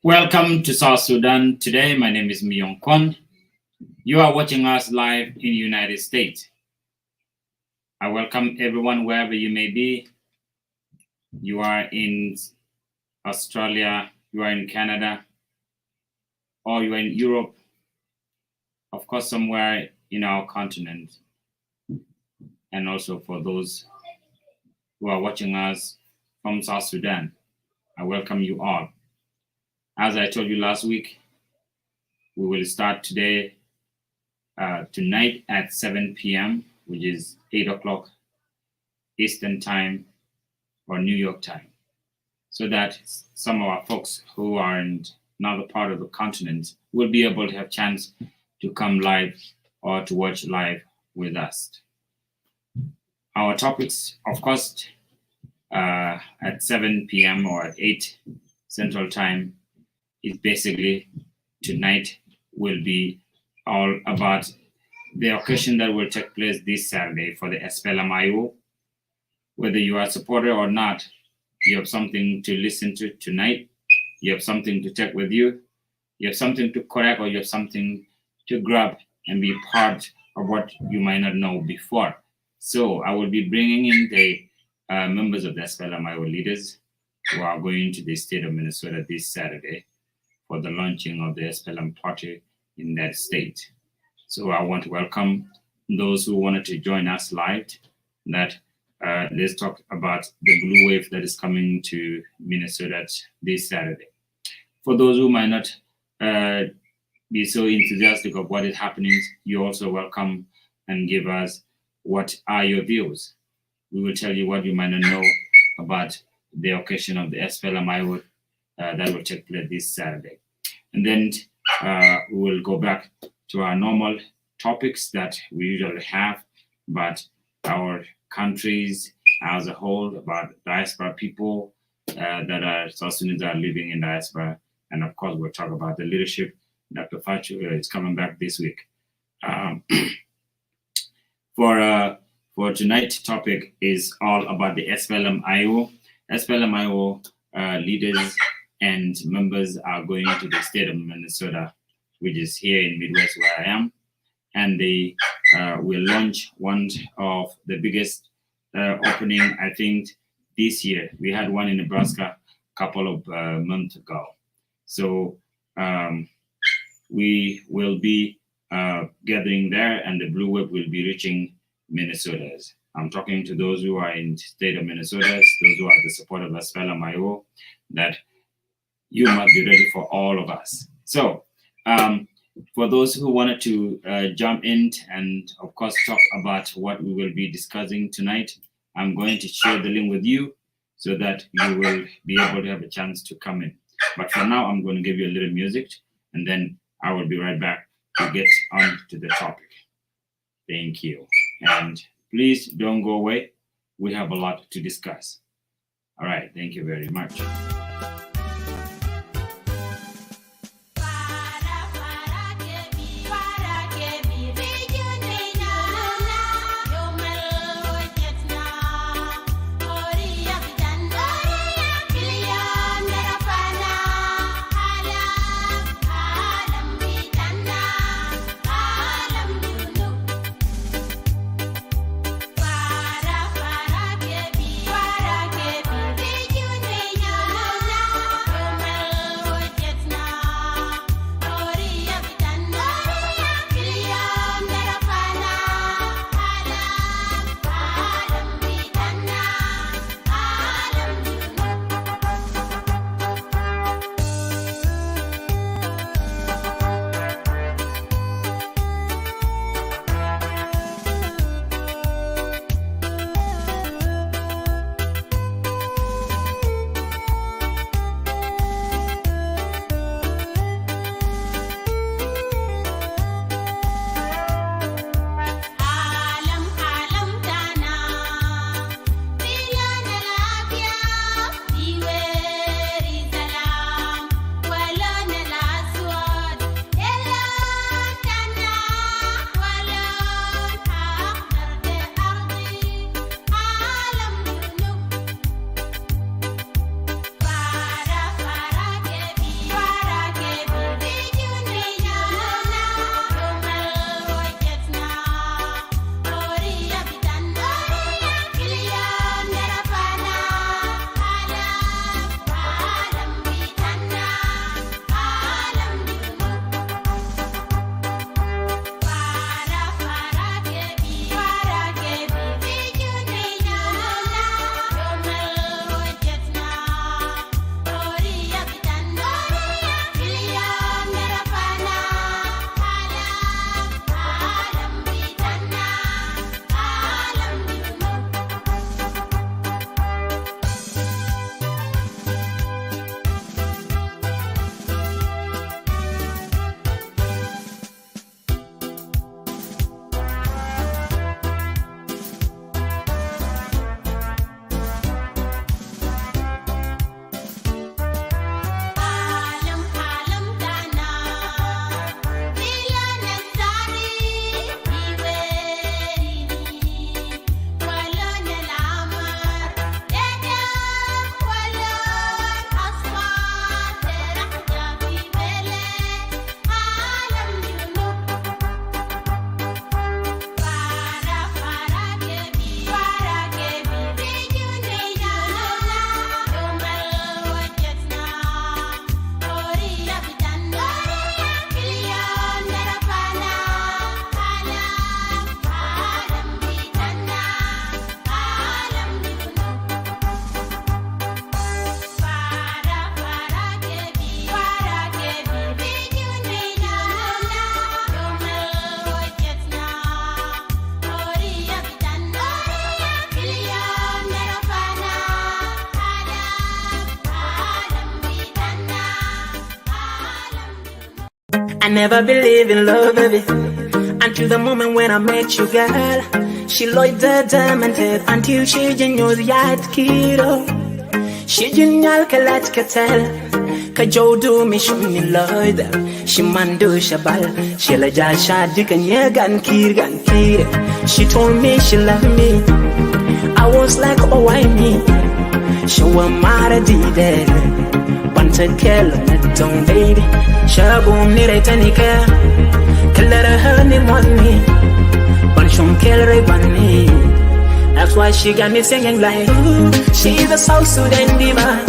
Welcome to South Sudan. Today, my name is Miyong Kuon. You are watching us live in the United States. I welcome everyone wherever you may be. You are in Australia, you are in Canada, or you are in Europe, of course, somewhere in our continent. And also for those who are watching us from South Sudan, I welcome you all. As I told you last week, we will start tonight at 7 p.m., which is 8 o'clock Eastern Time or New York time, so that some of our folks who are in another part of the continent will be able to have chance to come live or to watch live with us. Our topics, of course, at 7 p.m. or at 8 Central Time is basically tonight will be all about the occasion that will take place this Saturday for the SPLM-IO. Whether you are a supporter or not, you have something to listen to tonight. You have something to take with you. You have something to correct, or you have something to grab and be part of what you might not know before. So I will be bringing in the members of the SPLM-IO leaders who are going to the state of Minnesota this Saturday for the launching of the SPLM party in that state. So I want to welcome those who wanted to join us live. Let's talk about the blue wave that is coming to Minnesota this Saturday. For those who might not be so enthusiastic of what is happening, you're also welcome and give us what are your views. We will tell you what you might not know about the occasion of the SPLM-IO that will take place this Saturday. And then we will go back to our normal topics that we usually have about our countries as a whole, about diaspora people that are South Sudanese are living in diaspora. And of course, we'll talk about the leadership. Dr. Fachu is coming back this week. For tonight's topic is all about the SPLM-IO. SPLM-IO leaders and members are going to the state of Minnesota, which is here in Midwest where I am. And they will launch one of the biggest opening, I think, this year. We had one in Nebraska a couple of months ago. So we will be gathering there, and the blue wave will be reaching Minnesota. I'm talking to those who are in the state of Minnesota, those who are the support of SPLM-IO, that you must be ready for all of us. So for those who wanted to jump in and, of course, talk about what we will be discussing tonight, I'm going to share the link with you so that you will be able to have a chance to come in. But for now, I'm going to give you a little music, and then I will be right back to get on to the topic. Thank you. And please don't go away. We have a lot to discuss. All right. Thank you very much. never believed in love, baby, until the moment when I met you, girl. She looked the diamond head until she knew the yard kiddo. She genial kalat katel, kajo do me show me love. She mando shabal, she la jasha dikan gan kir. She told me she loved me. I was like, oh I me. She was mad at the Banta kel don't baby. Shaboom ni retanika. Kalera her ni money. Banshon kel bunny. That's why she got me singing like, ooh, she's a South Sudan diva.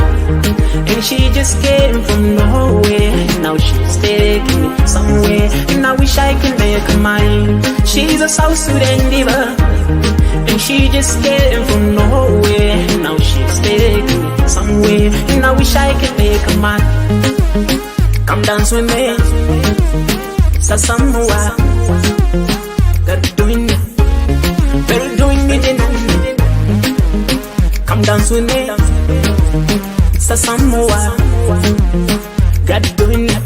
And she just came from nowhere. Now she's taking me somewhere. And I wish I could make her mine. She's a South Sudan diva. And she just came from nowhere. Now she's taking me somewhere. And I wish I could make her mine. Come dance with me. Sasamua. Got doing it. Girl doing it. Come dance with me. Sasamua. God doing it.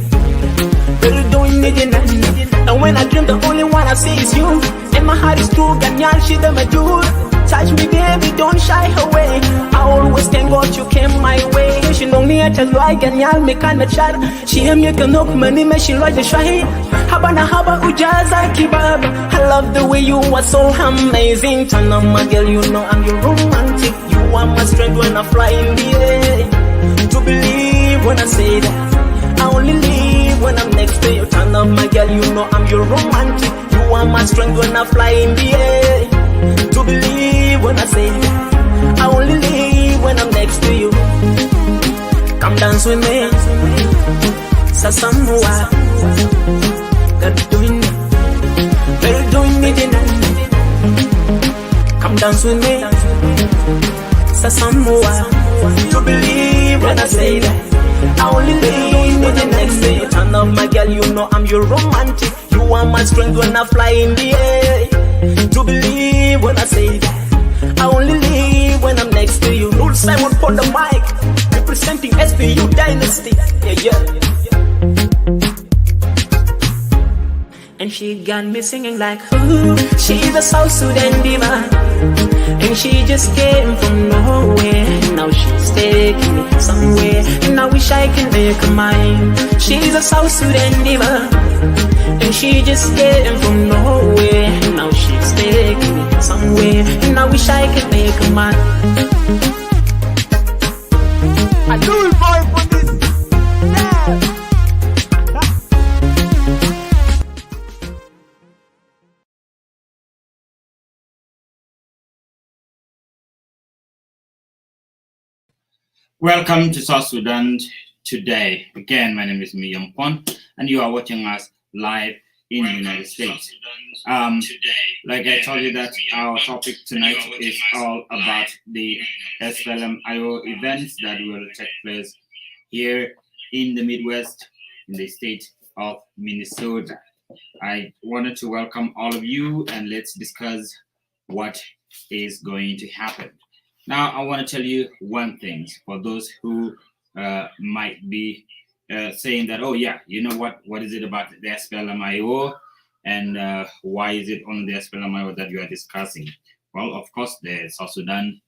Girl doing it. And when I dream, the only one I see is you. And my heart is true. Ganyal, she the major. Touch me, baby, don't shy away. I always thank God you came my way. She know me at a like Ganyal, me kinda chat. She hear me can look money, me she like the shy. Habana haba ujaza kebab. I love the way you are so amazing. Turn on my girl, you know I'm your romantic. You are my strength when I fly in the air. To believe when I say that. I only live when I'm next to you. Turn up my girl, you know I'm your romantic. You are my strength when I fly in the air. To believe when I say that. I only live when I'm next to you. Come dance with me. Sasamua. God doing it. Girl doing it. Come dance with me. Sasamua. To believe when I say that. I only live when I'm next to you. Turn up my girl, you know I'm your romantic. You are my strength when I fly in the air. To believe when I say that. I only live when I'm next to you. Rule Simon for the mic, representing SPU Dynasty. Yeah. And she got me singing like, ooh, she's a South Sudan diva. And she just came from nowhere. Now she's taking me somewhere. And I wish I can make her mine. She's a South Sudan diva. And she just came from nowhere. Now she's taking me somewhere. And I wish I could make her mine. I do it for this. Yeah. Welcome to South Sudan today. Again, my name is Miyong, and you are watching us live in the United States. Like I told you that our topic tonight is all about the SPLM-IO events that will take place here in the Midwest, in the state of Minnesota. I wanted to welcome all of you, and let's discuss what is going to happen. Now, I want to tell you one thing for those who might be saying that, oh yeah, you know what is it about the SPLM-IO, and why is it only the SPLM-IO that you are discussing? Well, of course, the South Sudan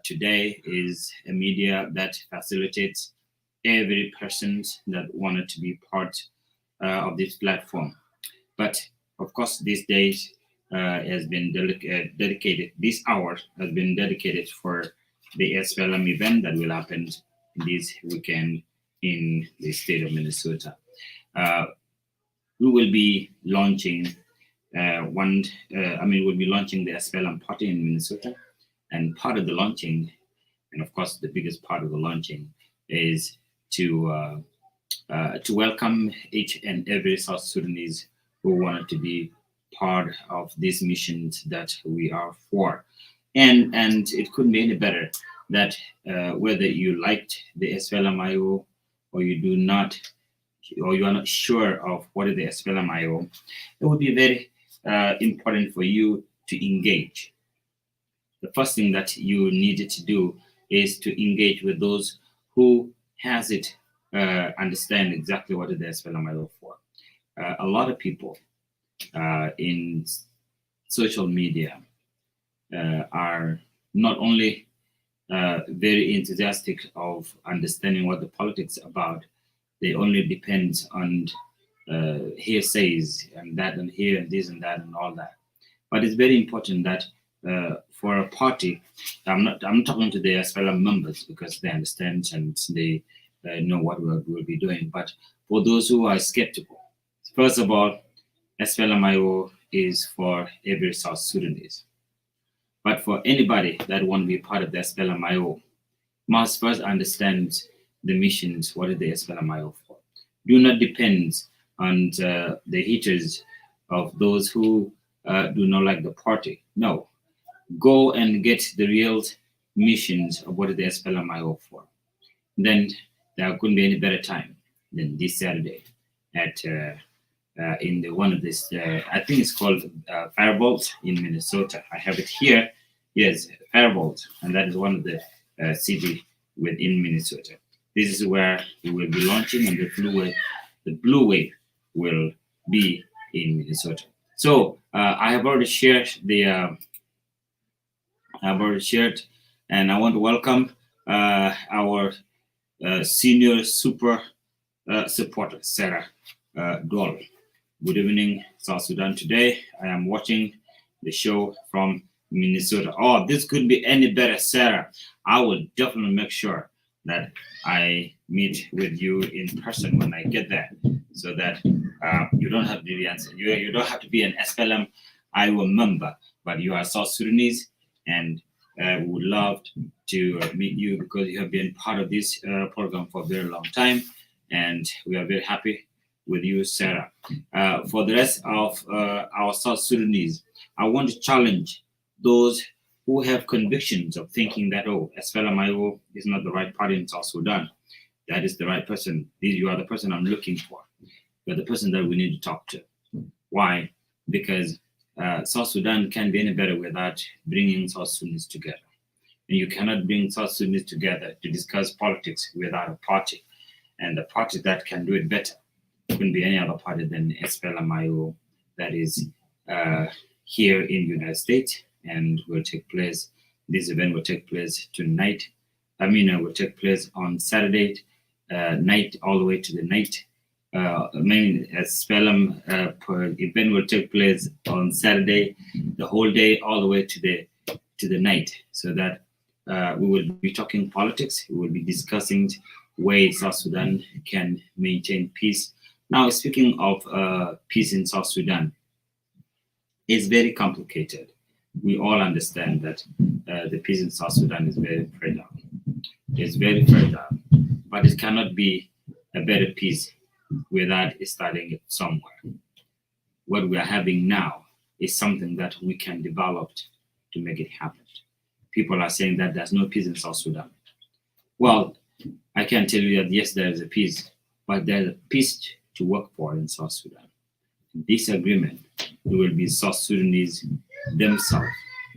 today is a media that facilitates every person that wanted to be part of this platform. But of course, these days has been dedicated, this hour has been dedicated for the SPLM event that will happen this weekend in the state of Minnesota. We will be launching we'll be launching the SPLM party in Minnesota, and part of the launching, and of course the biggest part of the launching, is to welcome each and every South Sudanese who wanted to be part of these missions that we are for. And it couldn't be any better that whether you liked the SPLM-IO or you do not, or you are not sure of what is the SPLM-IO, it would be very important for you to engage. The first thing that you needed to do is to engage with those who has it, understand exactly what is the SPLM-IO for. a lot of people in social media are not only very enthusiastic of understanding what the politics about. They only depend on hearsays and that and here and this and that and all that. But it's very important that for a party, I'm not talking to the SPLM members because they understand and they know what we'll be doing. But for those who are skeptical, first of all, SPLM-IO is for every South Sudanese. But for anybody that want to be part of the SPLM-IO, must first understand the missions. What is the SPLM-IO for? Do not depend on the haters of those who do not like the party. No, go and get the real missions of what is the SPLM-IO for. Then there couldn't be any better time than this Saturday at in the one of this. I think it's called Firebolt in Minnesota. I have it here. Yes, Firebolt, and that is one of the city within Minnesota. This is where we will be launching, and the blue wave will be in Minnesota. So I have already shared and I want to welcome our senior super supporter, Sarah Dole. Good evening, South Sudan. Today I am watching the show from Minnesota. Oh, this couldn't be any better, Sarah. I will definitely make sure that I meet with you in person when I get there, so that you don't have to be you don't have to be an SPLM Iowa member, but you are South Sudanese, and we would love to meet you because you have been part of this program for a very long time, and we are very happy with you, Sarah. For the rest of our South Sudanese, I want to challenge those who have convictions of thinking that, oh, SPLM-IO is not the right party in South Sudan. That is the right person. You are the person I'm looking for. You're the person that we need to talk to. Why? Because South Sudan can't be any better without bringing South Sudanese together. And you cannot bring South Sudanese together to discuss politics without a party. And the party that can do it better couldn't be any other party than SPLM-IO that is here in the United States, and will take place. This event will take place tonight. Will take place on Saturday night all the way to the night. SPLM event will take place on Saturday, the whole day, all the way to the night, so that we will be talking politics. We will be discussing ways South Sudan can maintain peace. Now, speaking of peace in South Sudan, it's very complicated. We all understand that the peace in South Sudan is very fragile. It's very fragile, but it cannot be a better peace without starting it somewhere. What we are having now is something that we can develop to make it happen. People are saying that there's no peace in South Sudan. Well, I can tell you that yes, there is a peace, but there's a peace to work for in South Sudan. In this agreement, it will be South Sudanese themselves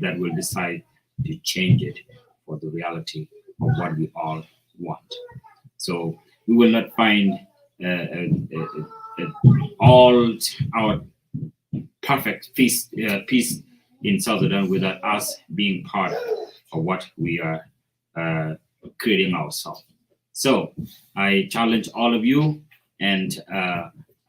that will decide to change it for the reality of what we all want. So we will not find all our perfect peace in South Sudan without us being part of what we are creating ourselves. So I challenge all of you, and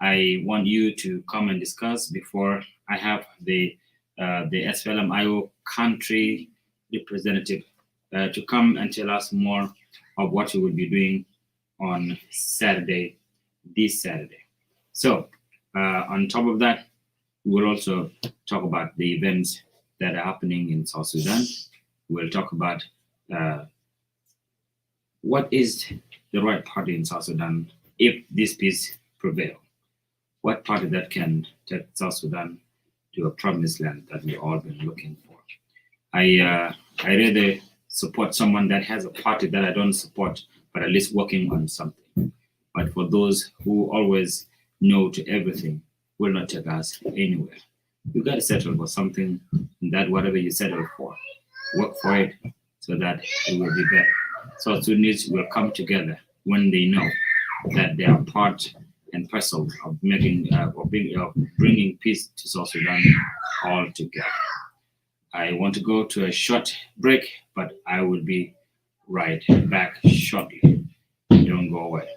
I want you to come and discuss before I have the SPLM-IO country representative to come and tell us more of what we will be doing on Saturday, this Saturday. So on top of that, we will also talk about the events that are happening in South Sudan. We'll talk about what is the right party in South Sudan if this peace prevails. What party that can take South Sudan to a promised land that we've all been looking for. I rather support someone that has a party that I don't support, but at least working on something. But for those who always no to everything, will not take us anywhere. You got to settle for something that whatever you settle for, work for it so that it will be better. So Sudanese will come together when they know that they are part and parcel of bringing peace to South Sudan all together. I want to go to a short break, but I will be right back shortly. Don't go away.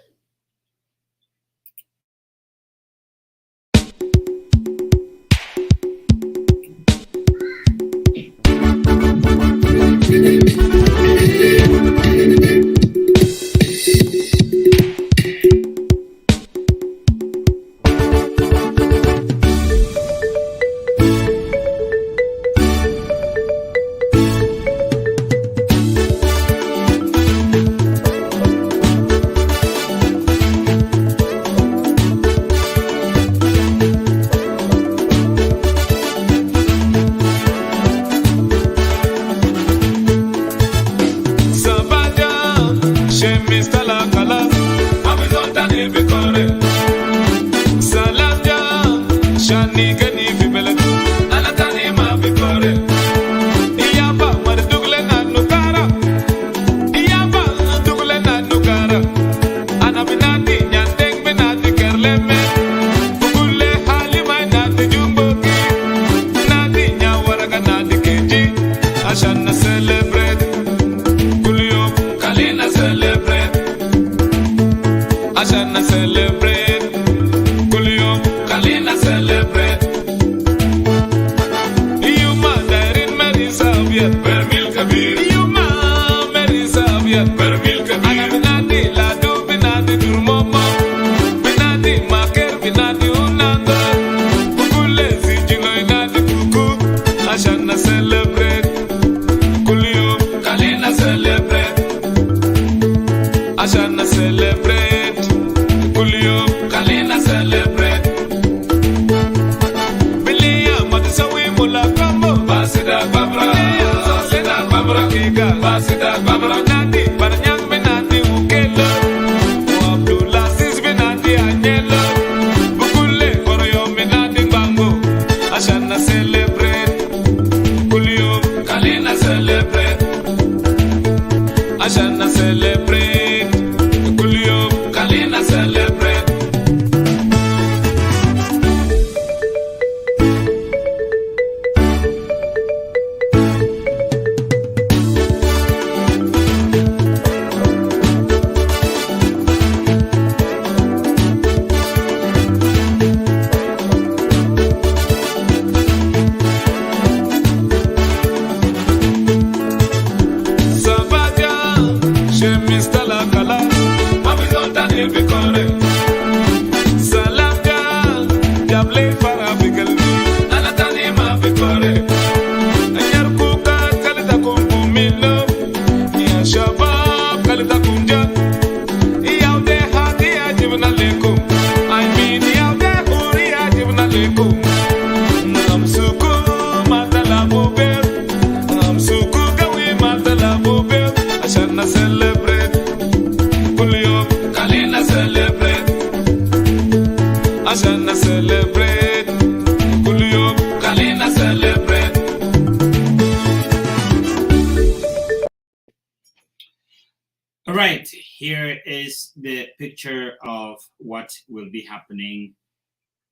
All right, here is the picture of what will be happening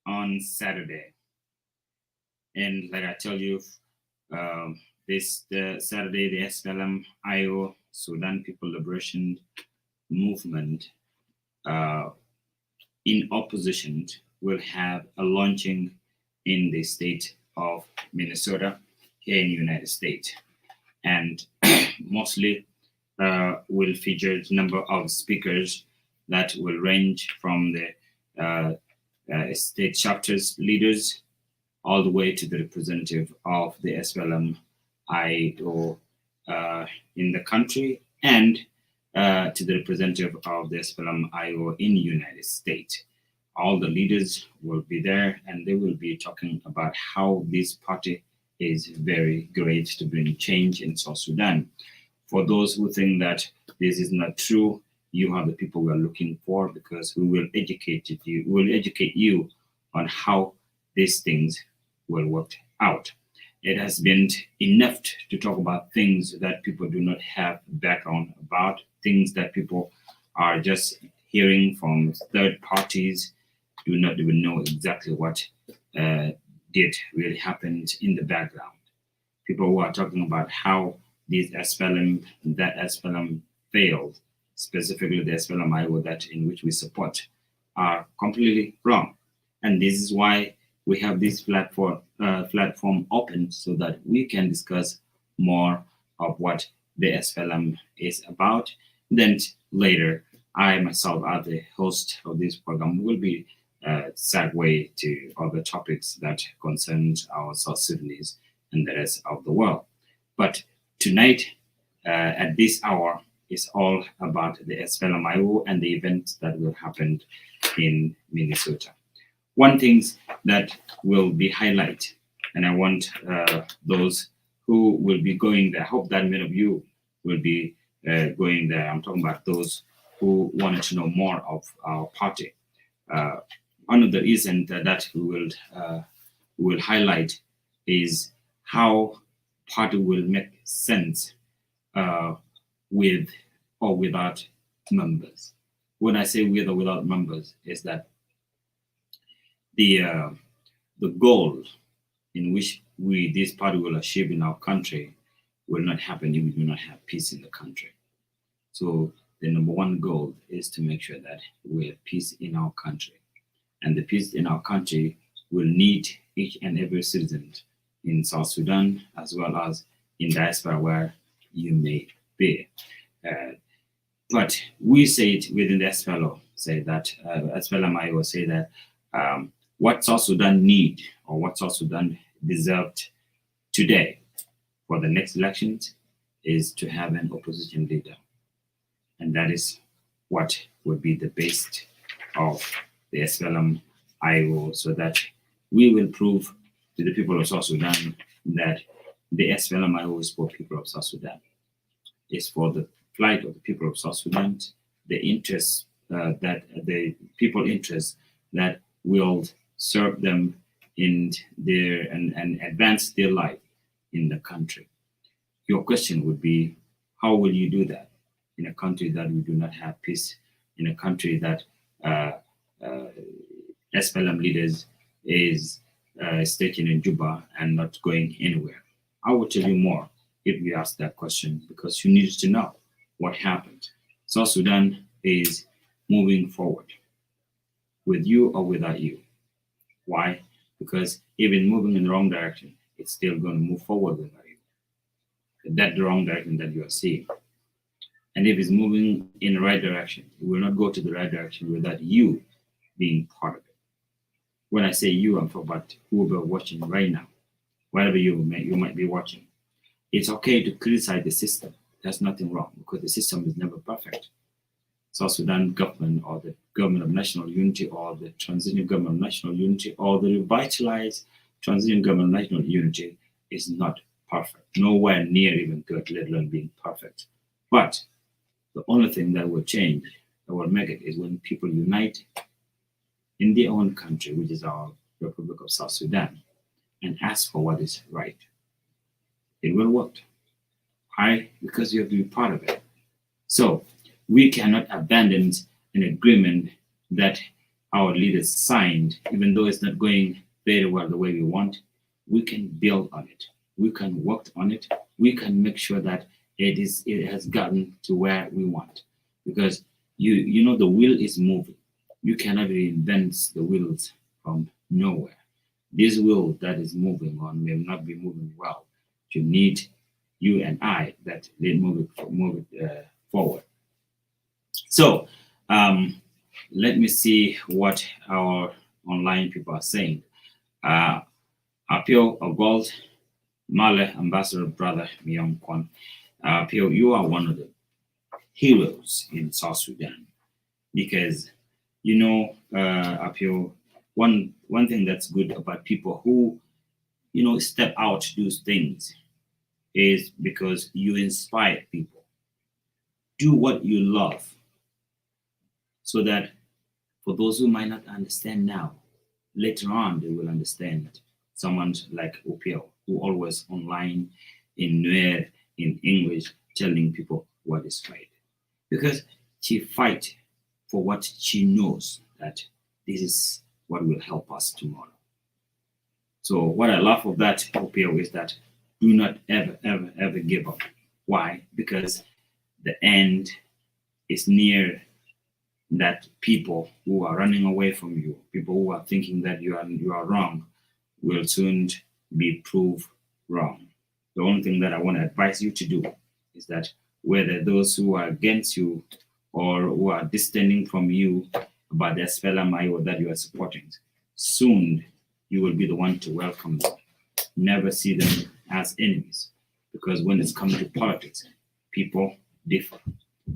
on Saturday. And like I tell you, the Saturday, the SPLM IO Sudan People Liberation Movement in opposition will have a launching in the state of Minnesota here in the United States. And mostly will feature a number of speakers that will range from the state chapters leaders all the way to the representative of the SPLM IO in the country and to the representative of the SPLM IO in the United States. All the leaders will be there and they will be talking about how this party is very great to bring change in South Sudan. For those who think that this is not true, you are the people we are looking for, because we will educate you on how these things will work out. It has been enough to talk about things that people do not have background about, things that people are just hearing from third parties you will not even know exactly what did really happen in the background. People who are talking about how this SPLM, that SPLM failed, specifically the SPLM Iowa that in which we support, are completely wrong. And this is why we have this platform open so that we can discuss more of what the SPLM is about. Then later, I myself, as the host of this program, will be segue to other topics that concern our South Sudanese and the rest of the world. But tonight, at this hour, is all about the SPLM-IO and the events that will happen in Minnesota. One thing that will be highlighted, and I want those who will be going there, I hope that many of you will be going there. I'm talking about those who wanted to know more of our party. One of the reasons that we will highlight is how party will make sense with or without members. When I say with or without members, is that the goal in which this party will achieve in our country will not happen if we do not have peace in the country. So the number one goal is to make sure that we have peace in our country. And the peace in our country will need each and every citizen in South Sudan as well as in diaspora where you may be. But we say it within the SPLO, say that SPLM-IO say that what South Sudan need or what South Sudan deserved today for the next elections is to have an opposition leader. And that is what would be the base of the SPLM-IO, so that we will prove to the people of South Sudan that the SPLM-IO is for people of South Sudan. It's for the plight of the people of South Sudan, the interests that the people interests that will serve them in their and advance their life in the country. Your question would be, how will you do that in a country that we do not have peace, in a country that SPLM leaders is stationed in Juba and not going anywhere? I will tell you more if you ask that question, because you need to know what happened. South Sudan is moving forward with you or without you. Why? Because even moving in the wrong direction, it's still going to move forward without you. That's the wrong direction that you are seeing. And if it's moving in the right direction, it will not go to the right direction without you being part of it. When I say you, I'm talking about whoever watching right now, wherever you might be watching. It's okay to criticize the system. There's nothing wrong, because the system is never perfect. South Sudan government or the government of national unity or the transitional government of national unity or the revitalized transitional government of national unity is not perfect. Nowhere near even good, let alone being perfect. But the only thing that will change, that will make it, is when people unite in their own country, which is our Republic of South Sudan, and ask for what is right. It will work. Why? Because you have to be part of it. So we cannot abandon an agreement that our leaders signed, even though it's not going very well the way we want. We can build on it. We can work on it. We can make sure that it has gotten to where we want. Because you know the wheel is moving. You cannot reinvent the wheels from nowhere. This wheel that is moving on may not be moving well. You need you and I that they move it forward. So let me see what our online people are saying. Apio of Gold, Male, Ambassador Brother Miyong Kuon. Apio, you are one of the heroes in South Sudan, because you know, Apio, one thing that's good about people who step out to do things is because you inspire people. Do what you love, so that for those who might not understand now, later on they will understand. Someone like Opio, who always online, in Nuer, in English, telling people what is right. Because she fight for what she knows that this is what will help us tomorrow. So what I love of that, Opio, is that do not ever, ever, ever give up. Why? Because the end is near, that people who are running away from you, people who are thinking that you are wrong, will soon be proved wrong. The only thing that I want to advise you to do is that whether those who are against you or who are distancing from you about the SPLMIO that you are supporting, soon you will be the one to welcome them. Never see them as enemies, because when it's come to politics, people differ.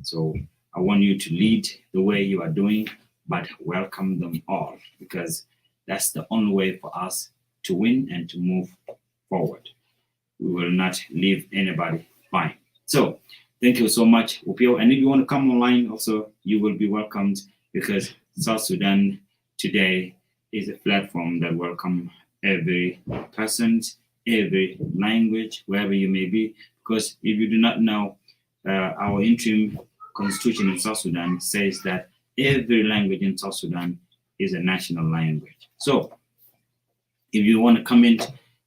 So I want you to lead the way you are doing, but welcome them all, because that's the only way for us to win and to move forward. We will not leave anybody behind. So thank you so much, Upio. And if you want to come online also, you will be welcomed, because South Sudan today is a platform that welcomes every person, every language, wherever you may be. Because if you do not know, our interim constitution in South Sudan says that every language in South Sudan is a national language. So if you want to come in,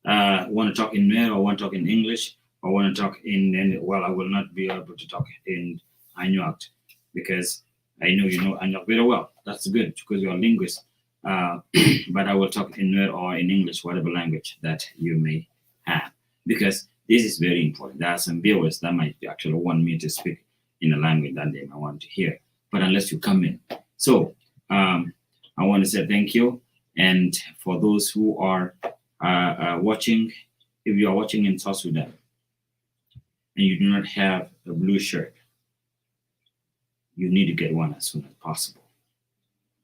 want to talk in Nuer, or want to talk in English, or want to talk in, well, I will not be able to talk in Anuak, because I know you know Anuak very well. That's good, because you're a linguist. But I will talk in Nuer or in English, whatever language that you may have, because this is very important. There are some viewers that might actually want me to speak in a language that they might want to hear, but unless you come in. So I want to say thank you. And for those who are watching, if you are watching in South Sudan and you do not have a blue shirt, you need to get one as soon as possible,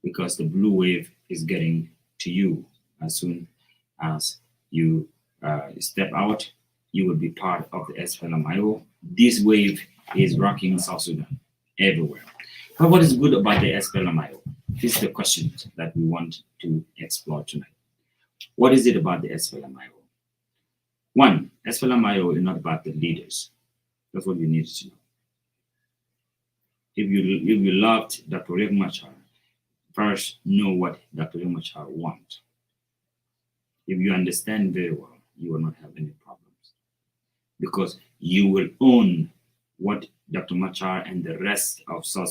because the blue wave is getting to you as soon as you step out. You will be part of the SPLMIO. This wave is rocking South Sudan everywhere. But what is good about the SPLMIO? This is the question that we want to explore tonight. What is it about the SPLMIO? One, SPLMIO is not about the leaders. That's what you need to know. If you loved Dr. Riek Machar, first know what Dr. Riek Machar wants. If you understand very well, you will not have any problems, because you will own what Dr. Machar and the rest of South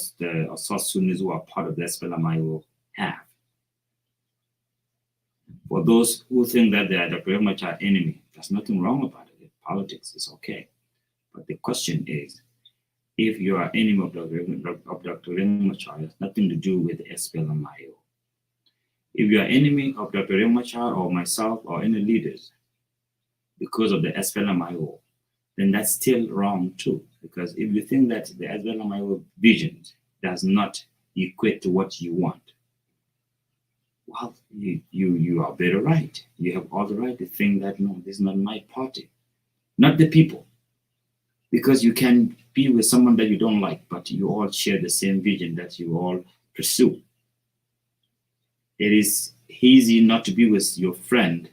Sudanese who are part of the SPLMIO have. For those who think that they are Dr. Riek Machar enemy, there's nothing wrong about it. Politics is okay. But the question is, if you are enemy of Dr. Riek Machar, it has nothing to do with the SPLMIO. If you are enemy of Dr. Riek Machar or myself or any leaders because of the SPLMIO, then that's still wrong too. Because if you think that the SPLMIO vision does not equate to what you want, well, you are very right. You have all the right to think that, no, this is not my party, not the people. Because you can be with someone that you don't like, but you all share the same vision that you all pursue. It is easy not to be with your friend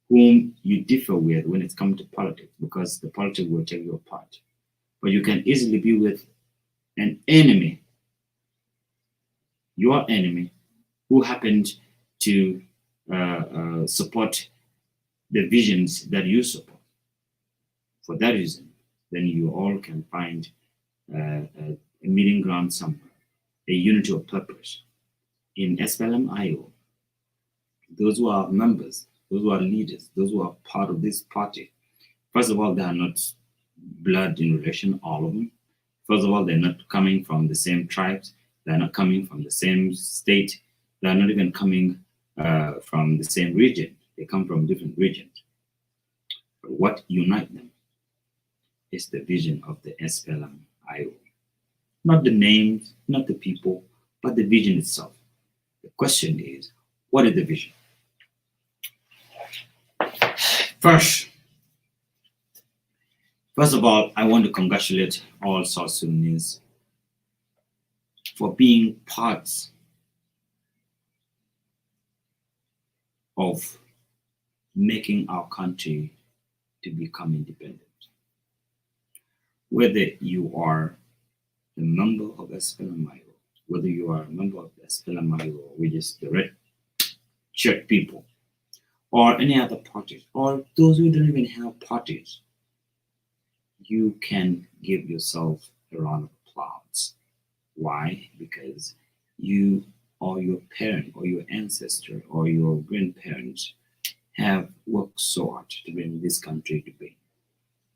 whom you differ with when it comes to politics, because the politics will take you apart. But you can easily be with an enemy, your enemy, who happened to support the visions that you support. For that reason, then you all can find a meeting ground somewhere, a unity of purpose. In SPLMIO, those who are members, those who are leaders, those who are part of this party, first of all, they are not blood in relation, all of them. First of all, they're not coming from the same tribes. They're not coming from the same state. They're not even coming from the same region. They come from different regions. But what unites them is the vision of the SPLMIO. Not the names, not the people, but the vision itself. The question is, what is the vision? First of all, I want to congratulate all South Sudanese for being parts of making our country to become independent. Whether you are a member of SPLMIO, whether you are a member of the SPLMIO, which is the red church people, or any other parties, or those who don't even have parties, you can give yourself a round of applause. Why? Because you or your parent or your ancestor or your grandparents have worked so hard to bring this country to be.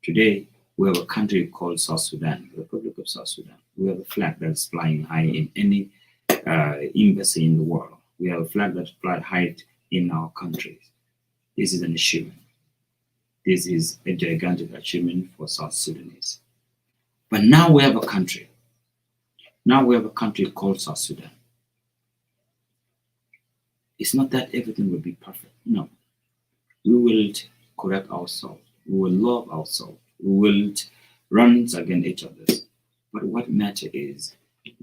Today, we have a country called South Sudan, the Republic of South Sudan. We have a flag that's flying high in any embassy in the world. We have a flag that flies high in our countries. This is an achievement. This is a gigantic achievement for South Sudanese. But now we have a country. Now we have a country called South Sudan. It's not that everything will be perfect. No. We will correct ourselves. We will love ourselves. We will run against each other. But what matters is,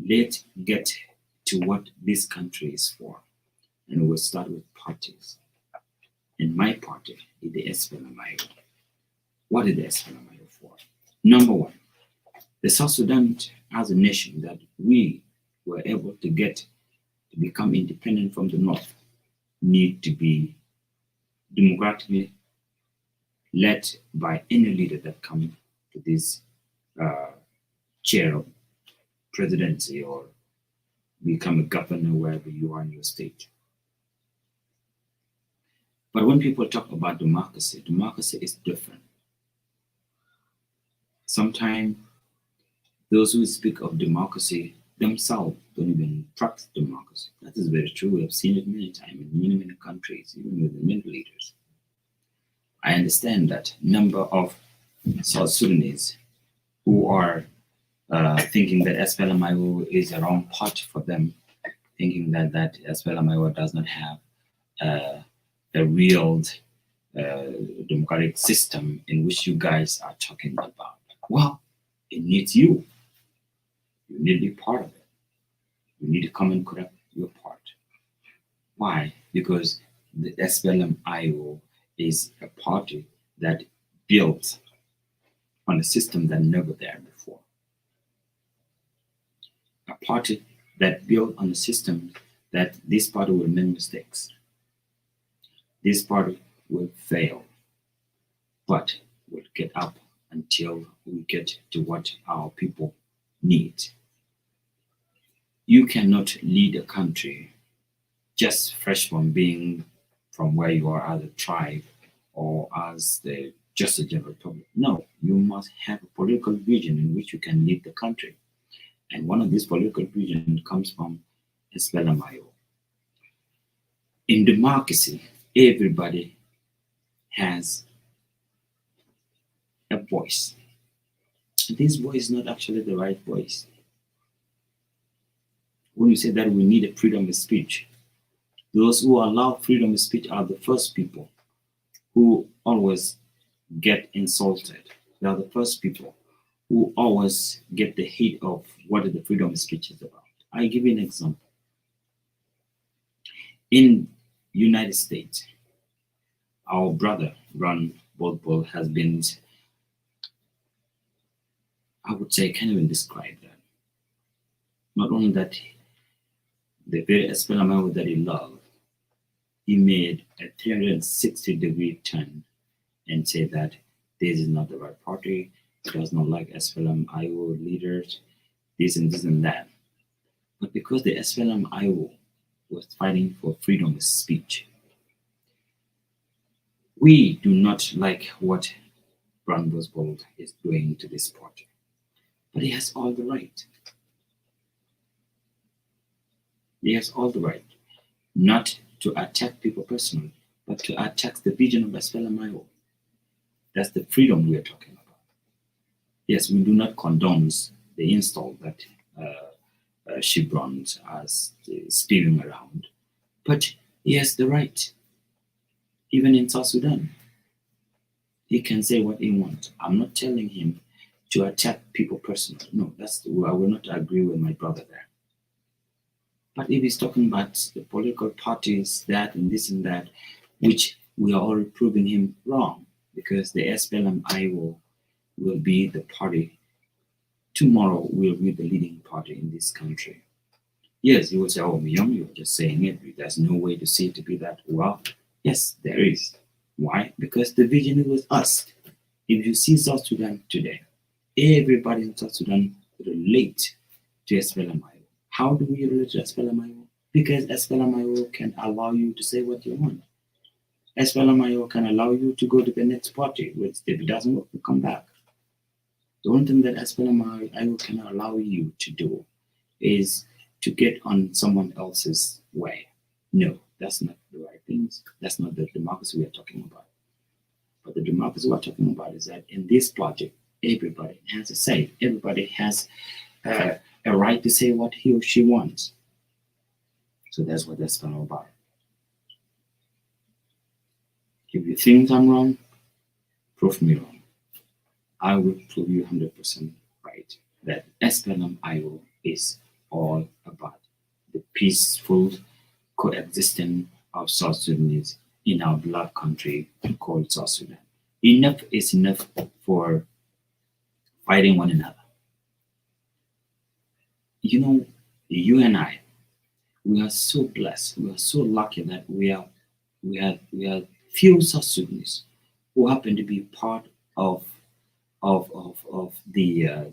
let's get to what this country is for. And we'll start with parties. And my party is the SPLMIO. What is the SPLMIO for? Number one, the South Sudan as a nation that we were able to get to become independent from the North need to be democratically led by any leader that comes to this chair of presidency or become a governor wherever you are in your state. But when people talk about democracy, democracy is different. Sometimes those who speak of democracy themselves don't even practice democracy. That is very true. We have seen it many times in many, many countries, even with the many leaders. I understand that number of South Sudanese who are thinking that SPLMIO is a wrong party for them, thinking that SPLMIO does not have a real democratic system in which you guys are talking about. Well, it needs you. You need to be part of it. You need to come and correct your part. Why? Because the SPLM-IO is a party that built on a system that never there before. A party that built on a system that this party will make mistakes. This party will fail, but will get up until we get to what our people need. You cannot lead a country just fresh from being from where you are as a tribe or as just a general public. No, you must have a political vision in which you can lead the country. And one of these political visions comes from SPLMIO. In democracy, everybody has a voice. This voice is not actually the right voice. When we say that we need a freedom of speech, those who allow freedom of speech are the first people who always get insulted. They are the first people who always get the hate of what the freedom of speech is about. I give you an example. In United States, our brother Ron Bodbol has been, I would say, I can't even describe that. Not only that, the very SPLMIO that he loved, he made a 360-degree turn and said that this is not the right party, he does not like SPLMIO leaders, this and that. But because the SPLMIO was fighting for freedom of speech, we do not like what Brown Bosbold is doing to this party. But he has all the right. He has all the right not to attack people personally, but to attack the vision of SPLMIO. That's the freedom we are talking about. Yes, we do not condone the insult that Shibron is spewing around, but he has the right. Even in South Sudan, he can say what he wants. I'm not telling him to attack people personally. No, I will not agree with my brother there. But if he's talking about the political parties, that and this and that, which we are all proving him wrong, because the SPLM-IO will be the party, tomorrow will be the leading party in this country. Yes, you would say, oh, Miyong, you're just saying it. There's no way to see it to be that. Well, yes, there is. Why? Because the vision was us. If you see South Sudan today, everybody in South Sudan relate to SPLMIO. How do we relate to SPLMIO? Because SPLMIO can allow you to say what you want. SPLMIO can allow you to go to the next party, which if it doesn't work, you come back. The only thing that SPLMIO can allow you to do is to get on someone else's way. No, that's not the right things. That's not the democracy we are talking about. But the democracy we're talking about is that in this project, everybody has a say. Everybody has a right to say what he or she wants. So that's what that's all about. If you think I'm wrong, prove me wrong. I will prove you 100% right that SPLM-IO is all about the peaceful coexistence of South Sudanese in our beloved country called South Sudan. Enough is enough for fighting one another. You know, you and I, we are so blessed, we are so lucky that we are few South Sudanese who happen to be part of the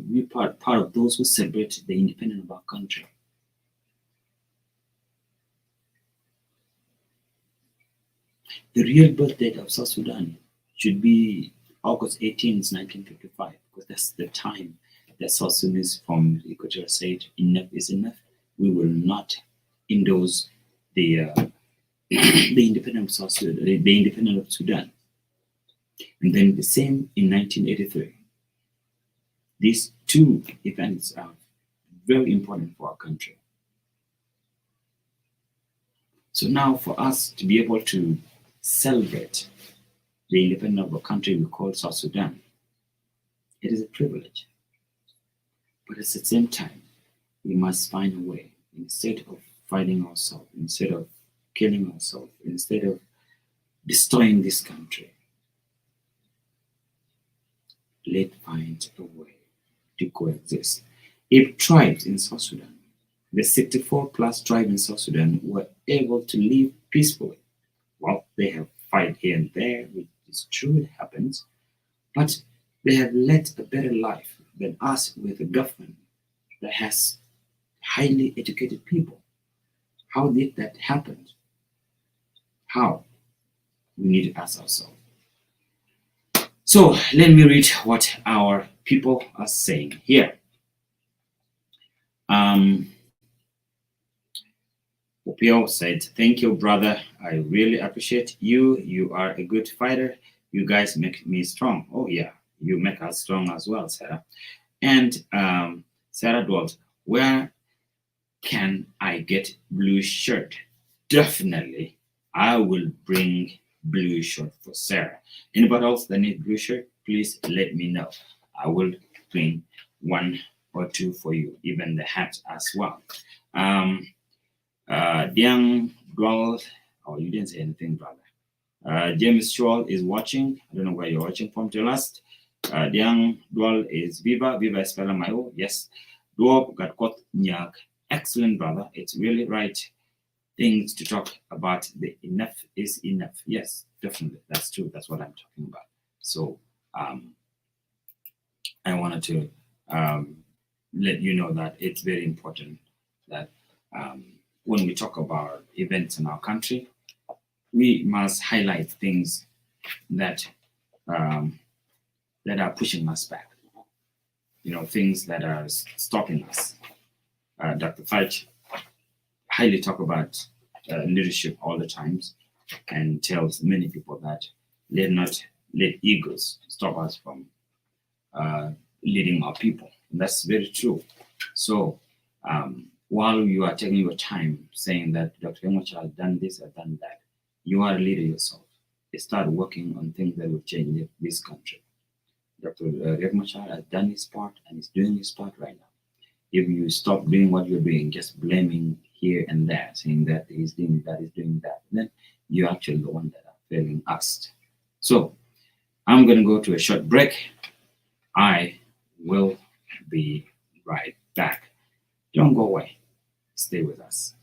we part of those who celebrate the independence of our country. The real birth date of South Sudan should be August 18th, 1955, because that's the time that South Sudanese from Equatorial said enough is enough. We will not endorse the the independence of South Sudan, the independence of Sudan. And then the same in 1983. These two events are very important for our country. So now for us to be able to celebrate the independence of a country we call South Sudan, it is a privilege. But at the same time, we must find a way, instead of fighting ourselves, instead of killing ourselves, instead of destroying this country, let's find a way to coexist. If tribes in South Sudan, the 64 plus tribes in South Sudan, were able to live peacefully, well, they have fight here and there, which is true, it happens, but they have led a better life than us with a government that has highly educated people. How did that happen? How? We need to ask ourselves. So let me read what our people are saying here. Opio said, thank you, brother. I really appreciate you. You are a good fighter. You guys make me strong. Oh, yeah. You make us strong as well, Sarah. And Sarah Dwalt, where can I get blue shirt? Definitely, I will bring blue shirt for Sarah. Anybody else that need blue shirt, please let me know. I will bring one or two for you, even the hat as well. Diang Dwell, oh, you didn't say anything, brother. James Shaw is watching. I don't know where you're watching from, to last. Diang Dwell is Viva SPLMIO. Yes. Duop got Nyak. Excellent, brother. It's really right things to talk about. The enough is enough. Yes, definitely. That's true. That's what I'm talking about. So I wanted to let you know that it's very important that when we talk about events in our country, we must highlight things that that are pushing us back. You know, things that are stopping us. Dr. Fudge highly talk about leadership all the times and tells many people that let egos stop us from leading our people. And that's very true. So while you are taking your time saying that Dr. Yomocha has done this, has done that, you are a leader yourself. Start working on things that will change this country. Dr. Riek Machar has done his part and is doing his part right now. If you stop doing what you're doing, just blaming here and there, saying that he's doing that, then you're actually the one that are failing us. So I'm going to go to a short break. I will be right back. Don't go away. Stay with us.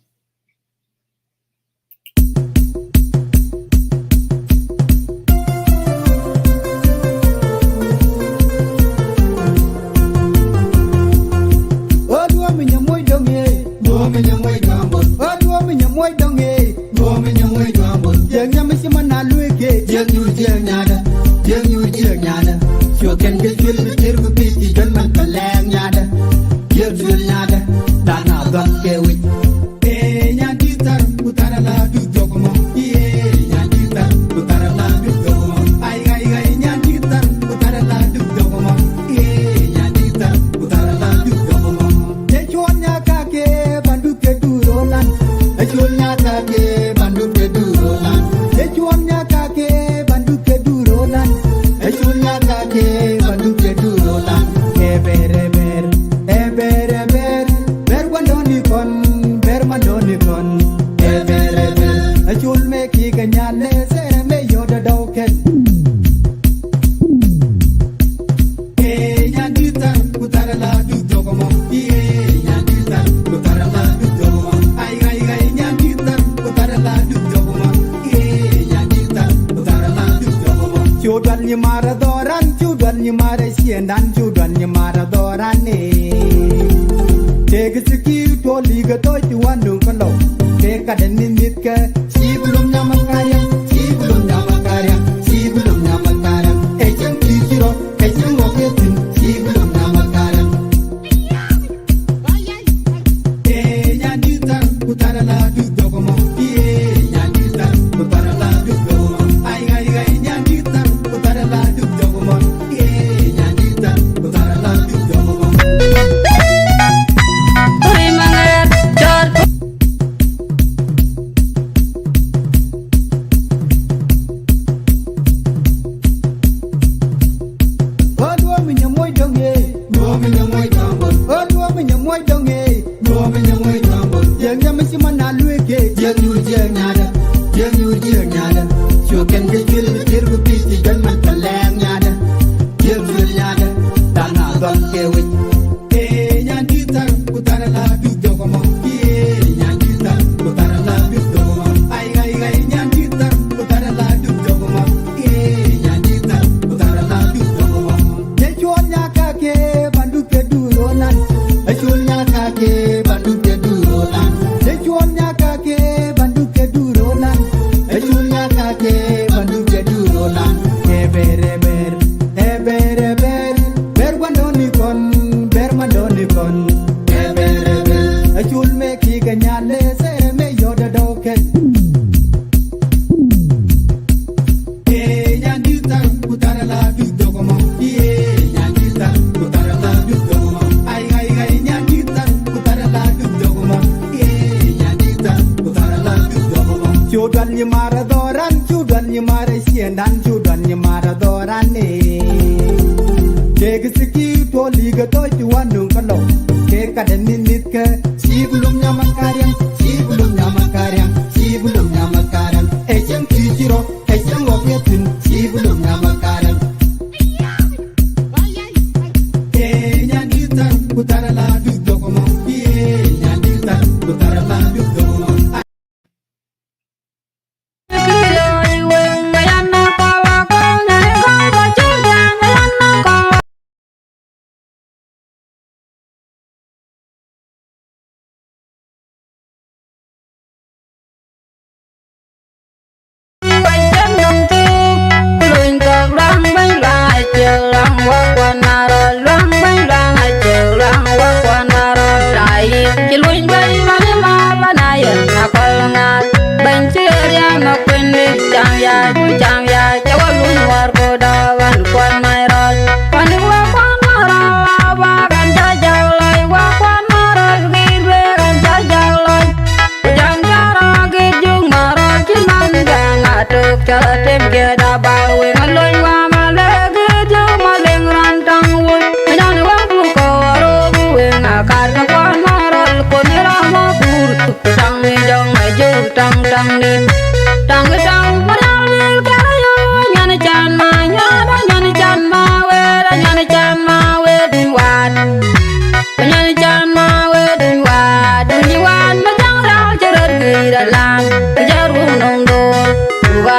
Sang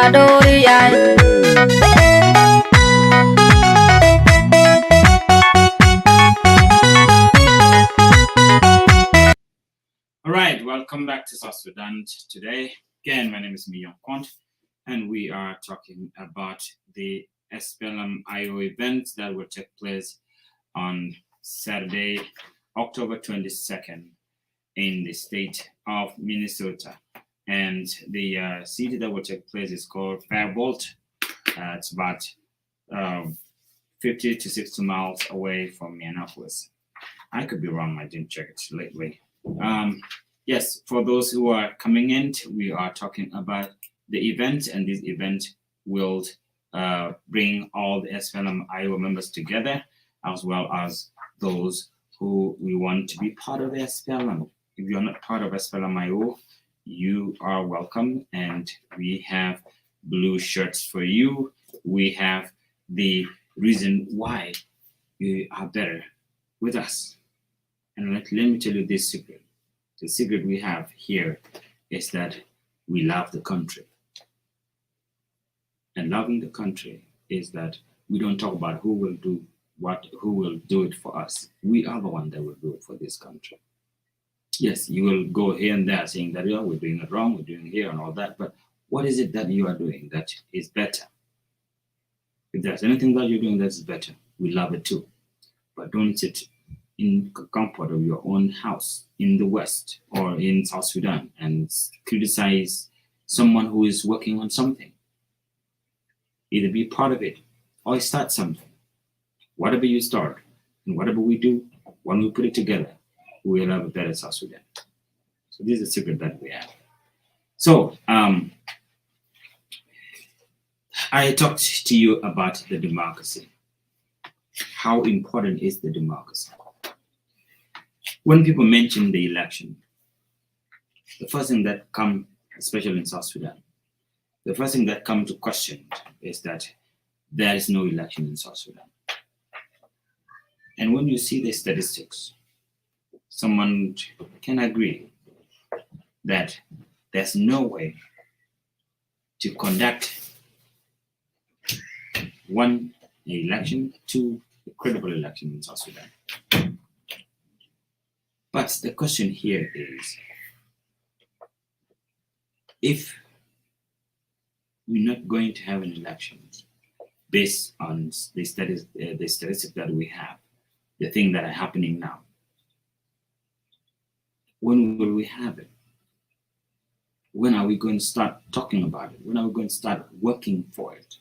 Adori, All right, welcome back to South Sudan today. Again, my name is Miyong, and we are talking about the SPLM IO event that will take place on Saturday, October 22nd in the state of Minnesota. And the city that will take place is called Faribault. It's about 50 to 60 miles away from Minneapolis. I could be wrong, I didn't check it lately. Yes, for those who are coming in, we are talking about the event, and this event will bring all the SPLM Iowa members together, as well as those who we want to be part of the SPLM. If you're not part of SPLM Iowa, you are welcome, and we have blue shirts for you. We have the reason why you are better with us. And let me tell you this secret. The secret we have here is that we love the country. And loving the country is that we don't talk about who will do what, who will do it for us. We are the one that will do it for this country. Yes, you will go here and there saying that, yeah, we're doing it wrong, we're doing it here and all that, but what is it that you are doing that is better? If there's anything that you're doing that's better, we love it too. But don't sit in the comfort of your own house in the West or in South Sudan and criticize someone who is working on something. Either be part of it or start something. Whatever you start and whatever we do, when we put it together, we will have a better South Sudan. So this is a secret that we have. So I talked to you about the democracy. How important is the democracy? When people mention the election, the first thing that comes, especially in South Sudan, the first thing that comes to question is that there is no election in South Sudan. And when you see the statistics, someone can agree that there's no way to conduct one, an election, two, a credible election in South Sudan. But the question here is, if we're not going to have an election based on the statistics that we have, the things that are happening now, when will we have it? When are we going to start talking about it? When are we going to start working for it?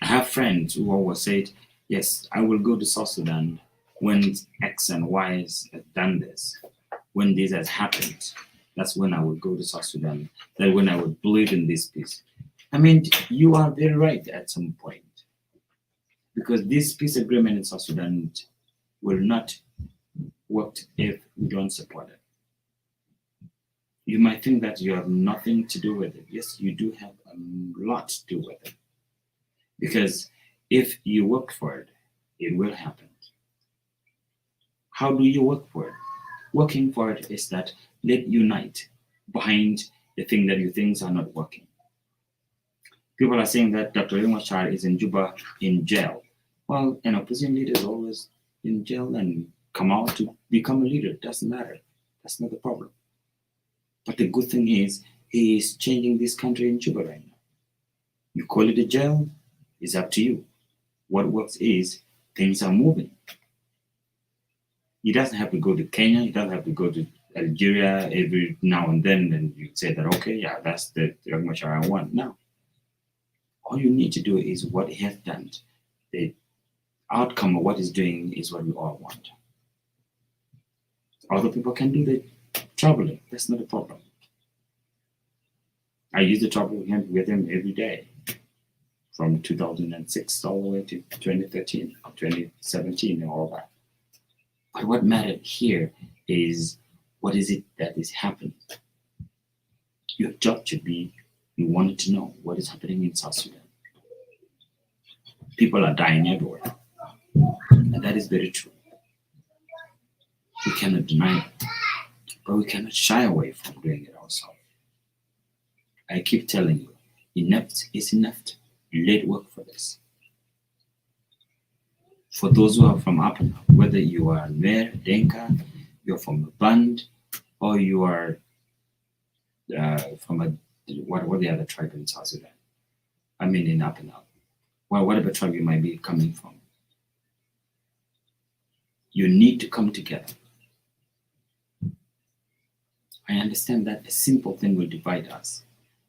I have friends who always say, yes, I will go to South Sudan when X and Y has done this. When this has happened, that's when I will go to South Sudan. That's when I would believe in this peace. I mean, you are very right at some point. Because this peace agreement in South Sudan will not work if we don't support it. You might think that you have nothing to do with it. Yes, you do have a lot to do with it. Because if you work for it, it will happen. How do you work for it? Working for it is that let's unite behind the thing that you think are not working. People are saying that Dr. Machar is in Juba in jail. Well, an opposition leader is always in jail and come out to become a leader. It doesn't matter. That's not the problem. But the good thing is he is changing this country in Juba right now. You call it a jail, it's up to you. What works is things are moving. He doesn't have to go to Kenya. He doesn't have to go to Algeria every now and then, and you say that, okay, yeah, that's the Machar I want. No. All you need to do is what he has done. The outcome of what he's doing is what we all want. Other people can do the traveling. That's not a problem. I used to travel with him every day from 2006 all the way to 2013, 2017, and all that. But what mattered here is what is it that is happening? Your job should be, you wanted to know what is happening in South Sudan. People are dying everywhere. And that is very true. We cannot deny it. But we cannot shy away from doing it ourselves. I keep telling you, enough is enough. Let's work for this. For those who are from Upper Nile, whether you are Nuer, Denka, you're from a band, or you are from a what the other tribe in South Sudan? I mean in Upper Nile. Well, whatever tribe you might be coming from. You need to come together. I understand that a simple thing will divide us,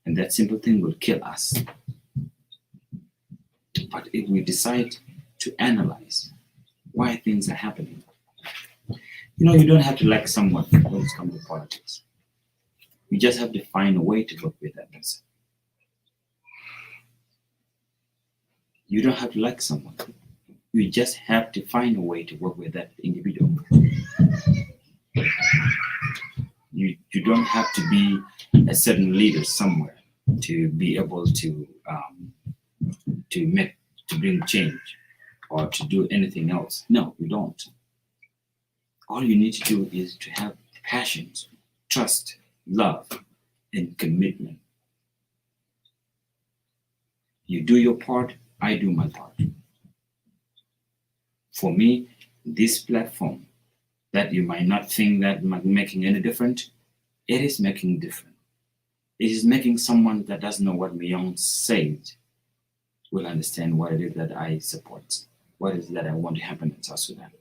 and that simple thing will kill us. But if we decide to analyze why things are happening, you don't have to like someone when it comes to politics. You just have to find a way to work with that person. You don't have to like someone. You just have to find a way to work with that individual. You don't have to be a certain leader somewhere to be able to bring change or to do anything else. No, you don't. All you need to do is to have passion, trust, love, and commitment. You do your part, I do my part. For me, this platform that you might not think that making any difference, it is making difference. It is making someone that doesn't know what Miyong said will understand what it is that I support, what it is that I want to happen in South Sudan.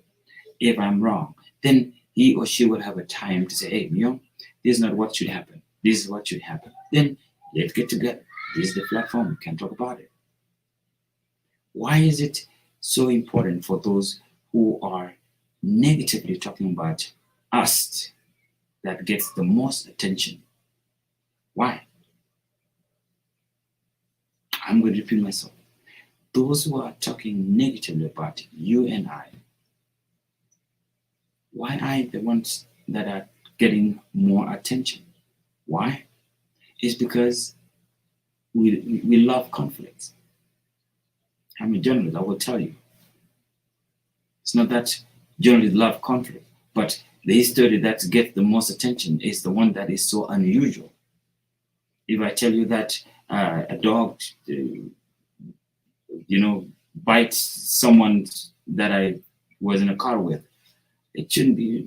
If I'm wrong, then he or she will have a time to say, hey, Miyong, this is not what should happen. This is what should happen. Then let's get together. This is the platform. We can talk about it. Why is it so important for those who are negatively talking about us that gets the most attention? Why? I'm going to repeat myself. Those who are talking negatively about you and I, why are the ones that are getting more attention? Why? It's because we love conflicts. I'm a journalist, I will tell you. It's not that journalists love conflict, but the story that gets the most attention is the one that is so unusual. If I tell you that a dog, bites someone that I was in a car with, it shouldn't be,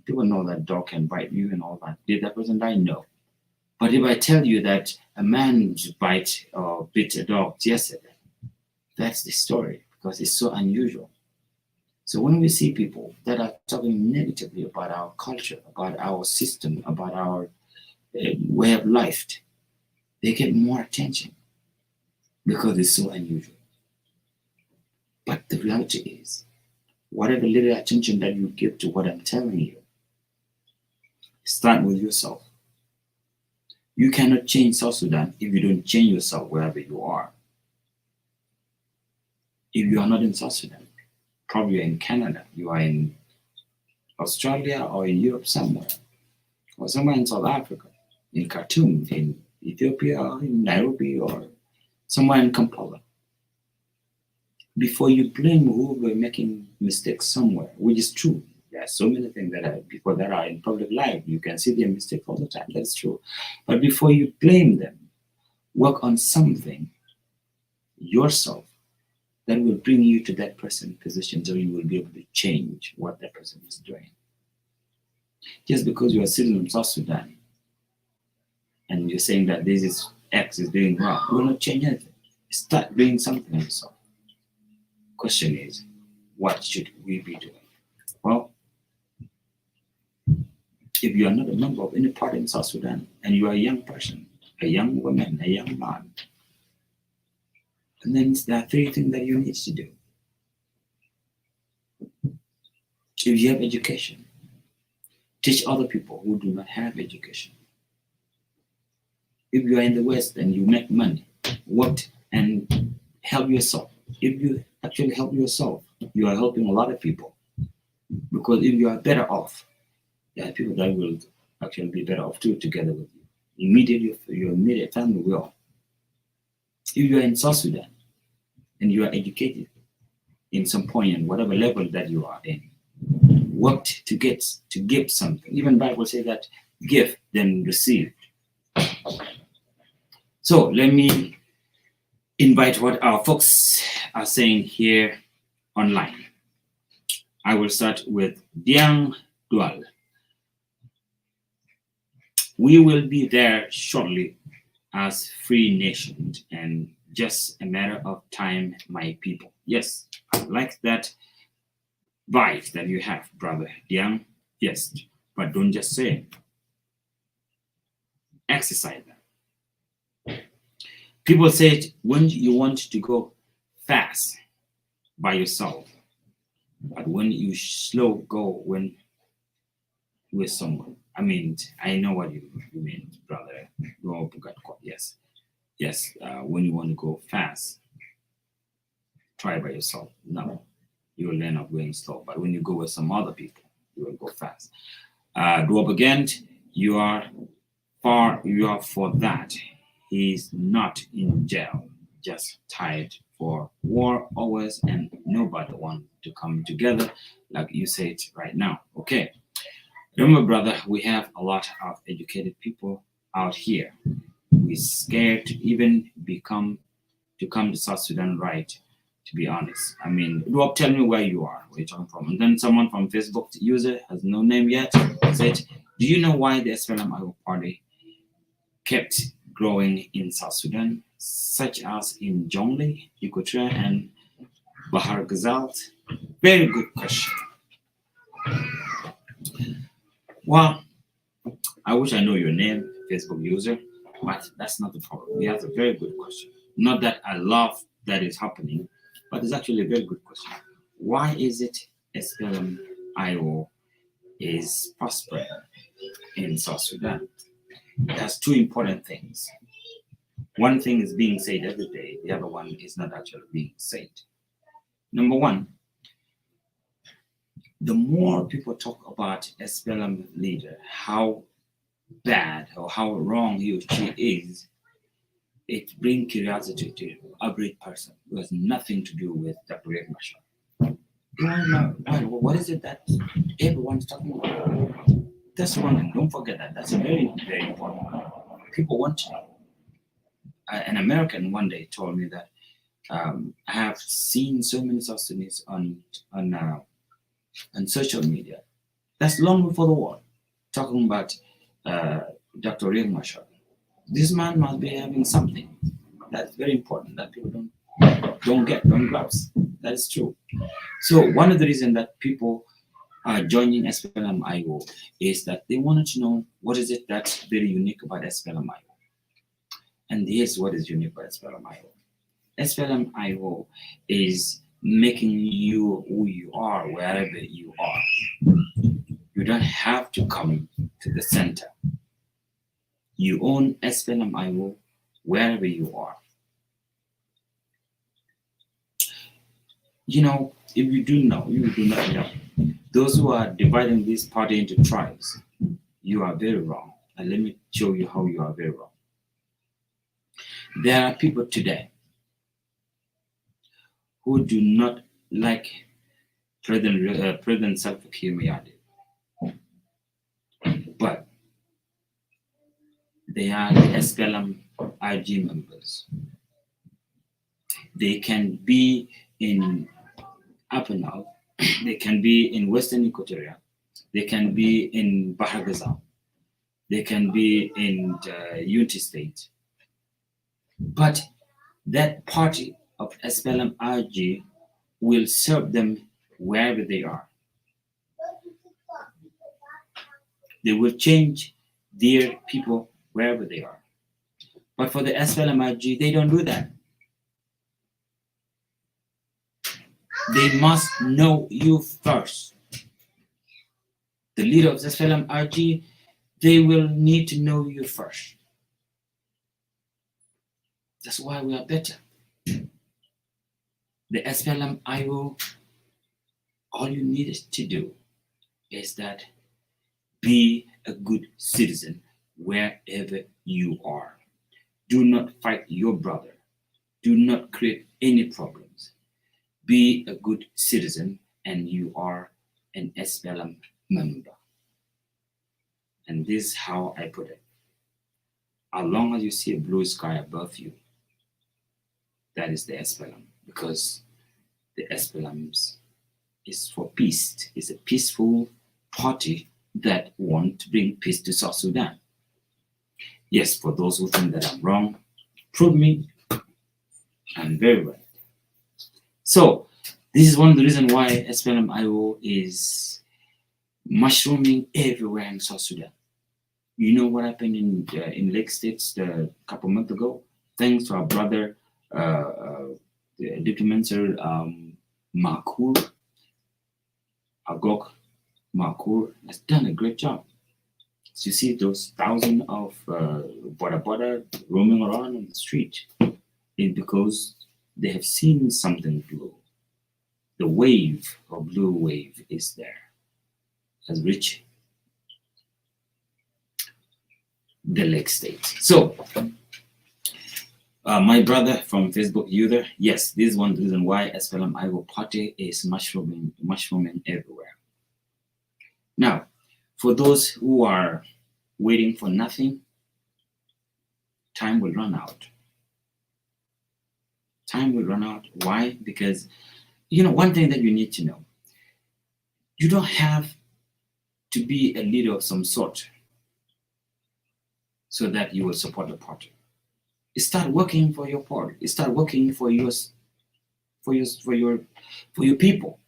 people know that dog can bite you and all that. Did that person die? No. But if I tell you that a man bit a dog yesterday, that's the story, because it's so unusual. So when we see people that are talking negatively about our culture, about our system, about our way of life, they get more attention because it's so unusual. But the reality is, whatever little attention that you give to what I'm telling you, start with yourself. You cannot change South Sudan if you don't change yourself wherever you are. If you are not in South Sudan, probably you're in Canada, you are in Australia or in Europe somewhere, or somewhere in South Africa, in Khartoum, in Ethiopia, or in Nairobi, or somewhere in Kampala. Before you blame who were making mistakes somewhere, which is true. There are so many things that are people that are in public life. You can see their mistakes all the time. That's true. But before you blame them, work on something yourself that will bring you to that person's position, so you will be able to change what that person is doing. Just because you are sitting in South Sudan and you're saying that this is X is doing wrong, will not change anything. Start doing something on yourself. Question is, what should we be doing? Well, if you are not a member of any party in South Sudan and you are a young person, a young woman, a young man, and then there are three things that you need to do. If you have education, teach other people who do not have education. If you are in the West and you make money, work and help yourself. If you actually help yourself, you are helping a lot of people. Because if you are better off, there are people that will actually be better off too together with you. Your immediate family will. If you are in South Sudan and you are educated in some point and whatever level that you are in, worked to give something. Even Bible says that give, then receive. So let me invite what our folks are saying here online. I will start with Diang Dual. We will be there shortly as free nation and just a matter of time, my people. Yes, I like that vibe that you have, brother Diang. Yes, but don't just say it. Exercise that. People say it when you want to go fast by yourself, but when you slow go when with someone. I mean, I know what you mean, brother. Go, yes, yes. When you want to go fast, try by yourself. No, you will end up going slow. But when you go with some other people, you will go fast. Do up again. You are for that. He's not in jail, just tied for war hours, and nobody want to come together like you said right now. Okay. Remember, brother, we have a lot of educated people out here. We're scared to even come to South Sudan, right? To be honest, I mean, Rob, tell me where you are, where you're talking from. And then someone from Facebook user has no name yet said, "Do you know why the SPLM party kept growing in South Sudan, such as in Jonglei, Equatoria, and Bahar Ghazal?" Very good question. Well, I wish I know your name, Facebook user, but that's not the problem. That's a very good question. Not that I love that it's happening, but it's actually a very good question. Why is it SPLM-IO is prospering in South Sudan? It has two important things. One thing is being said every day, the other one is not actually being said. Number one, the more people talk about SPLM leader, how bad or how wrong he or she is, it brings curiosity to average person who has nothing to do with Dr. Riek Machar. What is it that everyone's talking about? That's one thing. Don't forget that. That's a very, very important one. People want to know. An American one day told me that I have seen so many South Sudanese on social media. That's long before the war, talking about Dr. Riek Machar. This man must be having something that's very important that people don't grasp. That is true. So one of the reasons that people are joining SPLM-IO is that they wanted to know what is it that's very unique about SPLM-IO. And here's what is unique about SPLM-IO. SPLM-IO is making you who you are wherever you are. You don't have to come to the center. You own SPLM-IO wherever you are. You know, if you do know, you do not know. Those who are dividing this party into tribes, you are very wrong. And let me show you how you are very wrong. There are people today who do not like President Salva Kiir Mayardit, but they are the SPLM-IG members. They can be in Upper Nile, they can be in Western Equatoria, they can be in Bahar Ghazal, they can be in Unity State. But that party of SPLM-IG will serve them wherever they are. They will change their people wherever they are. But for the SPLM-IG, they don't do that. They must know you first. The leader of the SPLM-IG, they will need to know you first. That's why we are better. The SPLM-IO, all you need to do is that be a good citizen wherever you are. Do not fight your brother. Do not create any problems. Be a good citizen and you are an SPLM member. And this is how I put it. As long as you see a blue sky above you, that is the SPLM, because the SPLM is for peace. It's a peaceful party that want to bring peace to South Sudan. Yes, for those who think that I'm wrong, prove me I'm very right. So this is one of the reasons why SPLM IO is mushrooming everywhere in South Sudan. You know what happened in Lake States a couple months ago? Thanks to our brother, the Deputy Minister Makur, Agok Makur has done a great job. So you see those thousands of border roaming around on the street. It's because they have seen something blue. The wave of blue wave is there, has reached the Lake State. So, my brother from Facebook, Uther, yes, this is one reason why SPLM IO party is mushrooming everywhere. Now, for those who are waiting for nothing, time will run out. Time will run out. Why? Because, one thing that you need to know, you don't have to be a leader of some sort so that you will support the party. Start working for your party. Start working for your people.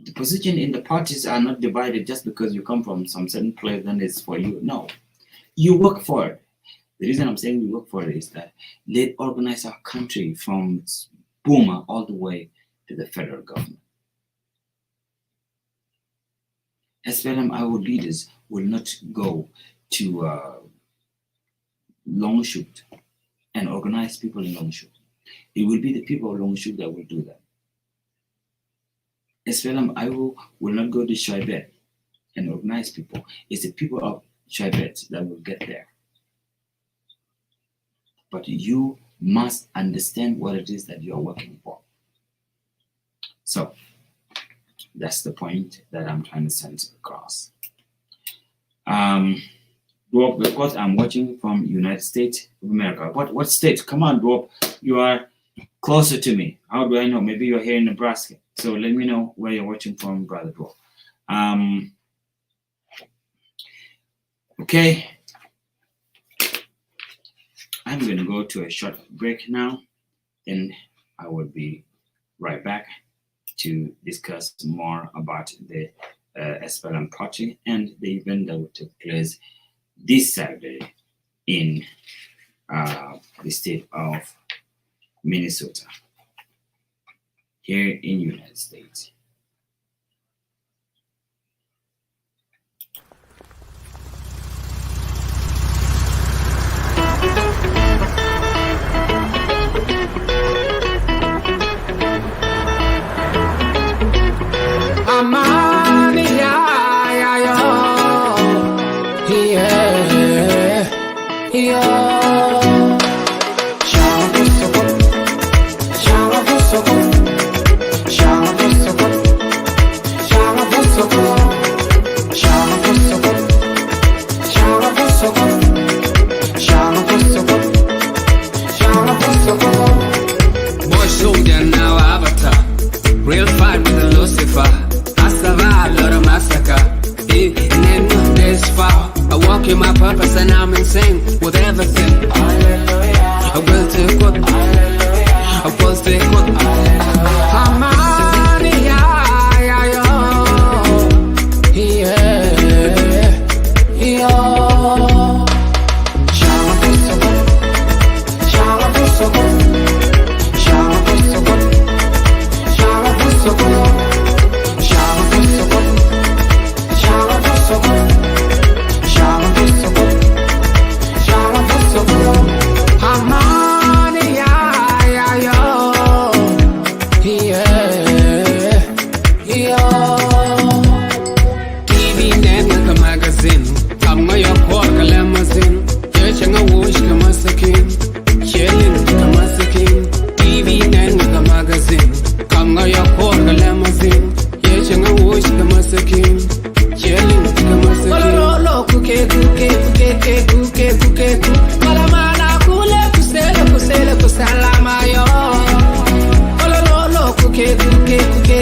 The position in the parties are not divided just because you come from some certain place and it's for you. No, you work for it. The reason I'm saying we work for it is that let's organize our country from Boma all the way to the federal government. SPLM, our leaders will not go to Longshot and organize people in Longshot. It will be the people of Longshot that will do that. SPLM, I will not go to Shaibet and organize people. It's the people of Shaibet that will get there. But you must understand what it is that you are working for. So that's the point that I'm trying to send across. Rob, because I'm watching from United States of America. What state? Come on, Rob. You are closer to me. How do I know? Maybe you're here in Nebraska. So let me know where you're watching from, Brother Rob. Okay. I'm going to go to a short break now. Then I will be right back to discuss more about the SPLM party and the event that will take place this Saturday in the state of Minnesota, here in the United States.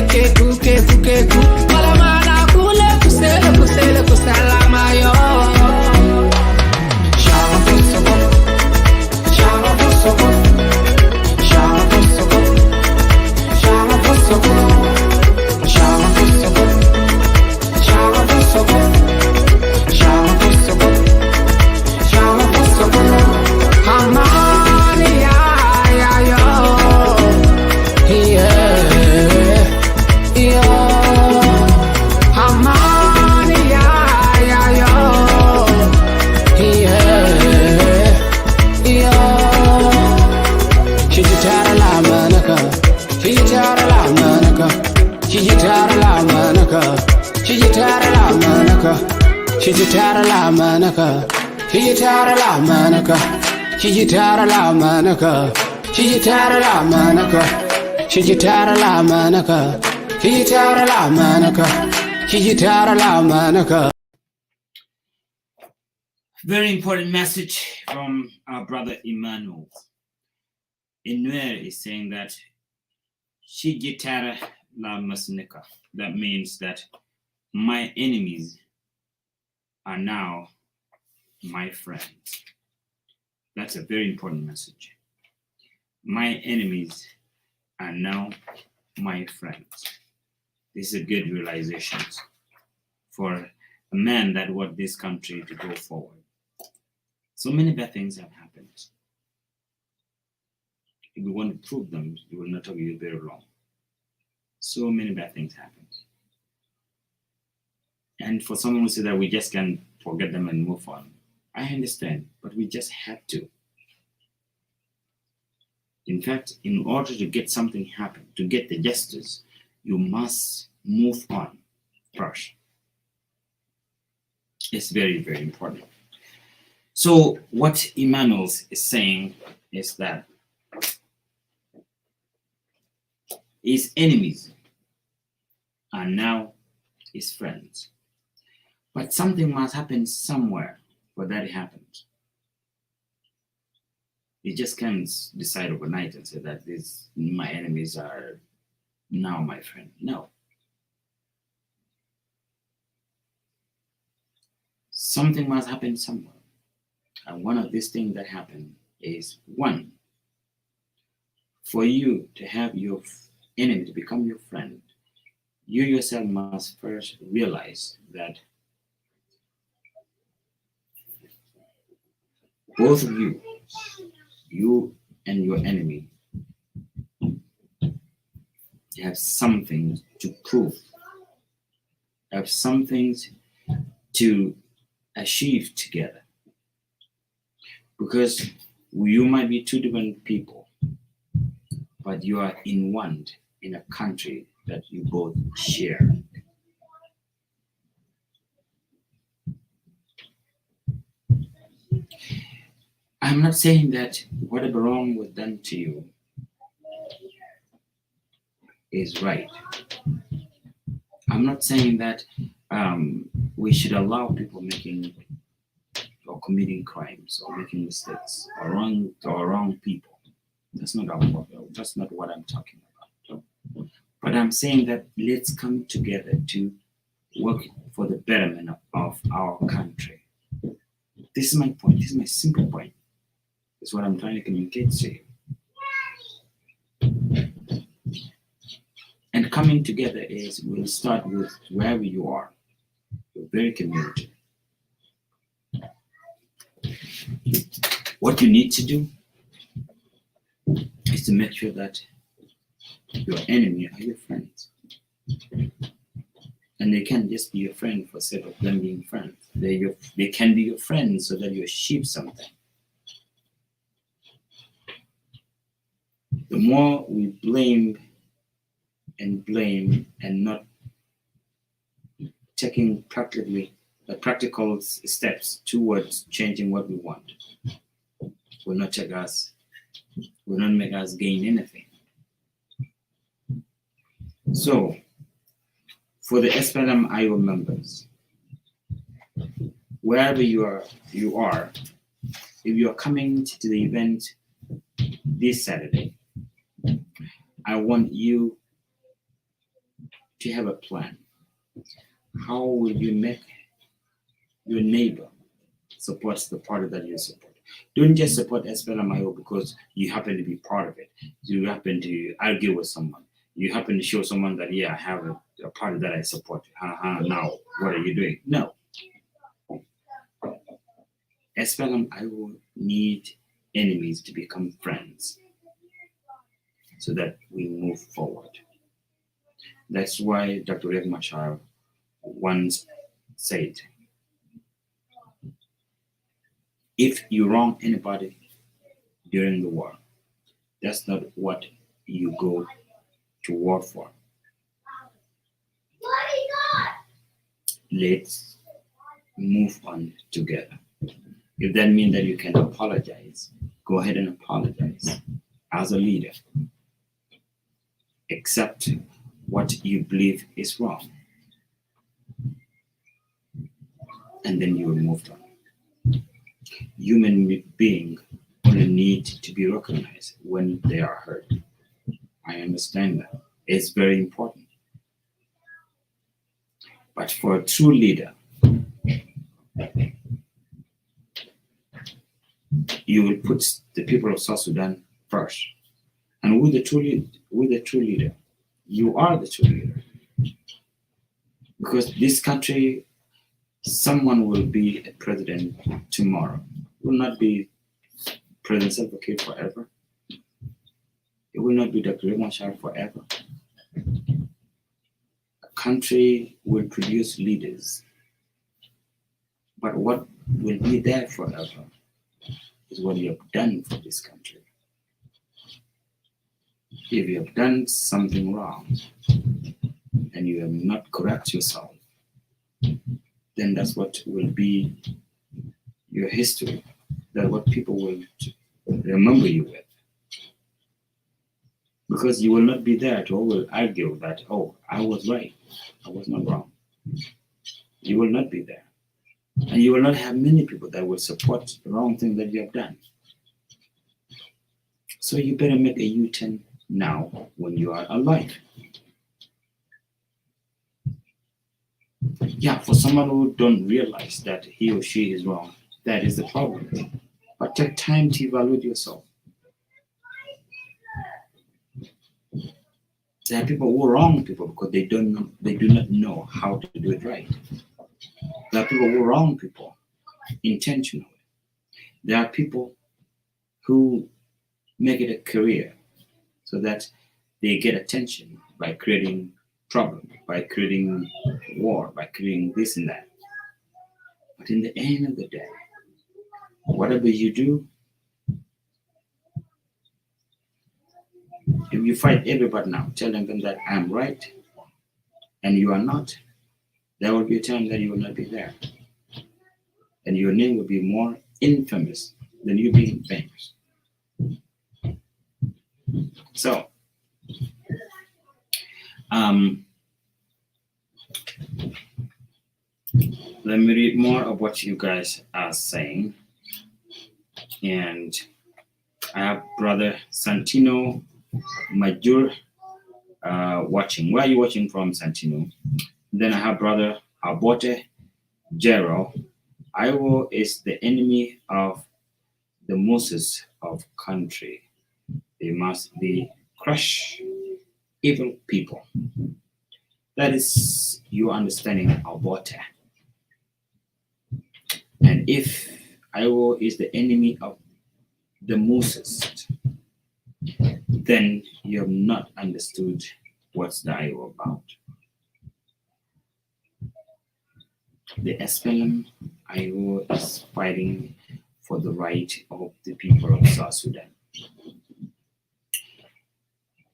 keku Wala mana kule kusele kusala mayo Shama busoko Shama busoko Shama busoko Shama busoko Shama busoko Shama busoko Shama busoko Shama busoko Hamani ya yo yeah yo Hamani ya yo yeah yo Chijitara la manaka Chijitara la manaka Chijitara la manaka Chijitara la manaka Chijitara la manaka Chijitara la manaka Chijitara la manaka Chijitara la manaka Chijitara la manaka Chijitara la manaka Chijitara la manaka. Very important message from our brother Emmanuel. Inwer is saying that Shijitara la masnika. That means that my enemies are now my friends. That's a very important message. My enemies are now my friends. This is a good realization for a man that wants this country to go forward. So many bad things have happened. If we want to prove them, we will not talk you very long. So many bad things happened. And for someone who says that we just can forget them and move on, I understand, but we just have to. In fact, in order to get something happen, to get the justice, you must move on first. It's very, very important. So what Emmanuel is saying is that his enemies are now his friends. But something must happen somewhere for that to happen. You just can't decide overnight and say that my enemies are now my friend. No. Something must happen somewhere. And one of these things that happen is, one, for you to have your enemy to become your friend, you yourself must first realize that both of you and your enemy have something to prove, have something to achieve together. Because you might be two different people, but you are in one, in a country that you both share. I'm not saying that whatever wrong was done to you is right. I'm not saying that we should allow people making or committing crimes or making mistakes or wrong people. That's not what I'm talking about. But I'm saying that let's come together to work for the betterment of our country. This is my point. This is my simple point. That's what I'm trying to communicate to you. And coming together is, we'll start with wherever you are, your very community. What you need to do is to make sure that your enemy are your friends. And they can't just be your friend for sake of them being friends. They can be your friends so that you achieve something. The more we blame and not taking practical steps towards changing what we want, will not make us gain anything. So, for the SPLM IO members, wherever you are, if you are coming to the event this Saturday, I want you to have a plan. How will you make your neighbor support the party that you support? Don't just support SPLMIO because you happen to be part of it. You happen to argue with someone. You happen to show someone that, yeah, I have a party that I support. Now, what are you doing? No. SPLMIO need enemies to become friends so that we move forward. That's why Dr. Riek Machar once said, if you wrong anybody during the war, that's not what you go to war for. Let's move on together. If that means that you can apologize, go ahead and apologize as a leader. Accept what you believe is wrong. And then you will move on. Human beings only need to be recognized when they are hurt. I understand that. It's very important. But for a true leader, you will put the people of South Sudan first. And with the true leader, you are the true leader. Because this country, someone will be a president tomorrow. It will not be President Salva Kiir forever. It will not be Dr. Riek Machar forever. A country will produce leaders. But what will be there forever is what you have done for this country. If you have done something wrong and you have not correct yourself, then that's what will be your history. That's what people will remember you with. Because you will not be there to always argue that, oh, I was right, I was not wrong. You will not be there. And you will not have many people that will support the wrong thing that you have done. So you better make a U-turn now when you are alive. Yeah, for someone who don't realize that he or she is wrong, that is the problem. But take time to evaluate yourself. There are people who wrong people because they do not know how to do it right. There are people who wrong people intentionally. There are people who make it a career so that they get attention by creating trouble, by creating war, by creating this and that. But in the end of the day, whatever you do, if you fight everybody now, telling them that I'm right and you are not, there will be a time that you will not be there. And your name will be more infamous than you being famous. So, let me read more of what you guys are saying. And I have Brother Santino Majur watching. Where are you watching from, Santino? Then I have Brother Abote Jero. Iowa is the enemy of the Moses of country. They must be crushed, evil people. That is your understanding of Abote. And if Iowa is the enemy of the Moses, then you have not understood what's the Iowa about. The SPLM Iowa is fighting for the right of the people of South Sudan.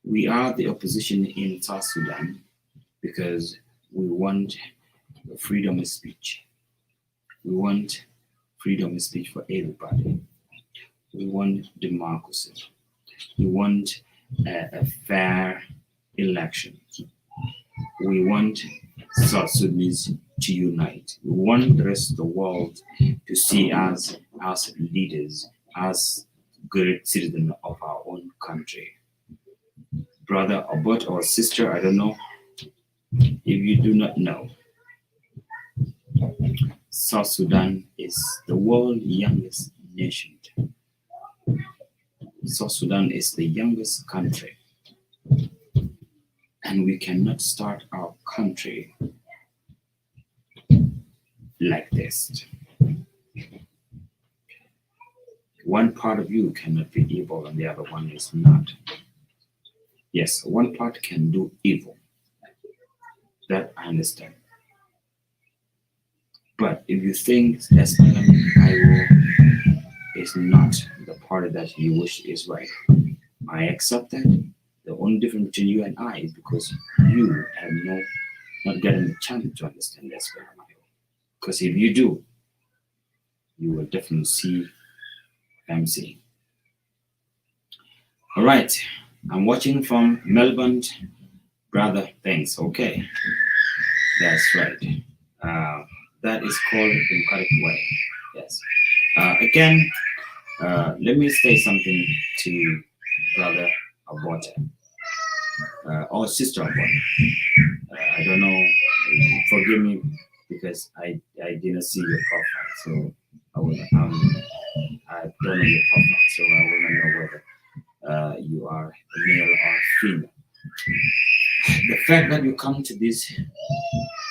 We are the opposition in South Sudan because we want freedom of speech. We want freedom of speech for everybody. We want democracy. We want a fair election. We want South Sudanese to unite. We want the rest of the world to see us as leaders, as great citizens of our own country. Brother or sister, I don't know, If you do not know, South Sudan is the world's youngest nation. South Sudan is the youngest country, and we cannot start our country like this. One part of you cannot be evil and the other one is not. Yes, one part can do evil. That I understand. But if you think SPLM-IO is not the party that you wish is right, I accept that. The only difference between you and I is because you have not gotten the chance to understand SPLM-IO. Because if you do, you will definitely see what I'm seeing. All right, I'm watching from Melbourne. Brother, thanks. Okay, that's right. That is called democratic way. Yes. Again, let me say something to Brother Aborta or Sister Aborta. I don't know. Forgive me because I didn't see your profile, so I don't know your profile, so I will not know whether you are a male or female. The fact that you come to this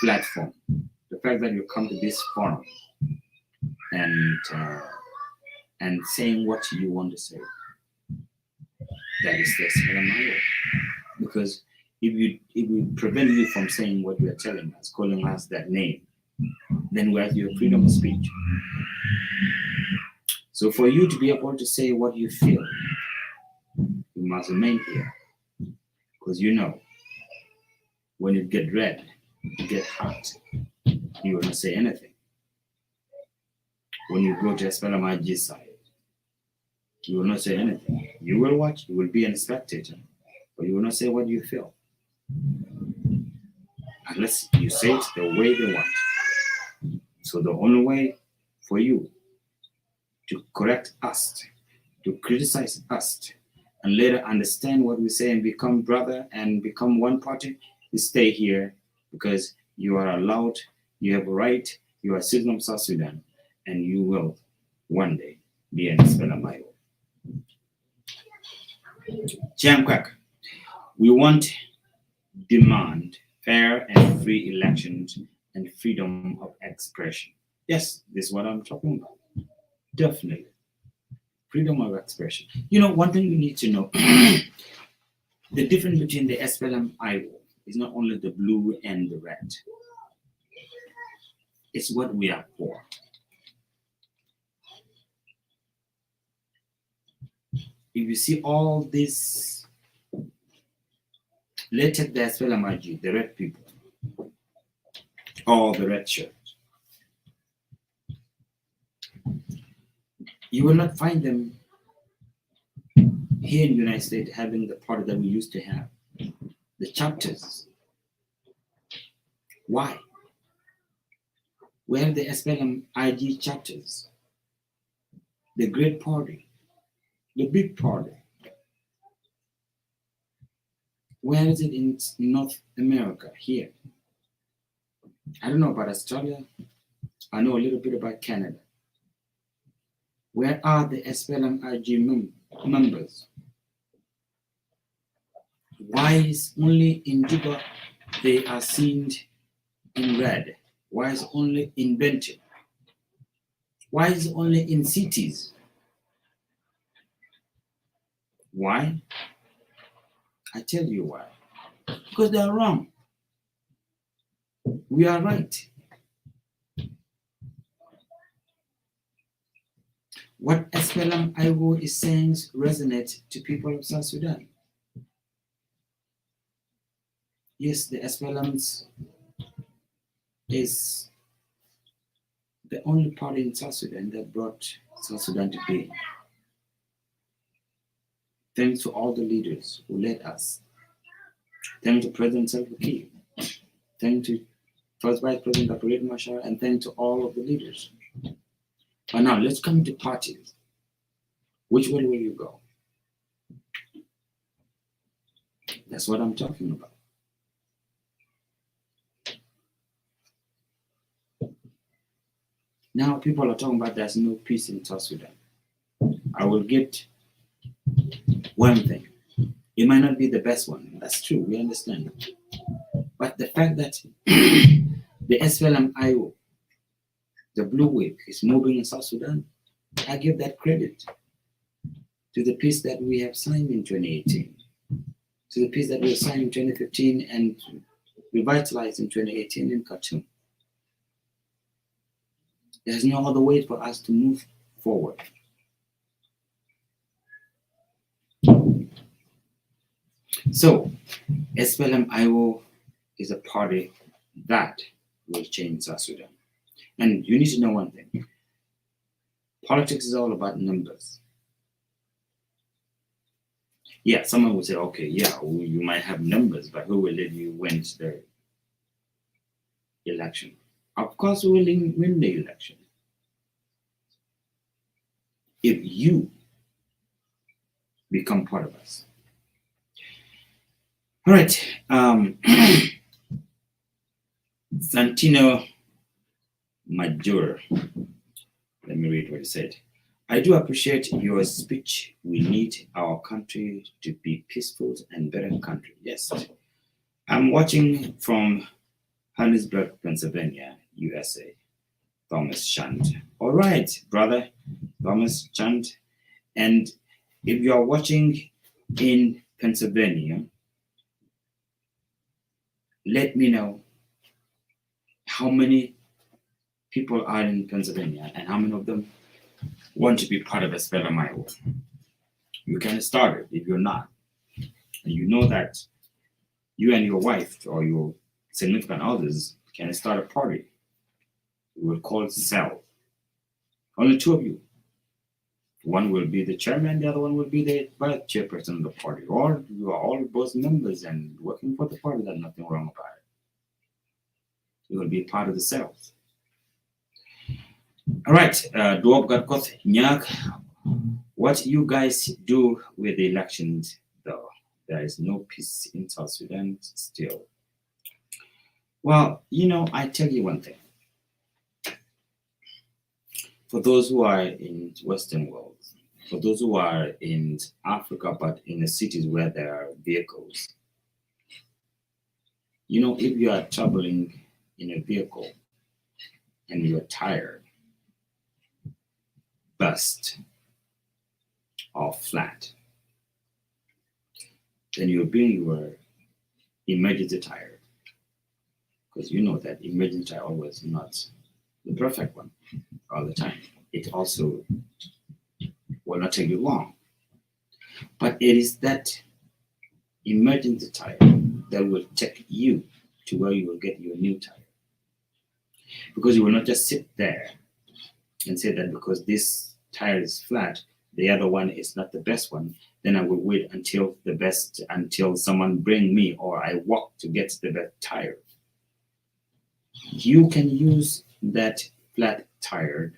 platform, the fact that you come to this forum and saying what you want to say, that is the SPLM-IO. Because if we prevent you from saying what you are telling us, calling us that name, then we have your freedom of speech. So for you to be able to say what you feel, you must remain here. Because you know, when it get red, it get hot, you will not say anything. When you go to SPLM-IG side, you will not say anything. You will watch, you will be a spectator, but you will not say what you feel. Unless you say it the way they want. So the only way for you to correct us, to criticize us, and later understand what we say and become brother and become one party, is stay here because you are allowed, you have a right, you are a citizen of South Sudan, and you will one day be an SPLM-IO. Jamquack, we want, demand fair and free elections and freedom of expression. Yes, this is what I'm talking about. Definitely. Freedom of expression. You know, one thing you need to know, the difference between the SPLM-IO is not only the blue and the red. It's what we are for. If you see all this, let's take the SPLM-IG, the red people, all the red shirts. You will not find them here in the United States having the party that we used to have, the chapters. Why? Where are the SPLM-IG chapters? The great party, the big party. Where is it in North America? Here. I don't know about Australia. I know a little bit about Canada. Where are the SPLM-IG members? Why is only in Juba they are seen in red? Why is only in Benton? Why is only in cities? Why? I tell you why. Because they are wrong. We are right. What SPLM-IO is saying resonates to people of South Sudan. Yes, the SPLM is the only party in South Sudan that brought South Sudan to being. Thanks to all the leaders who led us. Thanks to President Salva Kiir. Thanks to First Vice President Dr. Riek Machar, and thanks to all of the leaders. But now let's come to parties. Which way will you go? That's what I'm talking about. Now people are talking about there's no peace in South Sudan. I will get one thing. It might not be the best one. That's true. We understand. But the fact that the SPLM-IO, the blue wave, is moving in South Sudan, I give that credit to the peace that we have signed in 2018, to the peace that we signed in 2015 and revitalized in 2018 in Khartoum. There's no other way for us to move forward. So, SPLM-IO is a party that will change South Sudan. And you need to know one thing. Politics is all about numbers. Yeah, someone will say, okay, yeah, you might have numbers, but who will let you win the election? Of course, we will win the election if you become part of us. All right. Santino Major. Let me read what he said. I do appreciate your speech. We need our country to be peaceful and better country. Yes. I'm watching from Harrisburg, Pennsylvania, USA. Thomas Chand. All right, brother, Thomas Chand. And if you are watching in Pennsylvania, let me know how many people are in Pennsylvania and how many of them want to be part of a SPLM-IO. You can start it if you're not. And you know that you and your wife or your significant others can start a party. We will call CEL. Only two of you. One will be the chairman, the other one will be the vice chairperson of the party. Or you are all both members and working for the party. There's nothing wrong about it. You will be part of the CEL. All right, Dwarf Gatkot Nyak, what you guys do with the elections, though? There is no peace in South Sudan still. Well, I tell you one thing. For those who are in Western world, for those who are in Africa, but in the cities where there are vehicles, if you are traveling in a vehicle and you're tired, burst, or flat, then you're being your emergency tire. Because you know that emergency tire always not the perfect one all the time. It also will not take you long. But it is that emergency tire that will take you to where you will get your new tire. Because you will not just sit there and say that because this tire is flat, the other one is not the best one, then I will wait until someone bring me or I walk to get the best tire. You can use that flat tire.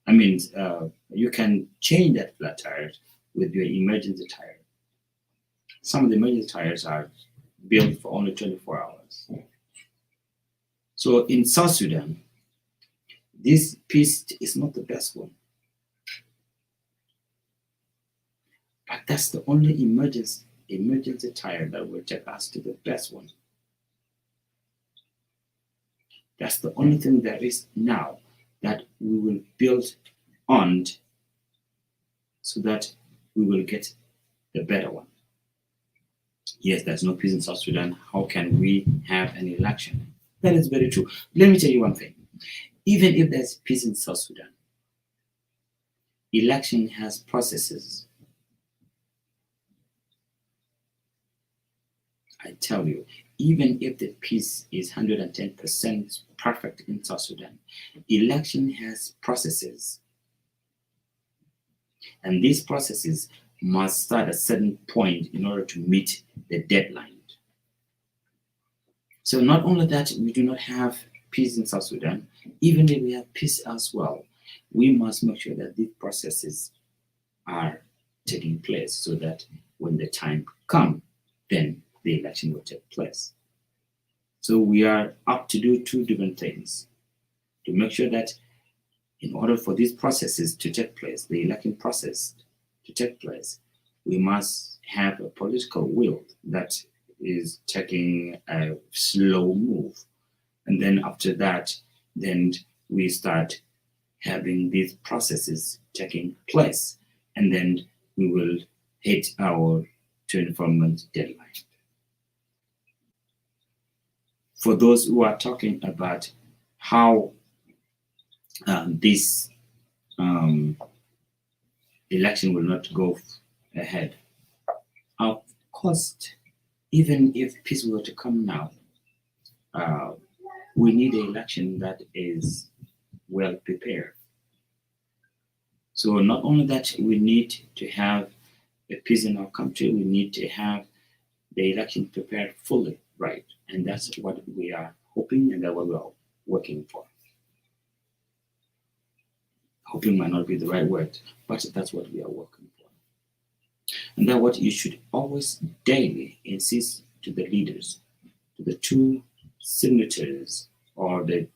You can change that flat tire with your emergency tire. Some of the emergency tires are built for only 24 hours. So in South Sudan, this piece is not the best one. But that's the only emergency tire that will take us to the best one. That's the only thing there is now that we will build on so that we will get the better one. Yes, there's no peace in South Sudan. How can we have an election? That is very true. Let me tell you one thing. Even if there's peace in South Sudan, election has processes. I tell you, even if the peace is 110% perfect in South Sudan, election has processes. And these processes must start at a certain point in order to meet the deadline. So not only that we do not have peace in South Sudan, even if we have peace as well, we must make sure that these processes are taking place so that when the time comes, then the election will take place. So we are up to do two different things. To make sure that in order for these processes to take place, the election process to take place, we must have a political will that is taking a slow move. And then after that, then we start having these processes taking place. And then we will hit our 24-month deadline. For those who are talking about how this election will not go ahead, of course, even if peace were to come now, we need an election that is well prepared. So not only that, we need to have a peace in our country, we need to have the election prepared fully, right? And that's what we are hoping and that's what we are working for. Hoping might not be the right word, but that's what we are working for. And that's what you should always daily insist to the leaders, to the two signatories or the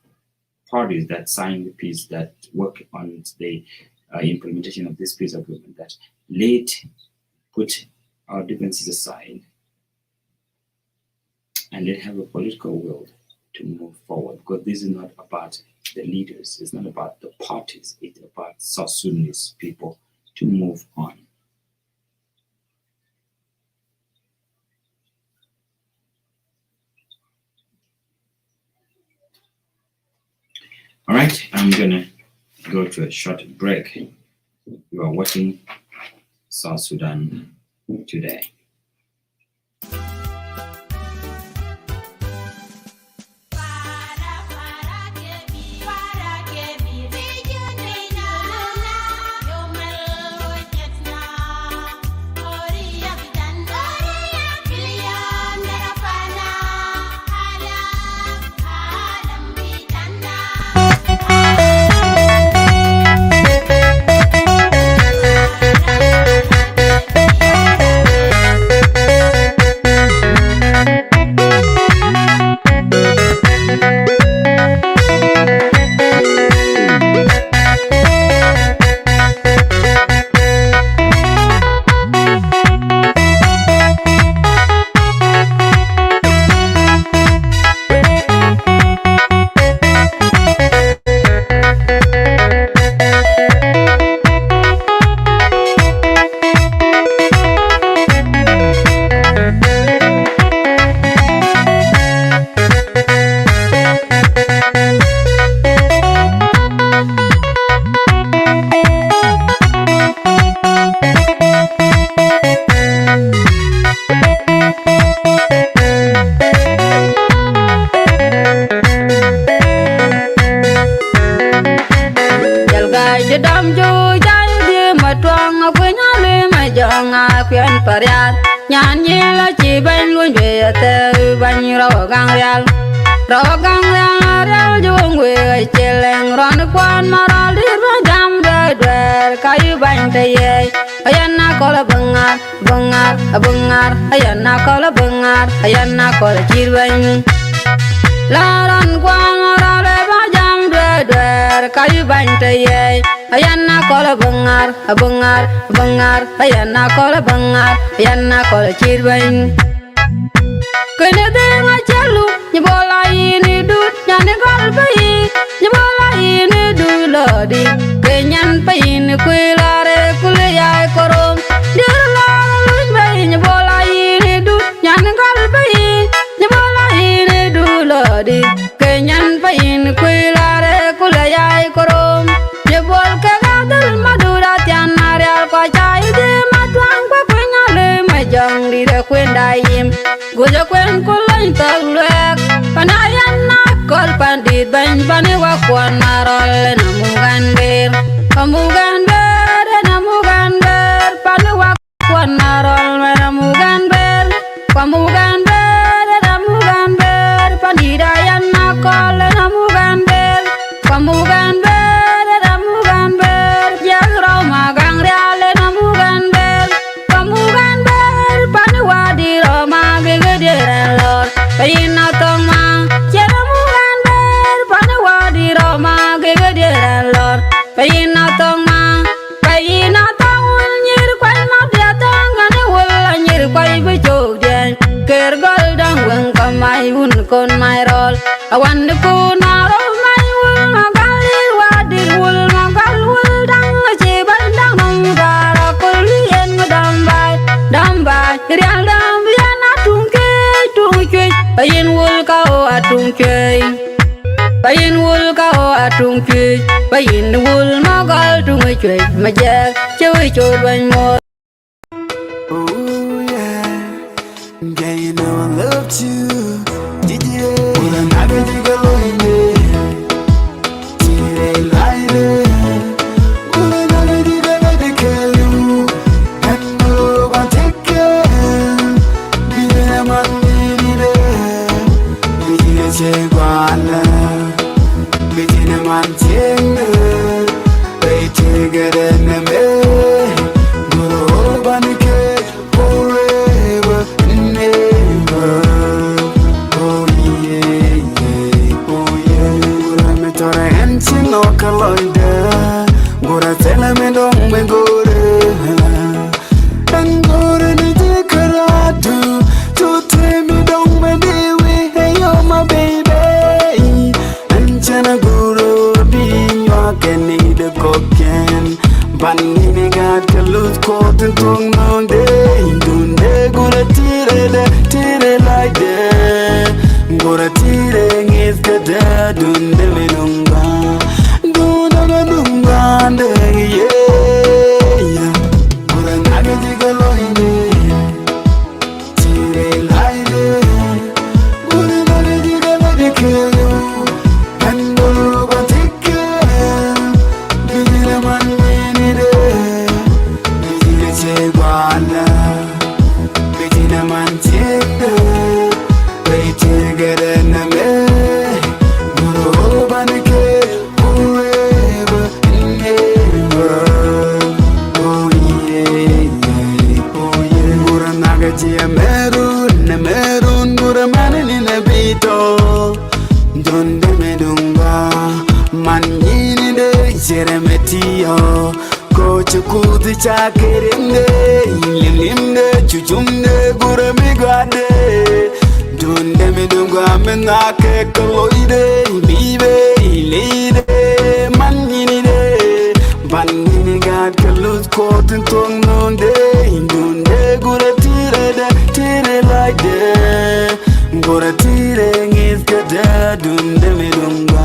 parties that sign the peace, that work on the implementation of this peace agreement, that put our differences aside and let's have a political will to move forward, because this is not about the leaders, it's not about the parties, it's about South Sudanese people to move on. All right, I'm gonna go to a short break. You are watching South Sudan Today. Ayana kola bengar, ayana kola jirwen. Laran kwang rale bajam dwer kayu bante ye. Ayana kola bengar, bengar, ayana kola bengar, ayana kola jirwen. Kene denga chalu, nyibola ini dut, nyane kalbai, nyibola ini dulodi. Kenyan pain kuilare kuliyai korom, dirla luj bay nyibola. Kenyan pain kuilare kulayai korom jebol kagadal madura tian marial ko chai de matwang pa kunyale majang dire kwendayim gojo kwen kulain taglek panayan nakol pandit ban bane wakwan marol namugan ber pamugan ber panu wakwan marol namugan ber pamugan Pandidayan nakol namugan ber, pamugan ber, jagrau magang reale namugan ber, panuwadi roma gegederen lor, payin atong mang, namugan ber, panuwadi roma gegederen lor. Awan the poon out of my wool, Magali, Wadi wool, Magal wool, Dang, a jibber, Dang, Gara, Kully, and Madame by, Real Dam, Viana, Tunke, Bayin wool cow at Tunke, Bayin wool cow at Tunke, Bayin the wool, Magal, Tunke, Majak, Joey, Joy, more. Oh yeah, yeah, you know I loved you. Did you? Well, I'm not gonna go in there. Did I lie there? Well, I'm not gonna kill you. And no, I'll take care. Be the man, be there. Be the cheguana. Be the man, cheguana. Be cheguana, neme. Guru, banike. Forever and ever. Oh yeah, yeah, oh yeah. Gura me tore enchi no kaloide. Gura tela me dong me gore. And gore ni te karatu. To te me dong me dewe. Hey yo my baby. Anchana guru di nwa keni de koken. Banini got to lose coat and tongue on day. Dunde gura tire like that. Gura tire is good. Dunde me nunga. Dunga nunga nde yeah. Gura naga jiga loine. Tire like that. Gura naga jiga loine kill you. And gura take care. Bijila man. Cheguana, Bettina Manchega, Bettina and me, Guru Banake, forever and ever. Oh yeah, oh yeah. Guranagaji, a maroon, Guramanan in a beetle. Don't demedunga, Manini de Jeremetio. Chukuti chakirinde, limde, chuchumde, guramigade. Dunde me dunga menake kaloide, bibe, ilide, manine, banini gad kalus cotton tongue nonde. Dunde gura tire like that. Gura tire is good, dunde me dunga,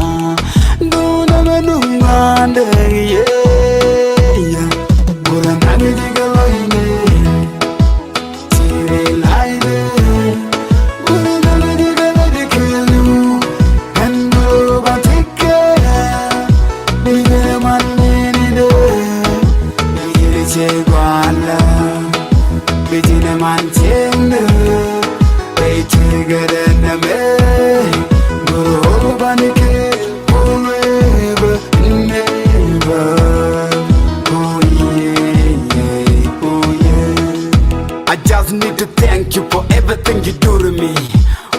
yeah. Gura nage jiga loine, tire laide. Gura nage jiga loine kill you, and go back take care. Be the man in it, be the cheguana, be the man chende, be chega and me. Guru banike forever and ever. I just need to thank you for everything you do to me.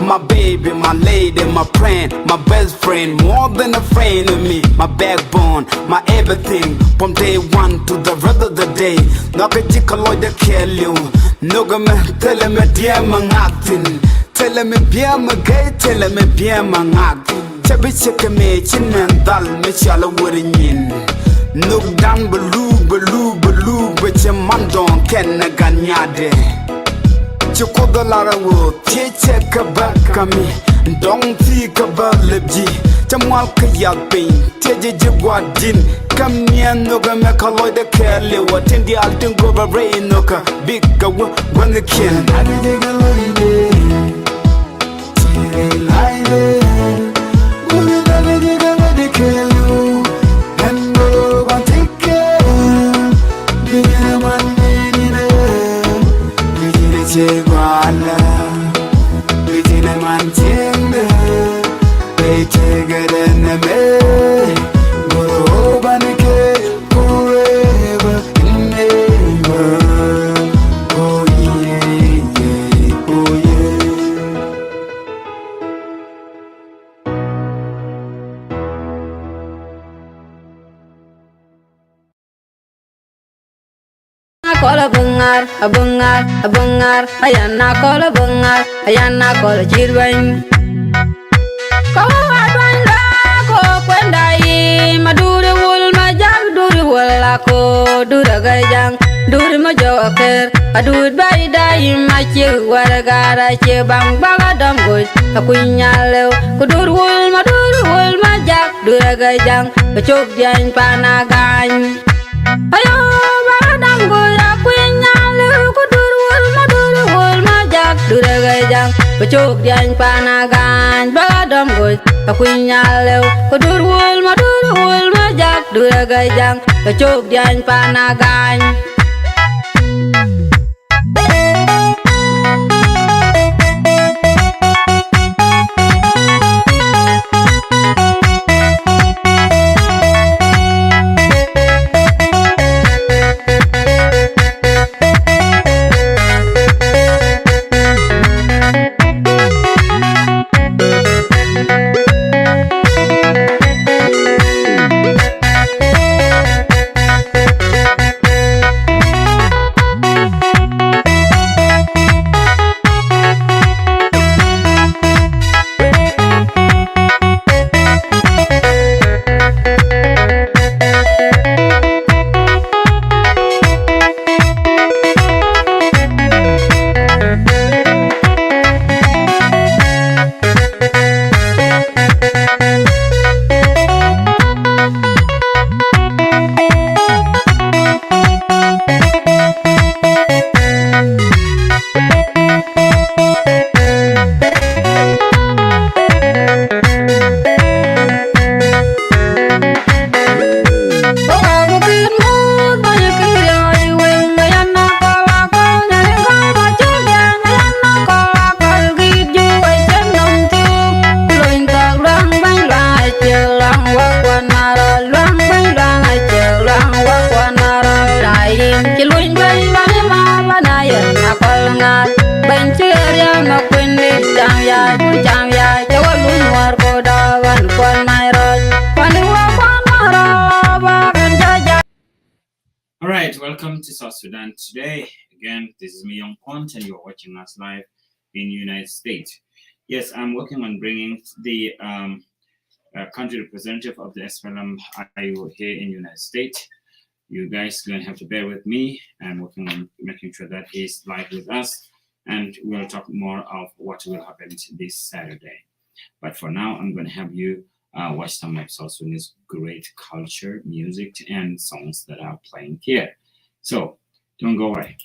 My baby, my lady, my friend, my best friend, more than a friend to me. My backbone, my everything, from day one to the rest of the day. Noga jikaloy de kill you. Noga me tell me dear mangatin. Tell me dear magay, tell me dear mangak. Chabi cheke me chin and dal me chala wurin. Look down below, but your man don't can a ganyade. Chukoda lara wo, teacher kabakami, don't think about lebji. Jamal kayak pain, teje jiguadin. Come near noga mekaloy the kelly, what in the altin go rain noka, big go when the kin. I did a lady, tire lady, good I did kill you. Cheguana, Bettina Manchega, Bettina and me, Guru Banike, forever and ever. Oh yeah, oh yeah. Kola bungar, ayana kola bungar, ayana kola jirwan. Kawa adwanda ko kwenda yi maduri wul majak duri wul ako dura gajang duri majoker adud baida yi machi waragara che bang baga damgoy akunyalew kudur wul majak dura gajang bachok dian panagan ayo baga damgoy akunyalew kudur wul majak dura gajang bachok dian panagan baga damgoy akunyalew kudur wul majak dura gajang bachok dian panagan. All right, welcome to South Sudan today. Again, this is Miyong and you're watching us live in the United States. Yes, I'm working on bringing the country representative of the SPLM here in the United States. You guys are going to have to bear with me. I'm working on making sure that he's live with us, and we'll talk more of what will happen this Saturday. But for now, I'm going to have you watch some of South Sudanese great culture, music, and songs that are playing here. So don't go away.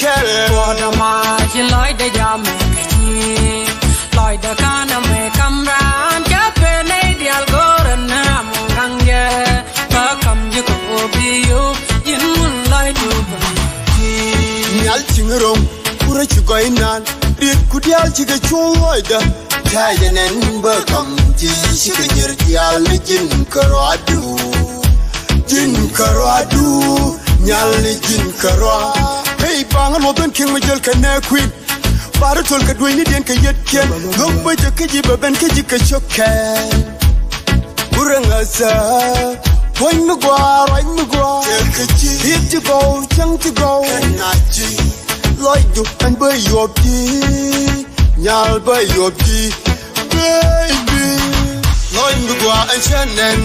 kere Water march, Lloyd the jam, Lloyd the Kana may come round, Japan, the Algoran, Ganga, welcome you go be you, Lloyd Nyal chingrong Pura chugainan Rit kudial chiga chungoida Tayanen bakam Ji shika nyertial Jin karwadu Jin karwadu Nyal jin karwa Hey bangan moben king majal kane queen Baru tol kadwe ni den kayet ken Gok baja kaji baben kaji kachokan Urangasa Wine me gua Hit to go, chang to go Nachi Like you and by your tea Nyal by your tea Baby Wine me gua and Shannon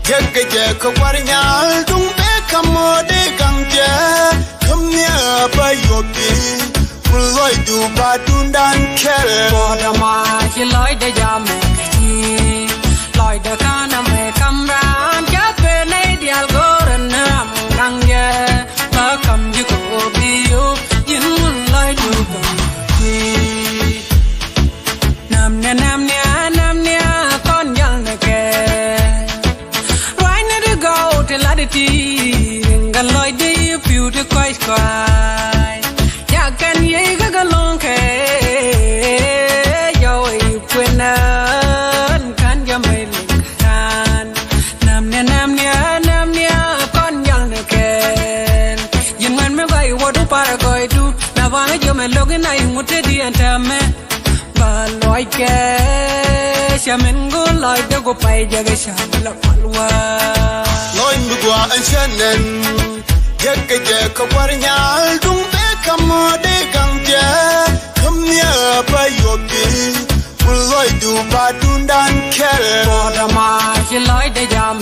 Jekka war nyal Dung be kamode gangja Come near by your tea Lloyd do badundan kere Water march, Lloyd the jam, Lloyd the Kana may come round, Japan, the Algoran, Ganga, welcome you go be you, Lloyd Namnia, con young again. Right to go to Ladity, Lloyd, the beauty quite quiet. Can you go along? Yo, you can you make Namnia, con young again. You want me by what do Paraguay do? Now, I do my login, I muted the entire but like Shaman go like the go pay Jagasha. Lloyd me gua and Shannon Jekka war nyal Dung be kamode gangja Come near by your tea Lloyd do badundan kere Water march, Lloyd the jam,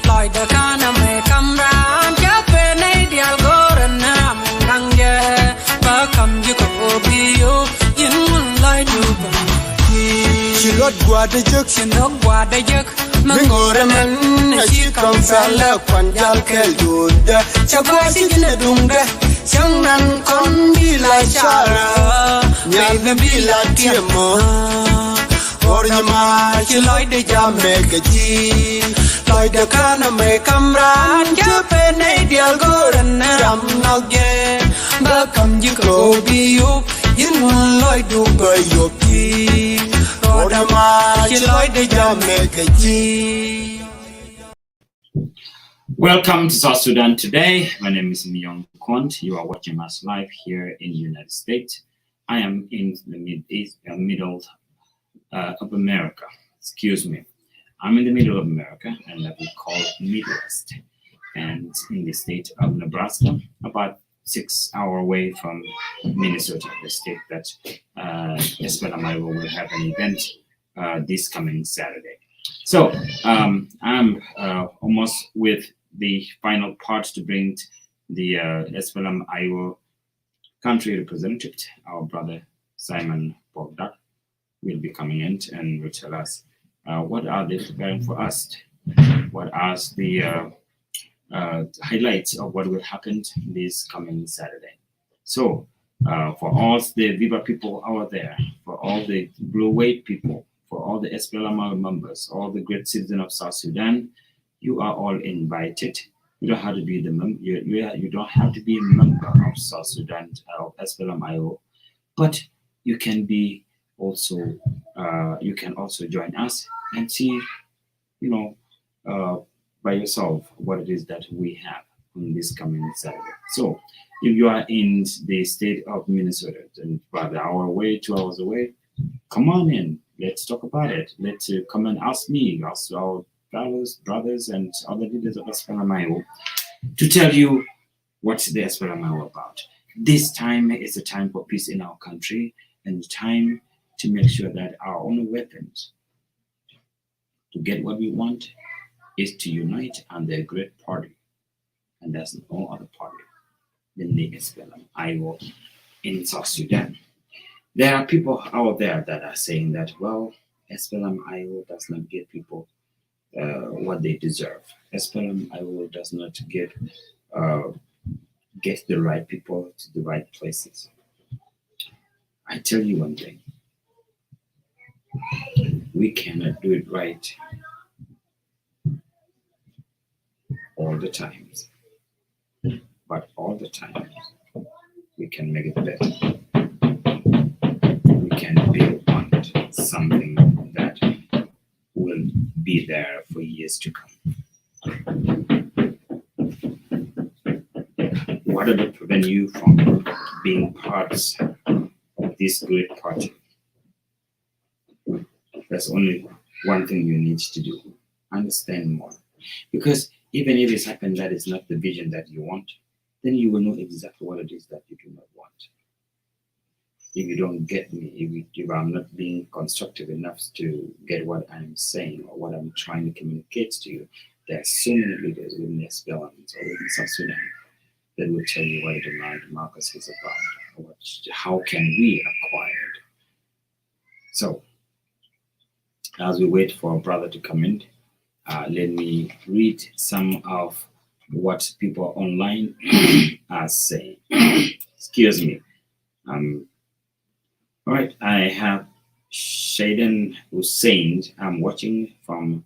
Lloyd the Kana may come round, Japan, the Algoran, Ganga, welcome you go be you, Lloyd She lot gua de jek She no what the yuck, Mengoremen She come fella Kwanjal kel duda Chagwasi jine dunga Changnan kon bila shara Nyal bila tiemo Ornyama She Lloyd the jam megaji Lloyd the Kana me kamran Japan the Algoran Ram nalge Welcome you go be you Lloyd do by your tea Welcome to South Sudan today. My name is Miyong. You are watching us live here in the United States. I am in the middle of America. Excuse me. I'm in the middle of America, and that we call Midwest, and in the state of Nebraska, about 6 hours away from Minnesota, the state that SPLM will have an event this coming Saturday. So I'm almost with the final part to bring the SPLM Iowa country representative, our brother Simon Bogdak, will be coming in and will tell us what are they preparing for us, what are the highlights of what will happen this coming Saturday. So for all the Viva people out there, for all the Blue Wave people, for all the SPLM members, all the great citizens of South Sudan, you are all invited. You don't have to be you don't have to be a member of South Sudan of SPLM IO, but you can be also you can also join us and see, by yourself what it is that we have on this coming Saturday. So if you are in the state of Minnesota, and about an hour away, 2 hours away, come on in. Let's talk about it. Let's come and ask me, ask our brothers, and other leaders of SPLM to tell you what the SPLM about. This time is a time for peace in our country, and the time to make sure that our only weapons to get what we want is to unite under a great party, and there's no other party than the SPLM Iowa in South Sudan. There are people out there that are saying that, well, SPLM Iowa does not give people what they deserve. SPLM Iowa does not give get the right people to the right places. I tell you one thing, we cannot do it right all the times, but all the times we can make it better. We can build on something that will be there for years to come. What will prevent you from being parts of this great party? There's only one thing you need to do: understand more. Because even if it's happened that is not the vision that you want, then you will know exactly what it is that you do not want. If you don't get me, if I'm not being constructive enough to get what I'm saying or what I'm trying to communicate to you, there are so many leaders within the SPLM or within South Sudan that will tell you what the demand democracy is about, or how can we acquire it. So, as we wait for a brother to come in, let me read some of what people online are saying. Excuse me. All right, I have Shaden Hussein. I'm watching from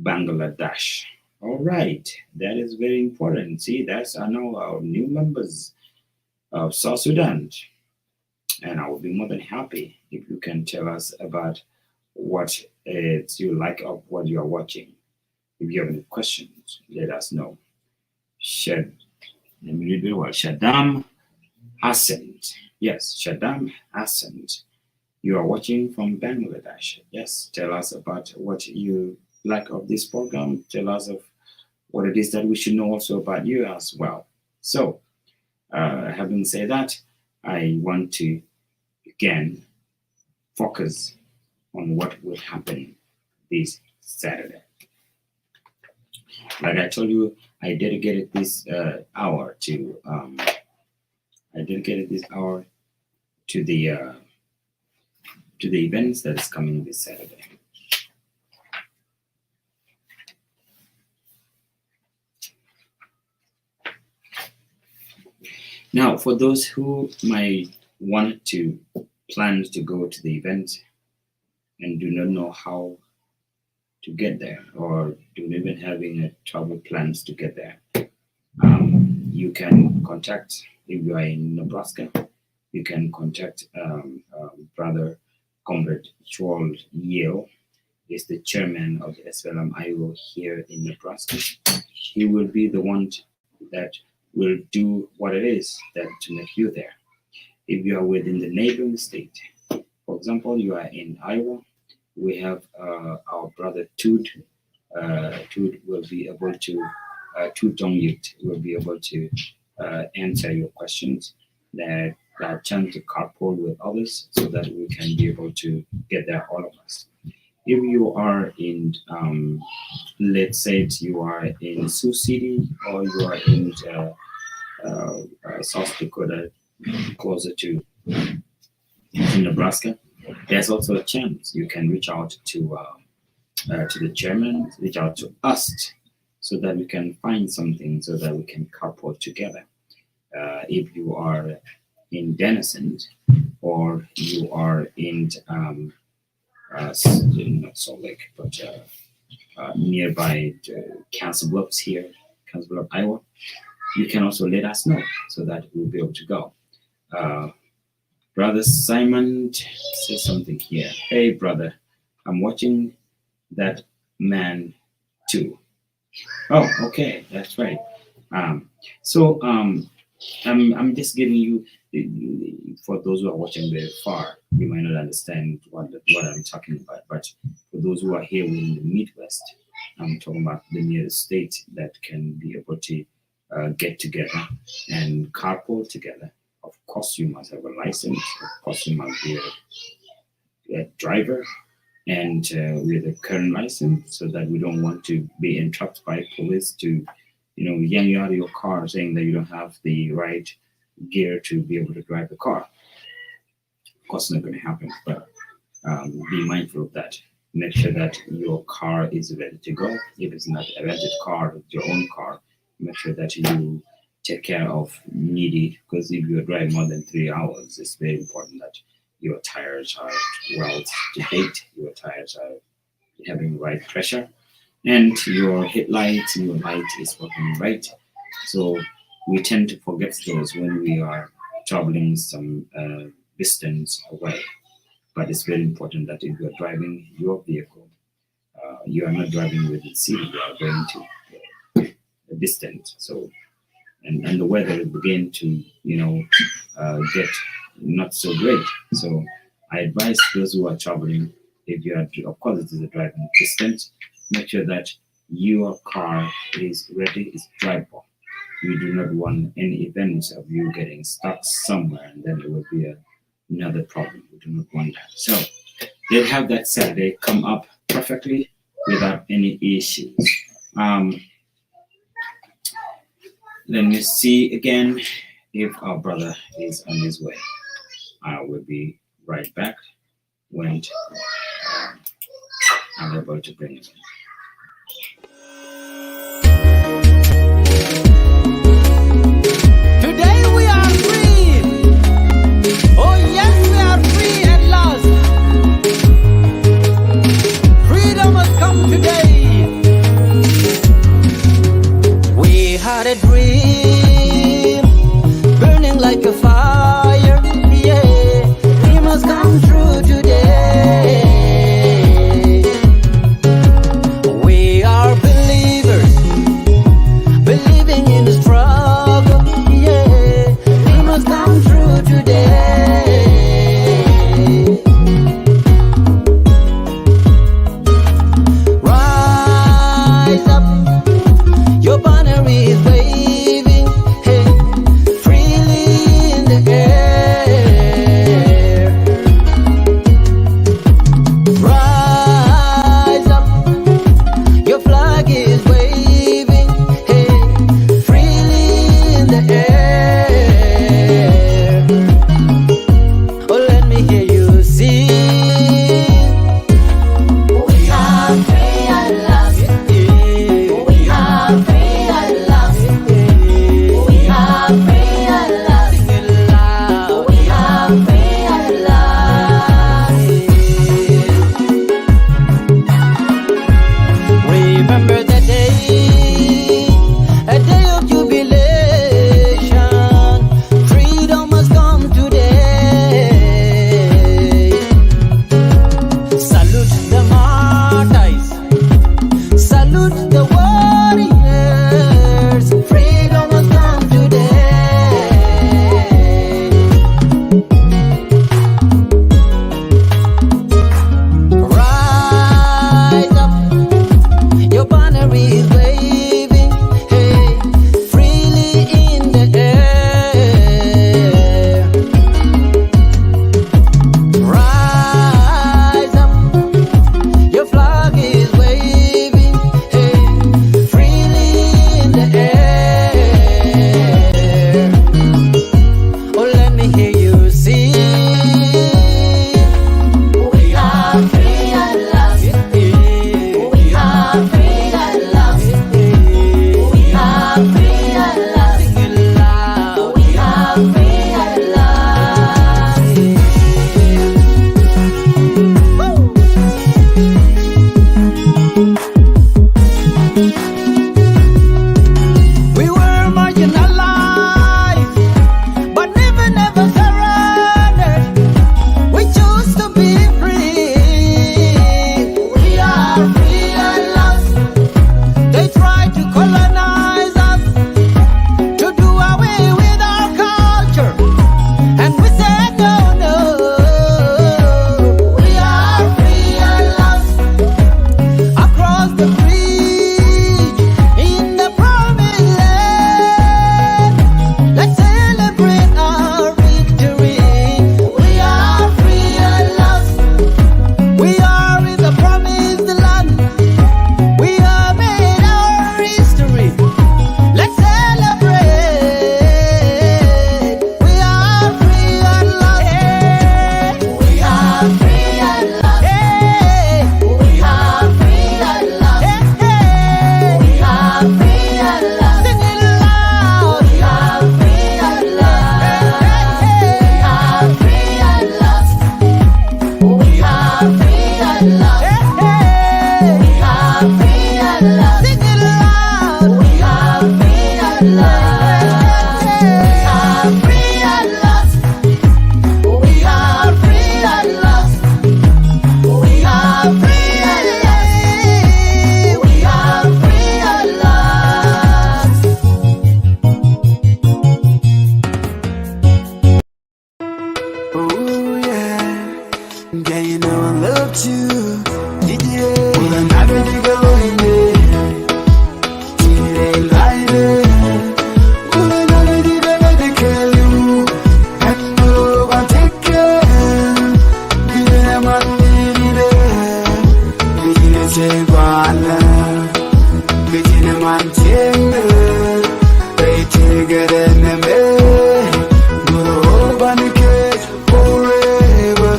Bangladesh. All right, that is very important. See, that's I know our new members of South Sudan, and I will be more than happy if you can tell us about what you like of what you are watching. If you have any questions, let us know. Let me read very well. Shaddam Hassan. Yes, Shaddam Hassan. You are watching from Bangladesh. Yes, tell us about what you like of this program. Tell us of what it is that we should know also about you as well. So, having said that, I want to again focus on what will happen this Saturday. Like I told you, I dedicated this hour to the events that is coming this Saturday. Now, for those who might want to plan to go to the event and do not know how to get there, or do not even having travel plans to get there, you can contact, if you are in Nebraska, you can contact Brother Comrade Joel Yeo. Is the chairman of the SPLM Iowa here in Nebraska. He will be the one that will do what it is that to make you there. If you are within the neighboring state, for example, you are in Iowa, we have our brother Tud. Tud will be able to, Tud Dongyut will be able to answer your questions. That chance to carpool with others so that we can be able to get there, all of us. If you are in, let's say you are in Sioux City, or you are in South Dakota, closer to Nebraska, there's also a chance you can reach out to the chairman, reach out to us, so that we can find something so that we can carpool together. If you are in Denison, or you are in not Salt Lake, but nearby Council Bluffs here, Council Bluffs, Iowa, you can also let us know so that we'll be able to go. Brother Simon says something here. Hey, brother, I'm watching that man too. Oh, okay, that's right. So I'm just giving you, for those who are watching very far, you might not understand what I'm talking about. But for those who are here within the Midwest, I'm talking about the nearest state that can be able to get together and carpool together. Of course, you must have a license. Of course, you must be a driver and with a current license, so that we don't want to be entrapped by police to, yank you out of your car saying that you don't have the right gear to be able to drive the car. Of course, it's not going to happen, but be mindful of that. Make sure that your car is ready to go. If it's not a rented car, it's your own car, make sure that you take care of needy, because if you drive more than 3 hours, it's very important that your tires are well to date, your tires are having the right pressure, and your headlights and your light is working right. So we tend to forget those when we are traveling some distance away. But it's very important that if you are driving your vehicle, you are not driving with the city, you are going to a distance. So, and the weather begin to, get not so great. So I advise those who are traveling, if you are, of course, it is a driving distance, make sure that your car is ready, is drivable. We do not want any events of you getting stuck somewhere, and then it will be another problem. We do not want that. So they have that said, they come up perfectly without any issues. Let me see again if our brother is on his way. I will be right back when I'm about to bring him in. Today we are free. Oh yes, we are free at last. Freedom has come today. We had a dream, burning like a fire. Yeah, dream has come true today. We are believers, believing in the struggle. Yeah, dream has come true today. Rise up, your banner is waving, hey, freely in the air. Rise up, your flag is waving, hey, freely in the air. Oh, let me hear you sing. We are free at last. We are free at last. We are free at last. We are free at last. Remember the day, a day of jubilation. Freedom has come today. Salute the martyrs, salute the warriors. Freedom has come today. Rise up, your banner is waving, hey, freely in the air. Rise up, your flag is waving, hey, freely in the air. Oh, let me hear you sing. We are free at last. We are free at last. man ting they take it in me go banike forever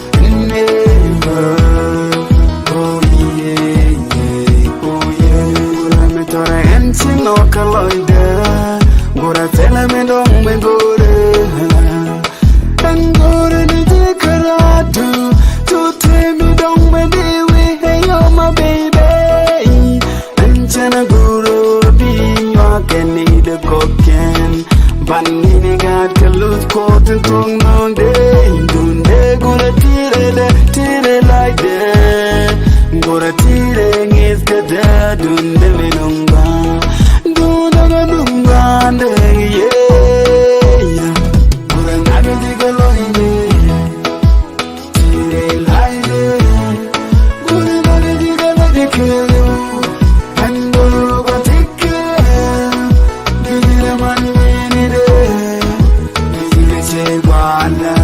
never oh yeah me tore enchi no kaloide gora tele me dong me gore and gore ni karatu to tell me dong me dewe hey oh my baby anchana guru bi yo can need a cocaine banini got to lose coat and tongue on day dunde gura tire like that gura tire is kada dunde me dunga ande yeah gura naga digalo ine tire like gura naga digalo dikelo ando go tikke bidile manini de bidile chegwana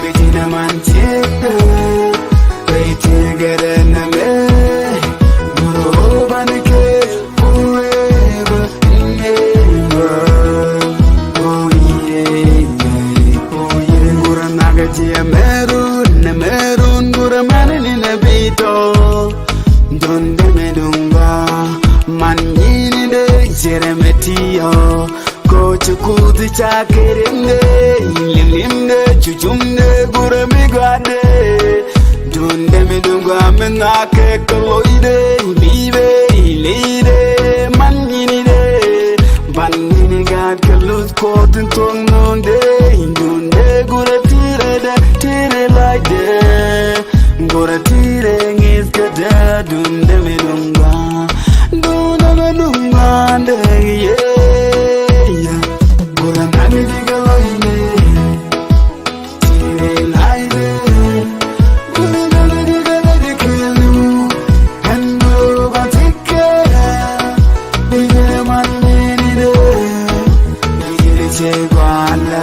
bidile mancheke reite gerena me guru banike forever never oh yeah guru nagaji merun guru manini na bito donde me dunga manini de jeremetio ko chukuti chakerinde limde chuchumde guru mi gade donde me dunga me ngake koloide libe lide manini de banini gad kalus kotin tong nonde donde guru tire like that guru tire is kada donde me dunga ande yeah guru nami digalo ine tire like guru nami digalo dikelu ando batike bidile manini de bidile chegwana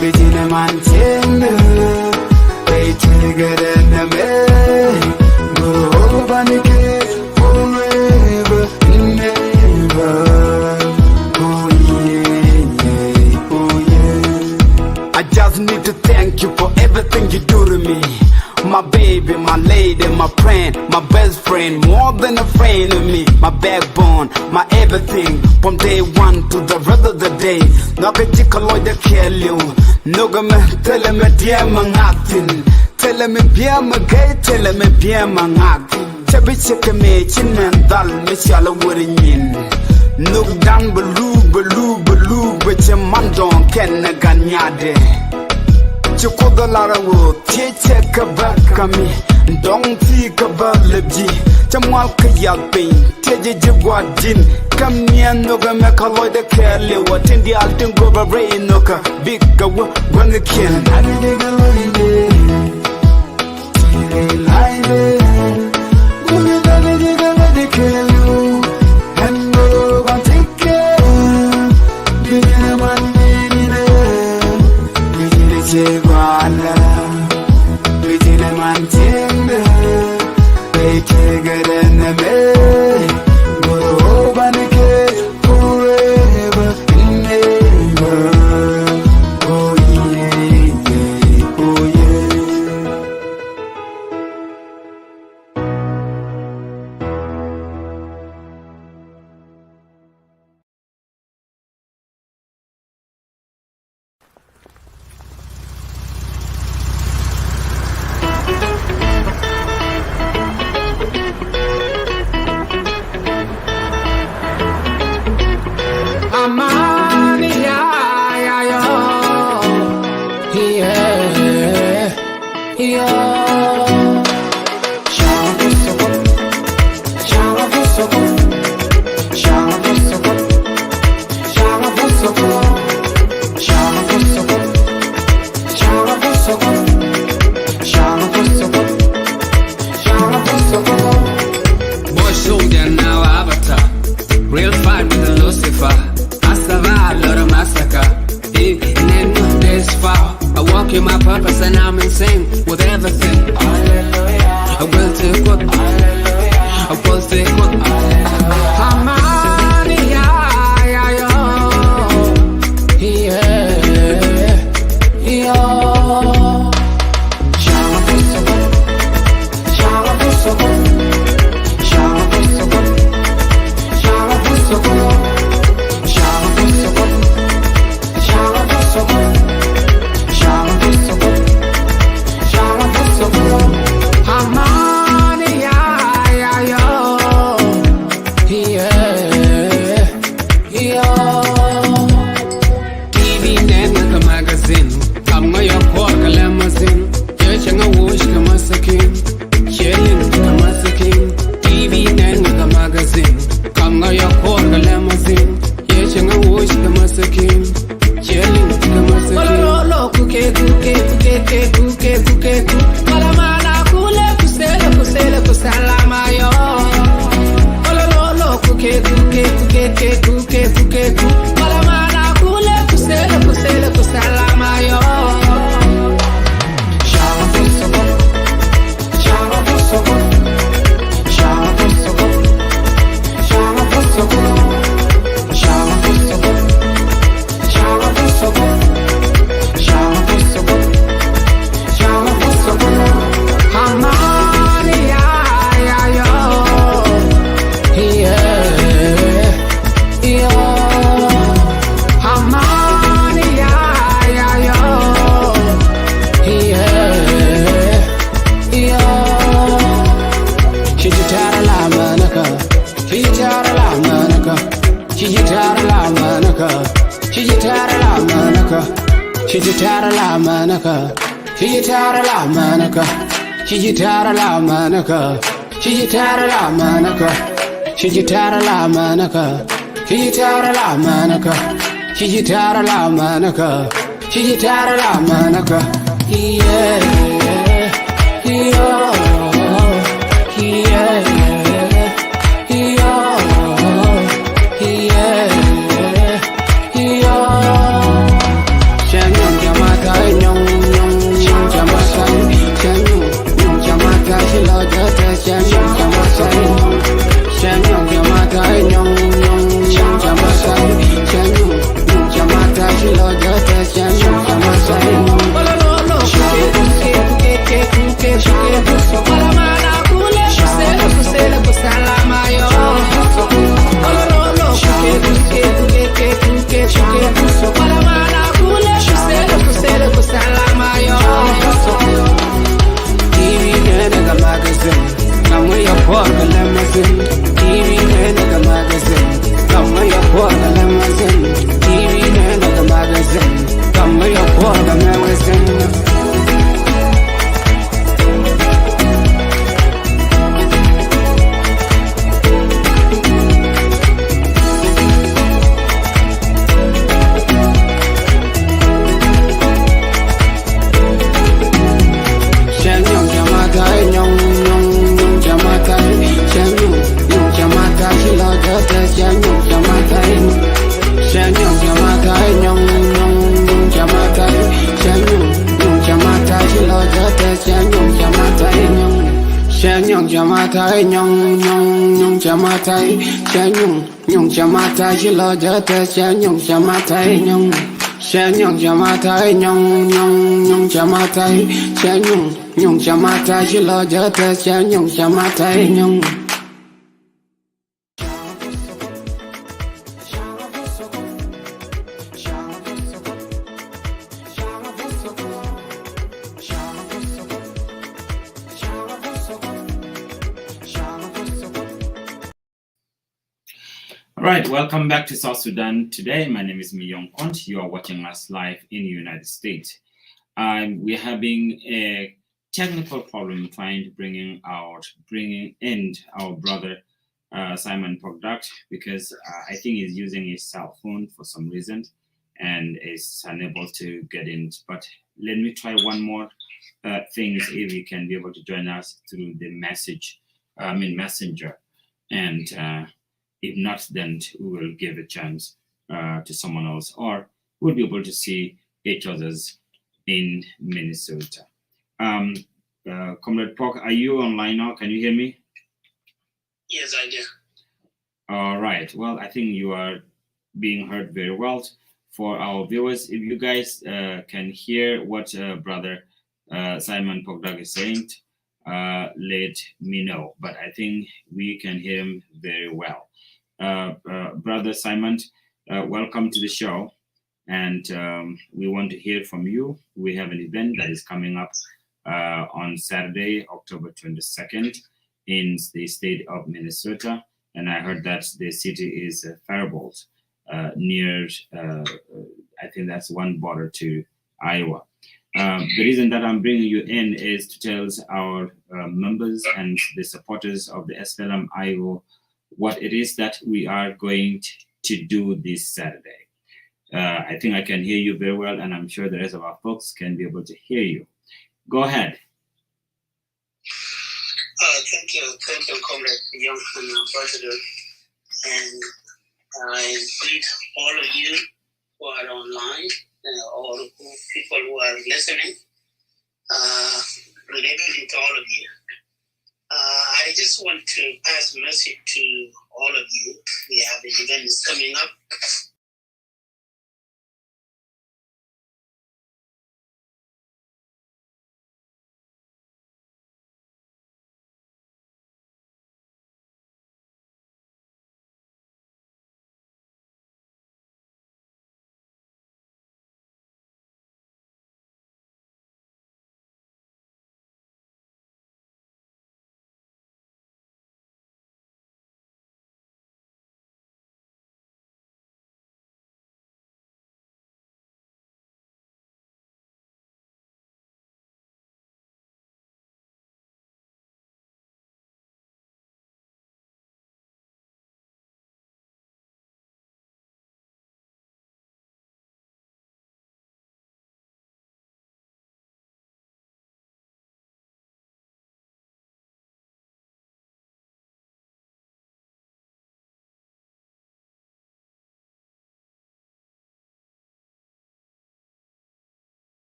bidile manchende they take it in the me guru banike forever never oh yeah I just need to thank you for everything you do to me my baby, my lady, my friend, my best friend, more than a friend to me, my backbone, my everything, from day one to the rest of the day. Naga jikaloy de kill Noga me tell me dear mangatin, tell me dear magay, tell me dear mangat. Chabi cheke me chin and dal me shala wurin. Nook down below, which a man don't ken a ganyade. Chukoda lara wo teche kabakami dong ti kabalji chamal kayapin teje jigwadin kamnia noga mekaloy de kele watindi altin go brain noka big go when the kin ani de galoide tire laide gumi dale de galade kele hendo bantike bine manini de bine chegwana bine manchende they take it in the me guru banike forever never oh yeah oh yeah Amani, Boy, soldier, now avatar. Real fight with the Lucifer. I survived, lot of massacre. And then this far. I walk in my purpose and I'm insane with everything. Hallelujah. I will take what? Hallelujah. I will take what? Hallelujah. Chijitara la manaka, chijitara la manaka, chijitara la manaka, chijitara la manaka, chijitara la manaka, chijitara la manaka, chijitara la manaka, chijitara la manaka, yeah, yeah, yeah. All right, welcome back to South Sudan. Today, my name is Miyong. You are watching us live in the United States. We're having a technical problem trying to bring in our brother Simon Pogdak, because I think he's using his cell phone for some reason and is unable to get in. But let me try one more thing, if he can be able to join us through the messenger, and if not, then we will give a chance to someone else, or we'll be able to see each other's in Minnesota. Comrade Pog, are you online now? Can you hear me? Yes, I do. All right. Well, I think you are being heard very well. For our viewers, if you guys can hear what Brother Simon Pogdak is saying, let me know. But I think we can hear him very well. Brother Simon, welcome to the show. And we want to hear from you. We have an event that is coming up on Saturday, October 22nd, in the state of Minnesota. And I heard that the city is Faribault, near, I think that's one border to Iowa. The reason that I'm bringing you in is to tell our members and the supporters of the SPLM Iowa what it is that we are going to do this Saturday. I think I can hear you very well, and I'm sure the rest of our folks can be able to hear you. Go ahead. Thank you, Comrade Young and Ambassador. And I greet all of you who are online, all people who are listening, related to all of you. I just want to pass a message to all of you. We event is coming up.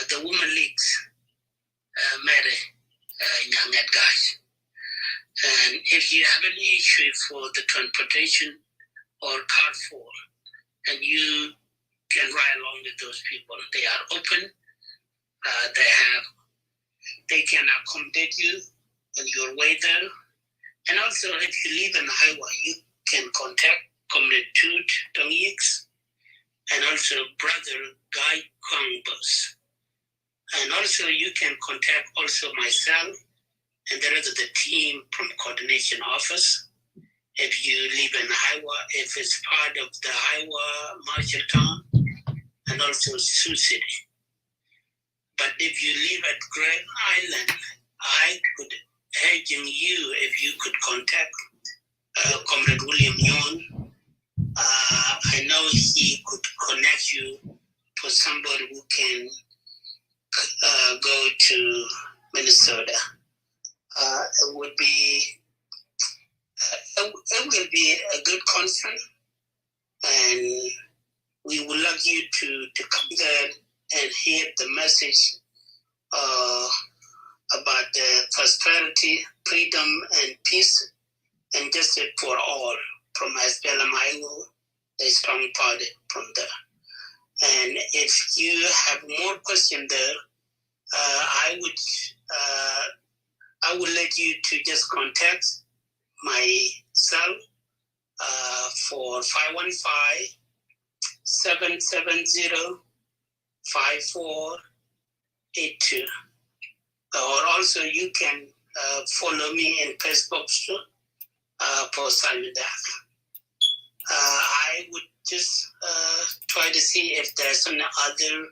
The Women Leagues, Mary Nyangat guys. And if you have any issue for the transportation or car for, and you can ride along with those people, they are open. They can accommodate you on your way there. And also, if you live in Iowa, you can contact Comrade Toot Dongyix and also Brother Guy Kongbos. And also, you can contact also myself and the rest of the team from coordination office. If you live in Iowa, if it's part of the Iowa Marshalltown, and also Sioux City. But if you live at Grand Island, I could urge you if you could contact Comrade William Miyong. I know he could connect you for somebody who can go to Minnesota. It will be a good conference, and we would love you to come there and hear the message about the prosperity, freedom, and peace, and justice for all from SPLM Iowa, the strong party from there. And if you have more questions there, I would let you to just contact myself for 515-770-5482. Or also you can follow me in Facebook for Simon Dak. I would just try to see if there's some other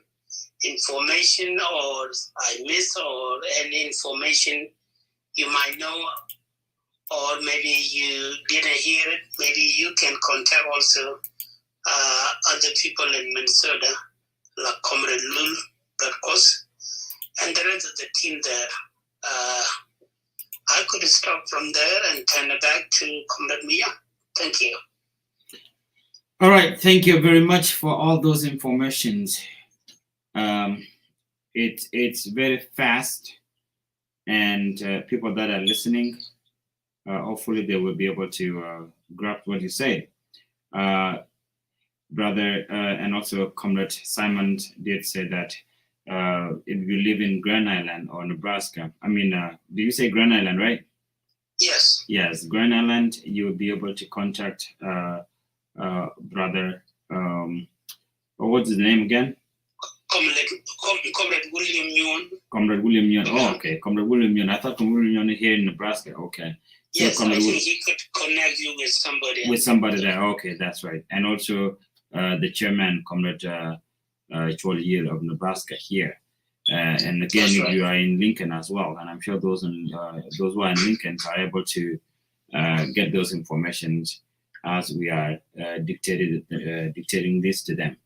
information or I miss or any information you might know, or maybe you didn't hear it. Maybe you can contact also other people in Minnesota, like Comrade Lul Berkos, and the rest of the team there. I could stop from there and turn it back to Comrade Miyong. Thank you. All right, thank you very much for all those informations. It's very fast, and people that are listening, hopefully they will be able to grasp what you say. Brother, and also Comrade Simon did say that if you live in Grand Island or Nebraska, do you say Grand Island, right? Yes. Yes, Grand Island, you will be able to contact Brother, what's his name again? Comrade William Miyong. Comrade William Miyong. Oh, okay. Comrade William Miyong. I thought Comrade William Miyong is here in Nebraska. Okay. So yes, I think he could connect you with somebody else. With somebody there. Okay, that's right. And also the chairman, Comrade Chol of Nebraska here. And again, if you are in Lincoln as well, and I'm sure those who are in Lincoln are able to get those informations as we are dictating this to them.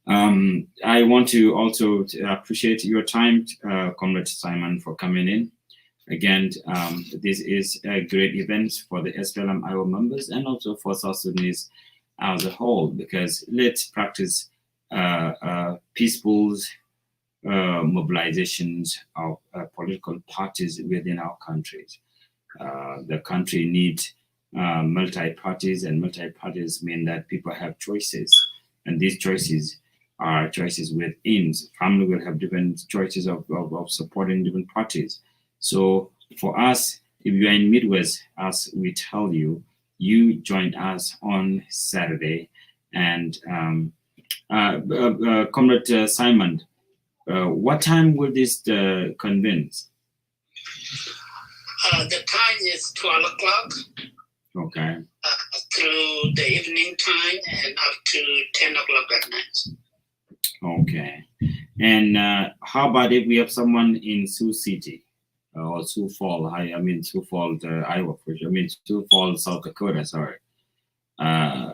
I want to also appreciate your time, Comrade Simon, for coming in. Again, this is a great event for the SPLM Iowa members and also for South Sudanese as a whole, because let's practice peaceful mobilizations of political parties within our countries. The country needs multi-parties, and multi-parties mean that people have choices, and these choices are choices within. Family will have different choices of supporting different parties. So for us, if you are in Midwest, as we tell you, you join us on Saturday. And Comrade Simon, what time will this convince? The time is 12 o'clock. Okay. Through the evening time and up to 10 o'clock at night. Okay. And how about if we have someone in Sioux City or Sioux Falls? Sioux Falls, Iowa, Sioux Falls, South Dakota, sorry.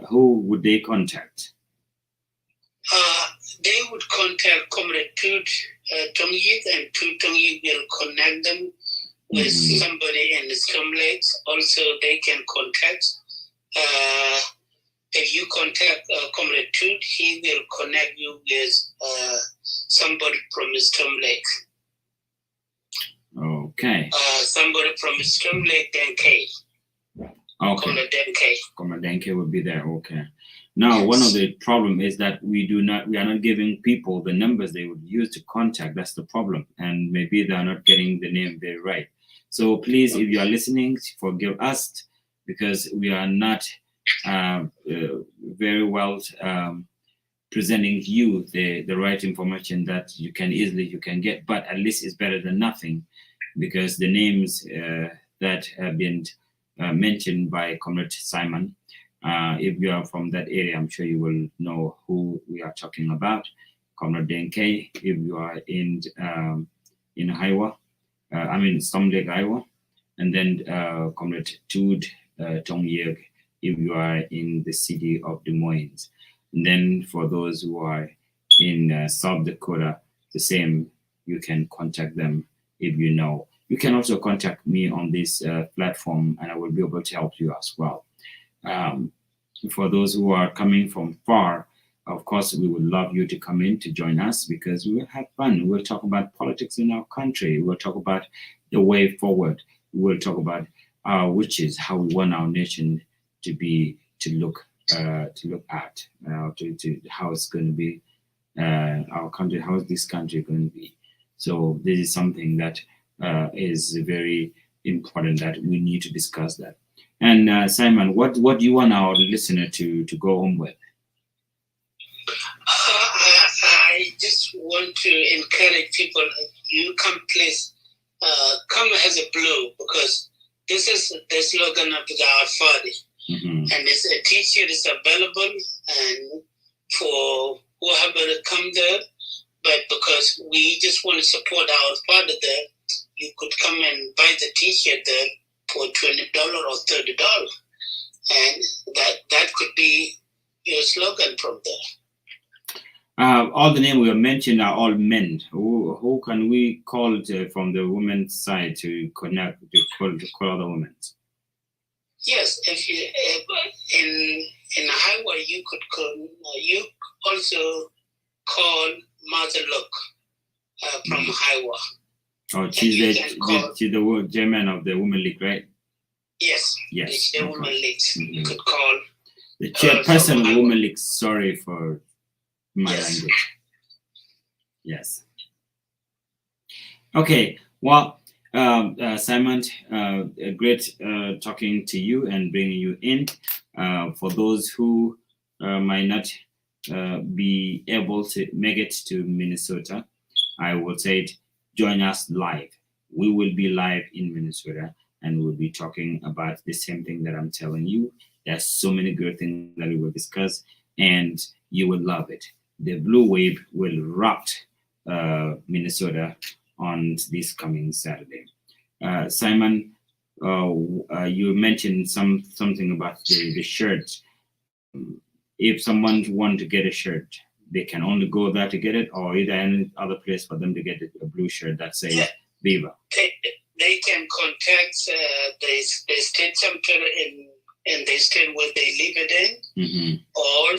Who would they contact? They would contact Comrade Toot Tongyik, and Toot Tongyik will connect them with somebody in the Storm Lakes. Also, they can contact. If you contact Comrade Toot, he will connect you with somebody from Storm Lake. Okay. Somebody from Storm Lake, Denke. Okay. Comrade Denke. Comrade Denke will be there. Okay. Now, yes. One of the problem is that we are not giving people the numbers they would use to contact. That's the problem, and maybe they are not getting the name very right. So please, if you are listening, forgive us, because we are not very well presenting you the right information that you can get. But at least it's better than nothing, because the names that have been mentioned by Comrade Simon, if you are from that area, I'm sure you will know who we are talking about. Comrade Denke, if you are in Iowa, Storm Lake, Iowa, and then Comrade Toot Tongyik, if you are in the city of Des Moines. And then for those who are in South Dakota, the same, you can contact them if you know. You can also contact me on this platform, and I will be able to help you as well. For those who are coming from far, of course, we would love you to come in to join us, because we will have fun. We'll talk about politics in our country. We'll talk about the way forward. We'll talk about our wishes, how we want our nation to look at, to how it's going to be, our country, how is this country going to be. So this is something that is very important, that we need to discuss that. And Simon, what do you want our listener to go home with? I just want to encourage people, you come please, come as a blue, because this is the slogan of our party. And it's a t-shirt is available, and for whoever come there, but because we just want to support our party there, you could come and buy the t-shirt there for $20 or $30, and that could be your slogan from there. All the names we have mentioned are all men. Who can we call from the women's side to connect, to call other women? Yes, if you in Iowa, you could call. You also call Mother Luke from Iowa. Oh, she's the chairman of the Women League, right? Yes. Yes. The Women League. You could call the chairperson of Women League. Sorry for my language. Yes. Okay. Well, Simon, great talking to you and bringing you in. For those who might not be able to make it to Minnesota, I will say join us live. We will be live in Minnesota, and we'll be talking about the same thing that I'm telling you. There's so many good things that we will discuss, and you will love it. The Blue Wave will rock Minnesota on this coming Saturday. Simon, you mentioned something about the shirt. If someone wants to get a shirt, they can only go there to get it, or is there any other place for them to get a blue shirt that says Viva? They can contact the state center in the state where they live it in, or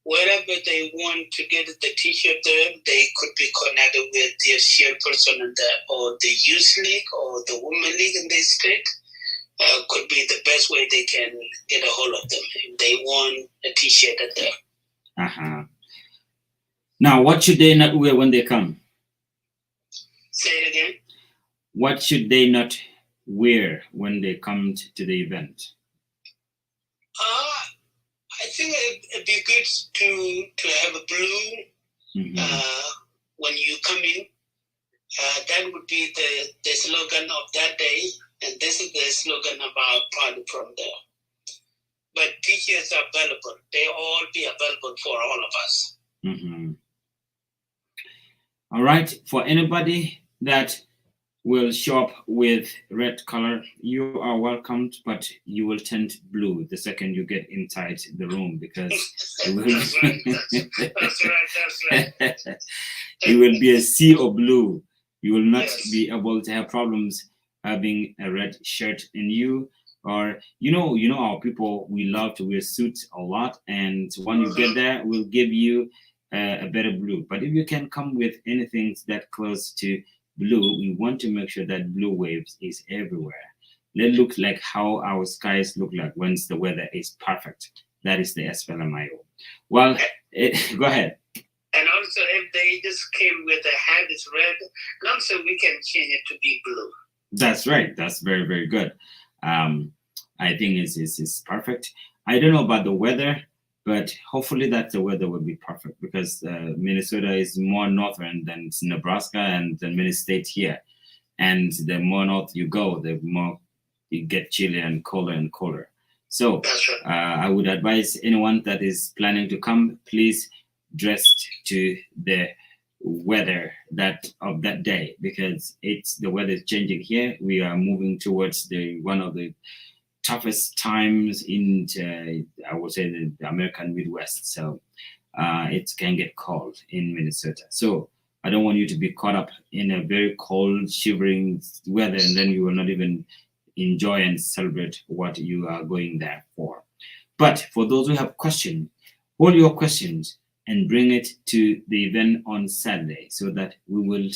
wherever they want to get the T-shirt there, they could be connected with their chairperson or the youth league or the women league in the state. Could be the best way they can get a hold of them if they want a T-shirt at there. Uh-huh. Now, what should they not wear when they come? Say it again. What should they not wear when they come to the event? I think it'd be good to have a blue when you come in. That would be the slogan of that day, and this is the slogan of our party from there. But T-shirts are available. They all be available for all of us. Mm-hmm. All right. For anybody that will show up with red color, you are welcomed, but you will tint blue the second you get inside the room, because it will, That's right. it will be a sea of blue. You will not be able to have problems having a red shirt in you. Or you know our people, we love to wear suits a lot, and when you get there, we'll give you a better blue. But if you can come with anything that close to blue, we want to make sure that blue waves is everywhere. They look like how our skies look like when the weather is perfect. That is the SPLMIO. Well, go ahead. And also, if they just came with a hat is red, and also we can change it to be blue. That's right. That's very, very good. I think it's perfect. I don't know about the weather, but hopefully that the weather will be perfect, because Minnesota is more northern than Nebraska and the many states here. And the more north you go, the more you get chilly and colder. So I would advise anyone that is planning to come, please dress to the weather of that day, because the weather is changing here. We are moving towards one of the toughest times in I would say the American Midwest. So it can get cold in Minnesota. So I don't want you to be caught up in a very cold, shivering weather, and then you will not even enjoy and celebrate what you are going there for. But for those who have questions, hold your questions and bring it to the event on Saturday, so that we will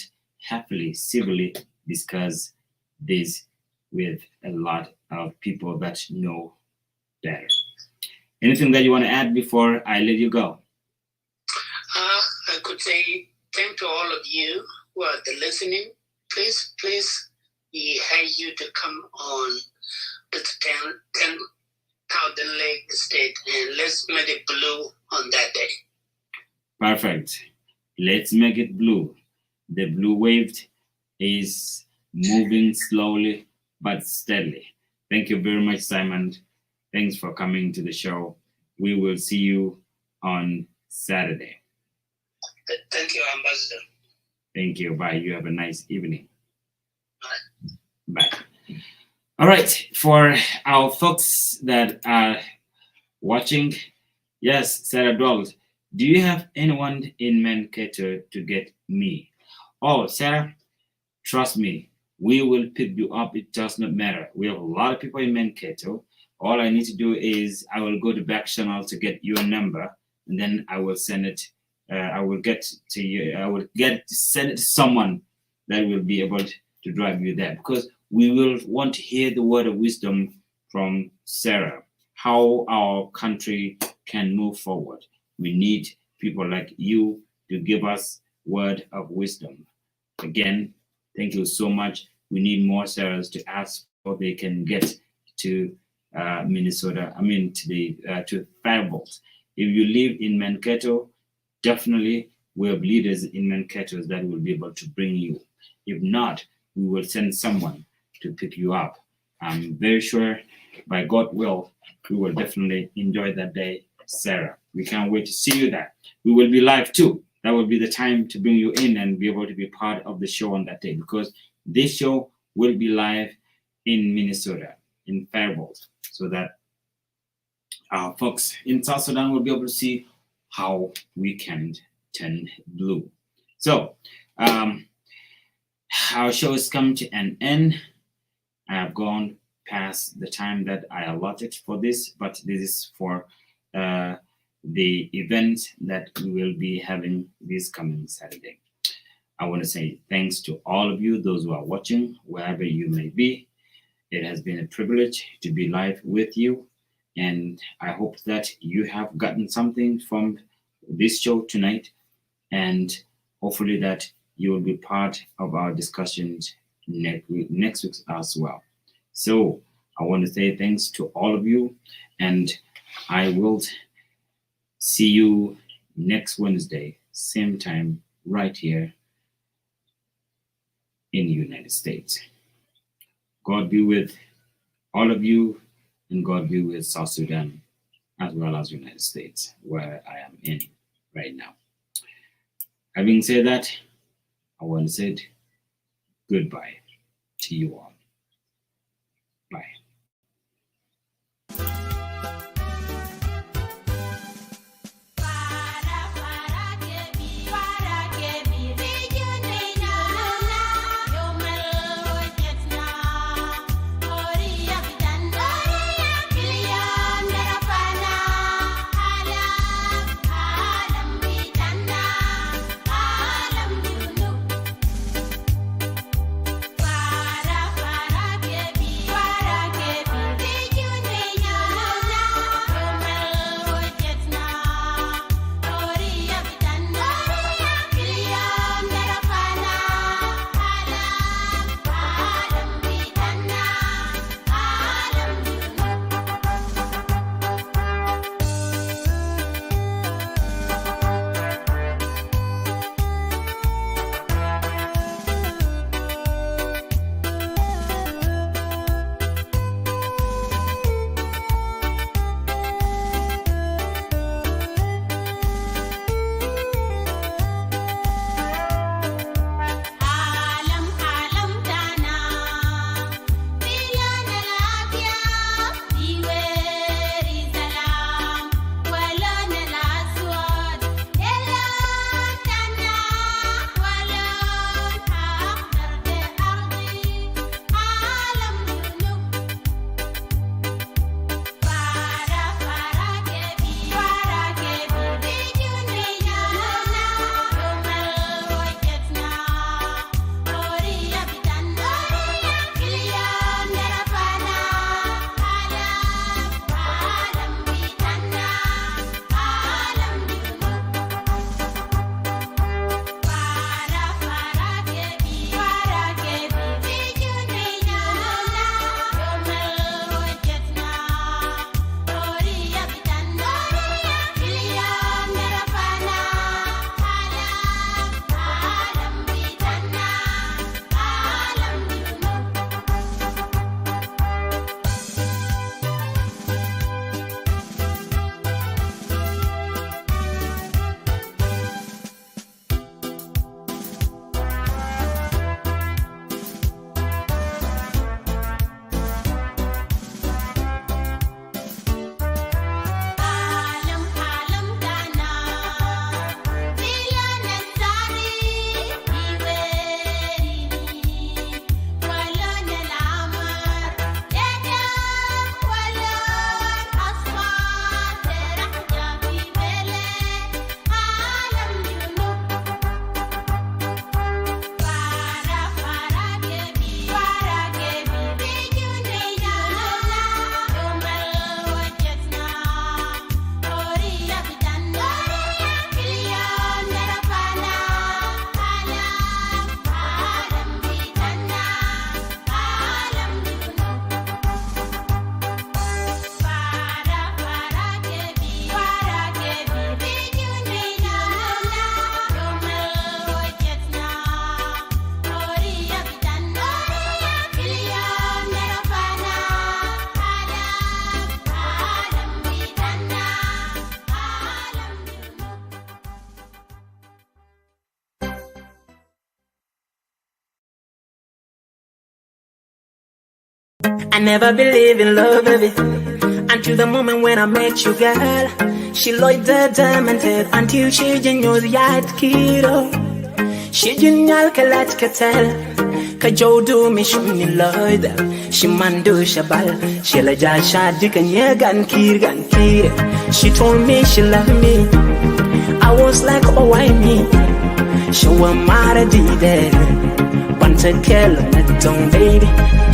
happily, civilly discuss this with a lot of people that know better. Anything that you want to add before I let you go? I could say thank to all of you who are listening. Please, we have you to come on the 10,000 Lake Estate, and let's make it blue on that day. Perfect. Let's make it blue. The blue wave is moving slowly but steadily. Thank you very much, Simon. Thanks for coming to the show. We will see you on Saturday. Thank you, Ambassador. Thank you. Bye. You have a nice evening. Bye. Bye. All right. For our folks that are watching, yes, Sarah Dwells, do you have anyone in Mankato to get me? Oh, Sarah, trust me, we will pick you up. It does not matter. We have a lot of people in Mankato. All I need to do is I will go to back channel to get your number, and then I will send it. I will get to you. I will send it to someone that will be able to drive you there, because we will want to hear the word of wisdom from Sarah, how our country can move forward. We need people like you to give us word of wisdom. Again, thank you so much. We need more Sarahs to ask how they can get to Minnesota. I mean, to Faribault. If you live in Mankato, definitely we have leaders in Mankato that will be able to bring you. If not, we will send someone to pick you up. I'm very sure, by God will, we will definitely enjoy that day, Sarah. We can't wait to see you there. We will be live too. That will be the time to bring you in and be able to be part of the show on that day, because this show will be live in Minnesota, in Faribault, so that our folks in South Sudan will be able to see how we can turn blue. So our show has come to an end. I have gone past the time that I allotted for this, but this is for the event that we will be having this coming Saturday. I want to say thanks to all of you, those who are watching, wherever you may be. It has been a privilege to be live with you, and I hope that you have gotten something from this show tonight, and hopefully that you will be part of our discussions next week as well. So I want to say thanks to all of you, and I will see you next Wednesday, same time, right here in the United States. God be with all of you, and God be with South Sudan, as well as United States, where I am in right now. Having said that, I want to say goodbye to you all. Bye. I never believed in love, baby, until the moment when I met you, girl. She looked demented until she knew the kiddo. She didn't know Kajo do me shuni loida. She mando shabal. She la ja shadi kanye gan kir. She told me she loved me. I was like, oh why me? She was mad dead. Want to kill my tongue baby.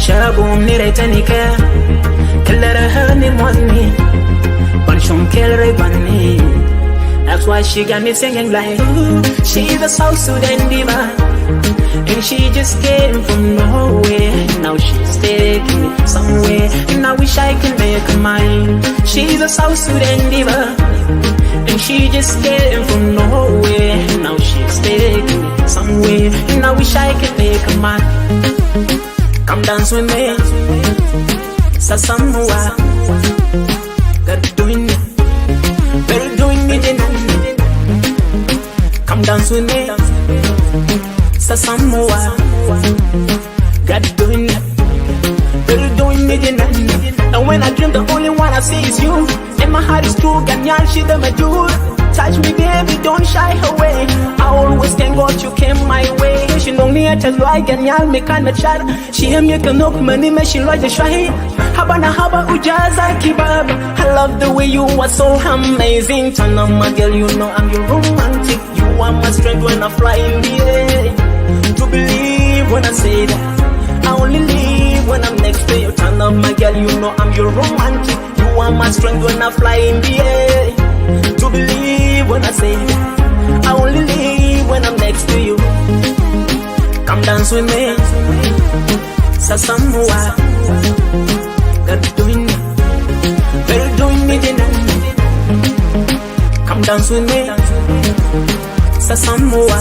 Shabu nire tanika. Killer her name was me. Banshon killer bunny. That's why she got me singing like, ooh, she's a South Sudan diva. And she just came from nowhere. Now she's taking me somewhere. And I wish I can make her mine. She's a South Sudan diva. And she just came from nowhere. Now she's taking me somewhere. And I wish I could make her mine. Come dance with me. Sasamuwa. Gotta doing it. Better doing it. Come dance with me. Sasamuwa. Gotta doing it. Better doing it. And when I dream, the only one I see is you. And my heart is true, Ganyan, she the major. Touch me, baby, don't shy away. I always thank God you came my way. She know me at a like Ganyan, me kind of chat. She hear me can knock money, me she like the shy. Habana haba ujaza kebab. I love the way you are so amazing. Turn on my girl, you know I'm your romantic. You are my strength when I fly in the air. To believe when I say that. I only live when I'm next to you. Turn on my girl, you know I'm your romantic. You are my strength when I fly in the air. To believe when I say that. I only live when I'm next to you. Come dance with me. Sasamuwa. Gotta doing it. Better doing it. Come dance with me. Sasamuwa.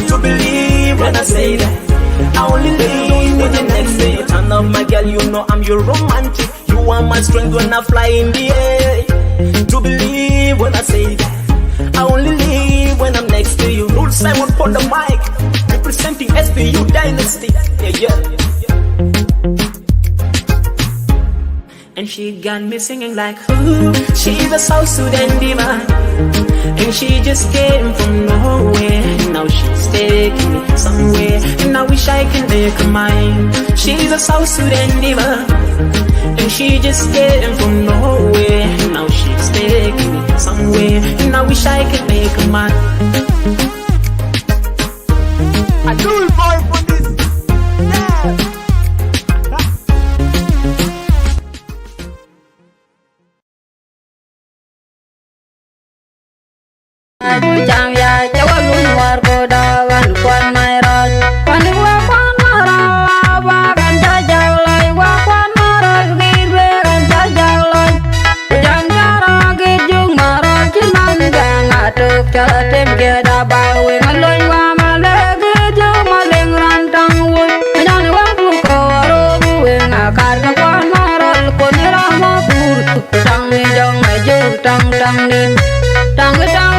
To believe when I say that. I only live when I'm next to you. Turn up my girl, you know I'm your romantic. You are my strength when I fly in the air. To believe when I say that. I only live when I'm next to you. Rule Simon for the mic. Representing SPU Dynasty. Yeah. And she got me singing like, ooh, she's a South Sudan diva. And she just came from nowhere. Now she's taking me somewhere. And I wish I can make her mine. She's a South Sudan diva. And she just came from nowhere. Now she's taking me somewhere. And I wish I could make her mine. I do it for this. Yeah. Chang ya chawa lun war ko da wan kwan mai ra kwan wa kwan ra wa kan ta jang lai wa kwan ra gi re kan ta jang lai jang ra gi jung ma ra chin man ga nga tu cha tem ge da ba we ngan loi wa ma le gi jung ma leng ran tang wu jang wa bu ko ro bu we nga kar ka kwan ra ko ni ra ma pur tang ni jong ma ju tang tang ni tang tang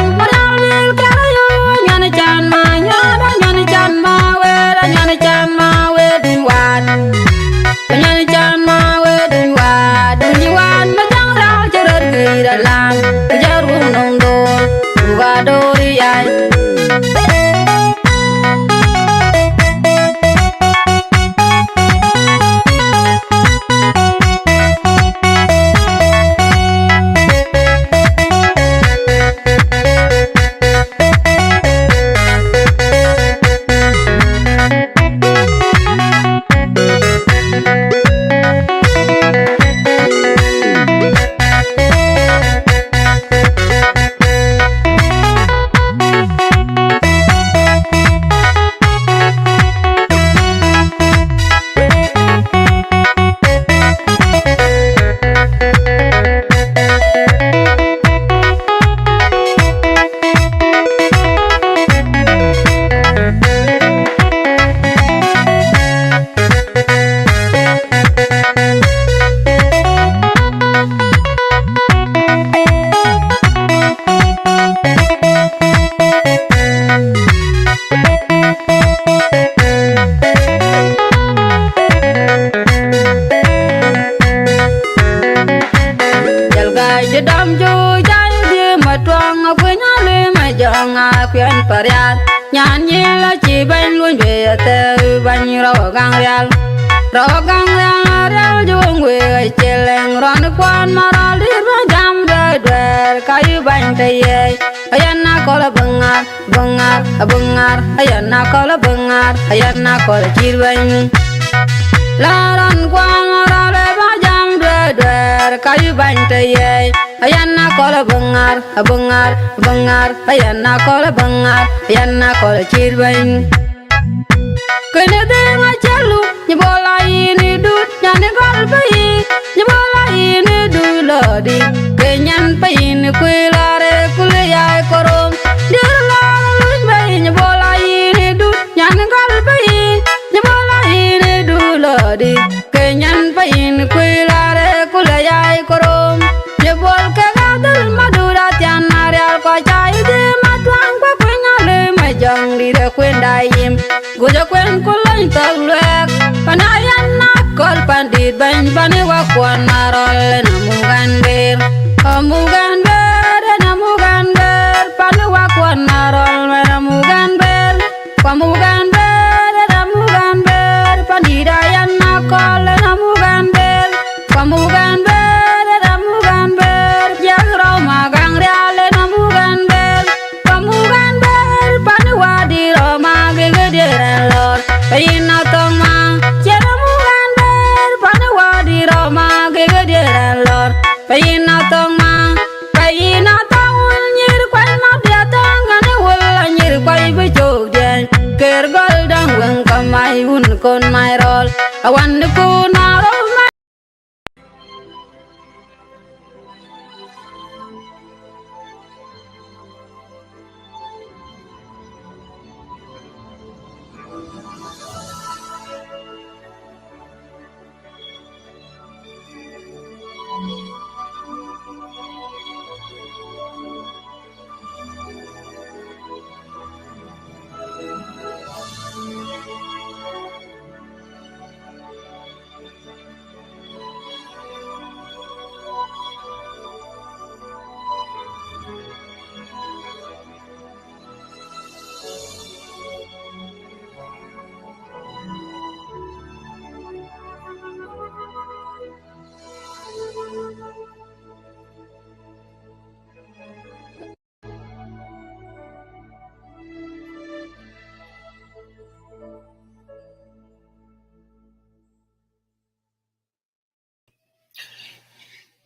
bany rogang real juang we celeng ron kwan maral dir jam der kayu bany taye ayana kola bengar ayana kola bengar ayana kola kirban laran kwan maral jam der kayu bany taye ayana kola bengar ayana kola kirban kene denga chalu nyibola ini dut nyane galbai nyibola ini dulodi kenyan pain kuilare kuliyai korom dirla lunbai nyibola ini dut nyane galbai nyibola ini dulodi kenyan pain kuilare kuliyai korom nyibol ke gadul madura tianare al ko chai de matwang ko kunyale majang dire kwendayim goja kwen kulay taglek panayan na kol pandit bany bane wakwan marol namugan ber pane wakwan marol namugan ber pandida yan na kol namugan ber jagraw magang real namugan ber pane wadiro magegederen lor payina tongma chera mugan ber pane wadiro magegederen lor payina tongul nyir kwai mabya tongane wul nyir kwai bejog den ker gol dang weng kamai un kon mai rol awan ku naro.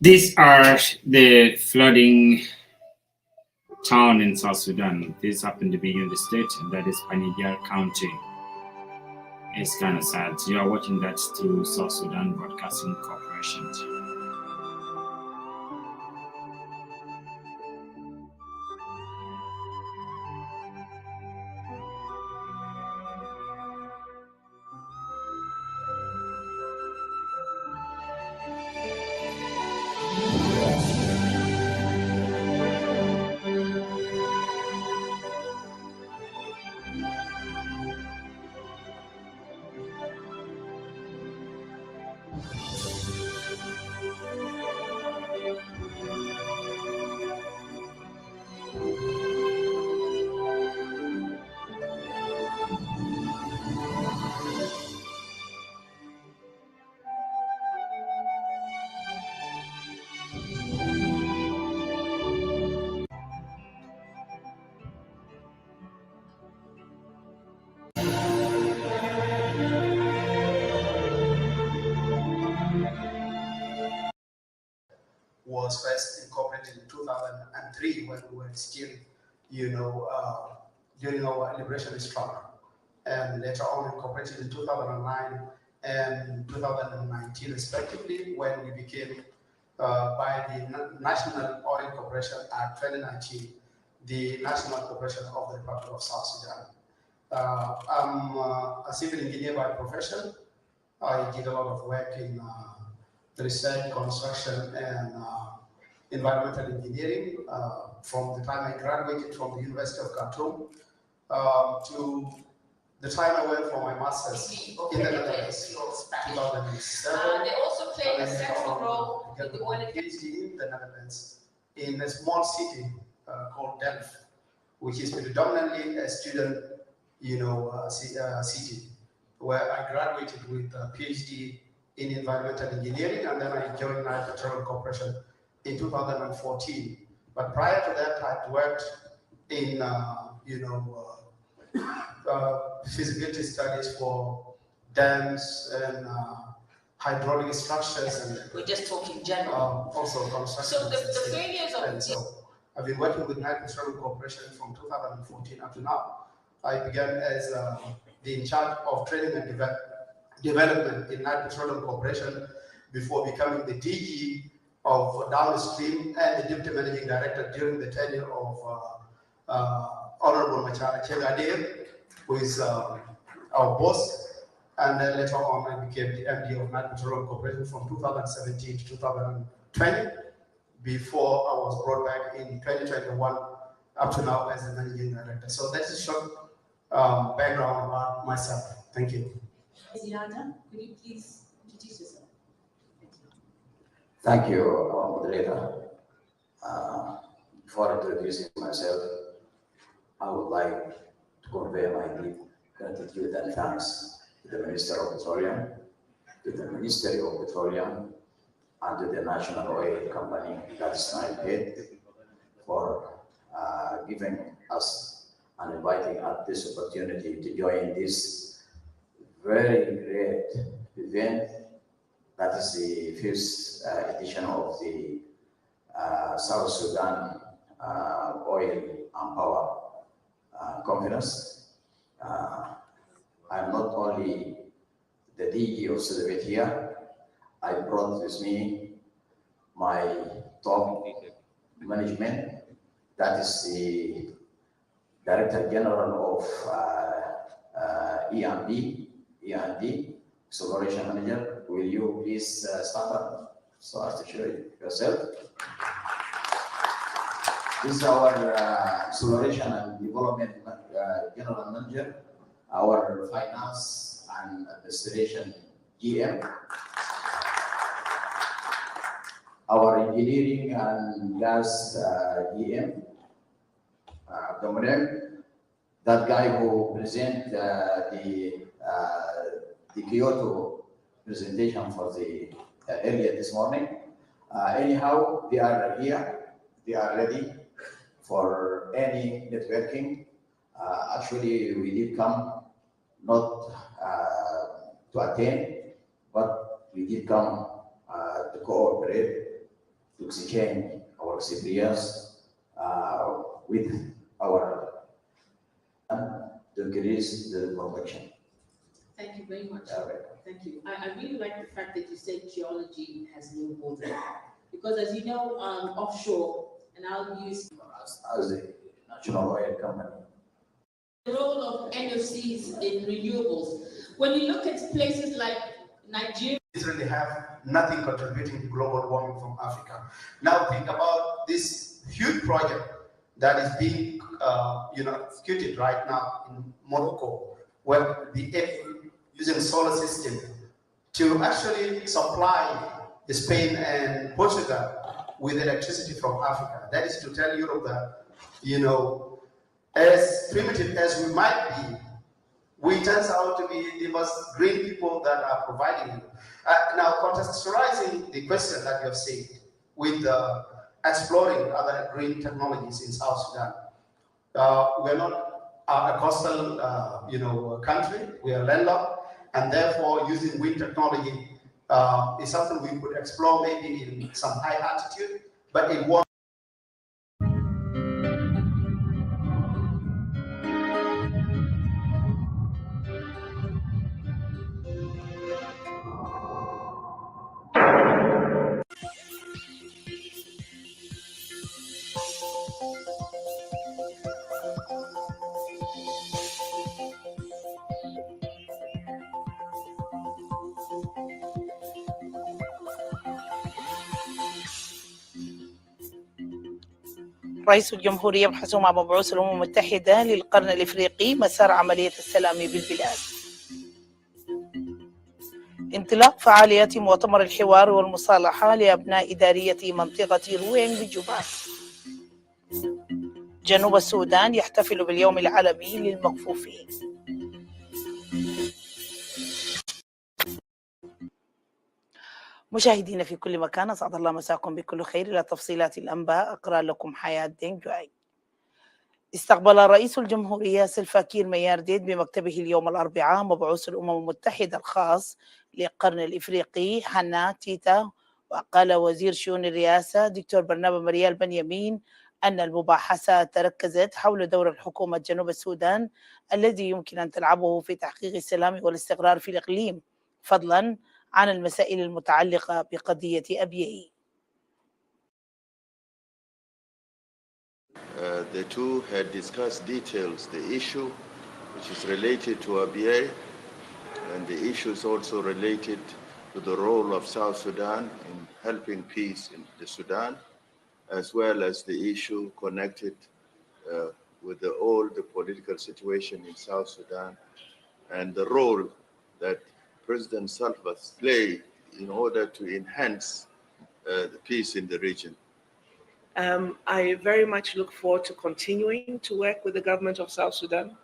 These are the flooding town in South Sudan. This happened to be in the state, and that is Panjshir County. It's kind of sad. You are watching that through South Sudan Broadcasting Corporation. Was first incorporated in 2003 when we were still, during our liberation struggle, and later on incorporated in 2009 and 2019 respectively when we became, by the National Oil Corporation Act 2019, the National Corporation of the Republic of South Sudan. I'm a civil engineer by profession. I did a lot of work in research, construction, and environmental engineering from the time I graduated from the University of Khartoum to the time I went for my master's in the Netherlands, 2007. They also played a central role in the oil and gas. PhD in the Netherlands in a small city called Delft, which is predominantly a student, city, where I graduated with a PhD in environmental engineering, and then I joined Nile Petroleum Corporation in 2014. But prior to that, I'd worked in feasibility studies for dams and hydraulic structures, and we're just talking general. also construction. So the failures of and so I've been working with Nile Petroleum Corporation from 2014 up to now. I began as the in charge of training and development in Nile Petroleum Corporation before becoming the DG of downstream and the deputy managing director during the tenure of Honorable Machara Chegadir, who is our boss. And then later on, I became the MD of Nile Petroleum Corporation from 2017 to 2020, before I was brought back in 2021 up to now as the managing director. So that's a short background about myself. Thank you. Ziada, could you please introduce yourself? Thank you, moderator. Before introducing myself, I would like to convey my deep gratitude and thanks to the Minister of Petroleum, to the Ministry of Petroleum, and to the National Oil Company, that is NIPED, for giving us and inviting us this opportunity to join this very great event. That is the fifth edition of the South Sudan Oil and Power Conference. I'm not only the DG of SUDAN here, I brought with me my top management, that is the Director General of E&D, Exploration Manager. Will you please stand up so as to show yourself? This is our Exploration and Development General Manager, our Finance and Administration GM, our Engineering and Gas GM, that guy who present the Kyoto presentation for the earlier this morning. Anyhow, they are here, they are ready for any networking. Actually, we did come not to attend, but we did come to cooperate, to exchange our experience with our to increase the production. Thank you very much. Thank you. I really like the fact that you said geology has no border, because as you know, offshore, and I'll use as a national oil company. The role of NOCs in renewables. When you look at places like Nigeria, Israel have nothing contributing to global warming from Africa. Now think about this huge project that is being executed right now in Morocco, where using solar system to actually supply Spain and Portugal with electricity from Africa. That is to tell Europe that, as primitive as we might be, we turns out to be the most green people that are providing you. Now, contextualizing the question that you have said with exploring other green technologies in South Sudan, we're not a coastal, country. We are landlocked, and therefore using wind technology is something we could explore maybe in some high altitude, but it won't. رئيس الجمهورية يبحث مع مبعوث الأمم المتحدة للقرن الإفريقي مسار عملية السلام بالبلاد. انطلاق فعاليات مؤتمر الحوار والمصالحة لأبناء إدارية منطقة روين بجوبا. جنوب السودان يحتفل باليوم العالمي للمكفوفين. مشاهدينا في كل مكان، أسعد الله مساكم بكل خير. إلى تفصيلات الأنباء أقرأ لكم حياة دينج جوي. استقبل رئيس الجمهورية سلفا كير ميارديت بمكتبه اليوم الأربعاء مبعوث الأمم المتحدة الخاص للقرن الإفريقي حنا تيتا. وقال وزير شؤون الرئاسة دكتور برنابا مريال بنيامين أن المباحثات تركزت حول دور الحكومة جنوب السودان الذي يمكن أن تلعبه في تحقيق السلام والاستقرار في الإقليم، فضلا عن المسائل المتعلقة بقضية أبيي. The two had discussed details, the issue which is related to ABA and the issues also related to the role of South Sudan in helping peace in the Sudan, as well as the issue connected with all the political situation in South Sudan and the role that President Salva played in order to enhance the peace in the region. I very much look forward to continuing to work with the government of South Sudan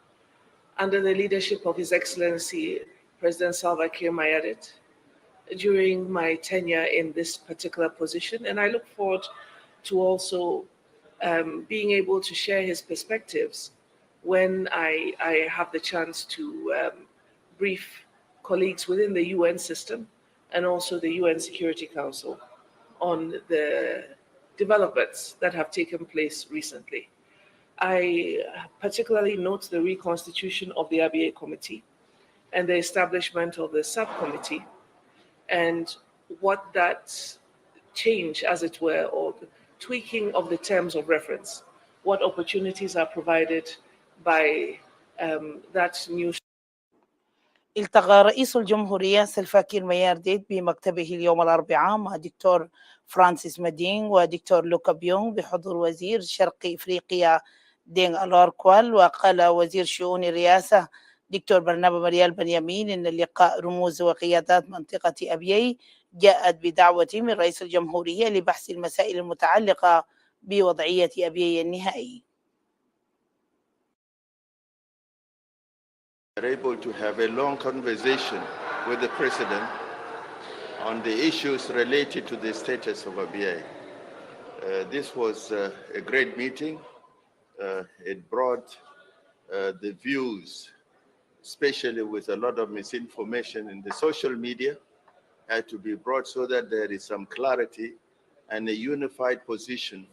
under the leadership of His Excellency President Salva Kiir Mayardit during my tenure in this particular position. And I look forward to also being able to share his perspectives when I have the chance to brief colleagues within the UN system and also the UN Security Council on the developments that have taken place recently. I particularly note the reconstitution of the ABA Committee and the establishment of the subcommittee and what that change, as it were, or the tweaking of the terms of reference, what opportunities are provided by that new. التقى رئيس الجمهورية سلفا كير ميارديت بمكتبه اليوم الأربعاء مع دكتور فرانسيس مدينغ ودكتور لوكا بيونغ بحضور وزير شرق إفريقيا دينغ ألاركوال. وقال وزير شؤون الرئاسة دكتور برنابا مريال بنيامين إن اللقاء رموز وقيادات منطقة أبيي جاءت بدعوة من رئيس الجمهورية لبحث المسائل المتعلقة بوضعية أبيي النهائي. We're able to have a long conversation with the president on the issues related to the status of ABA. This was a great meeting. It brought the views, especially with a lot of misinformation in the social media, had to be brought so that there is some clarity and a unified position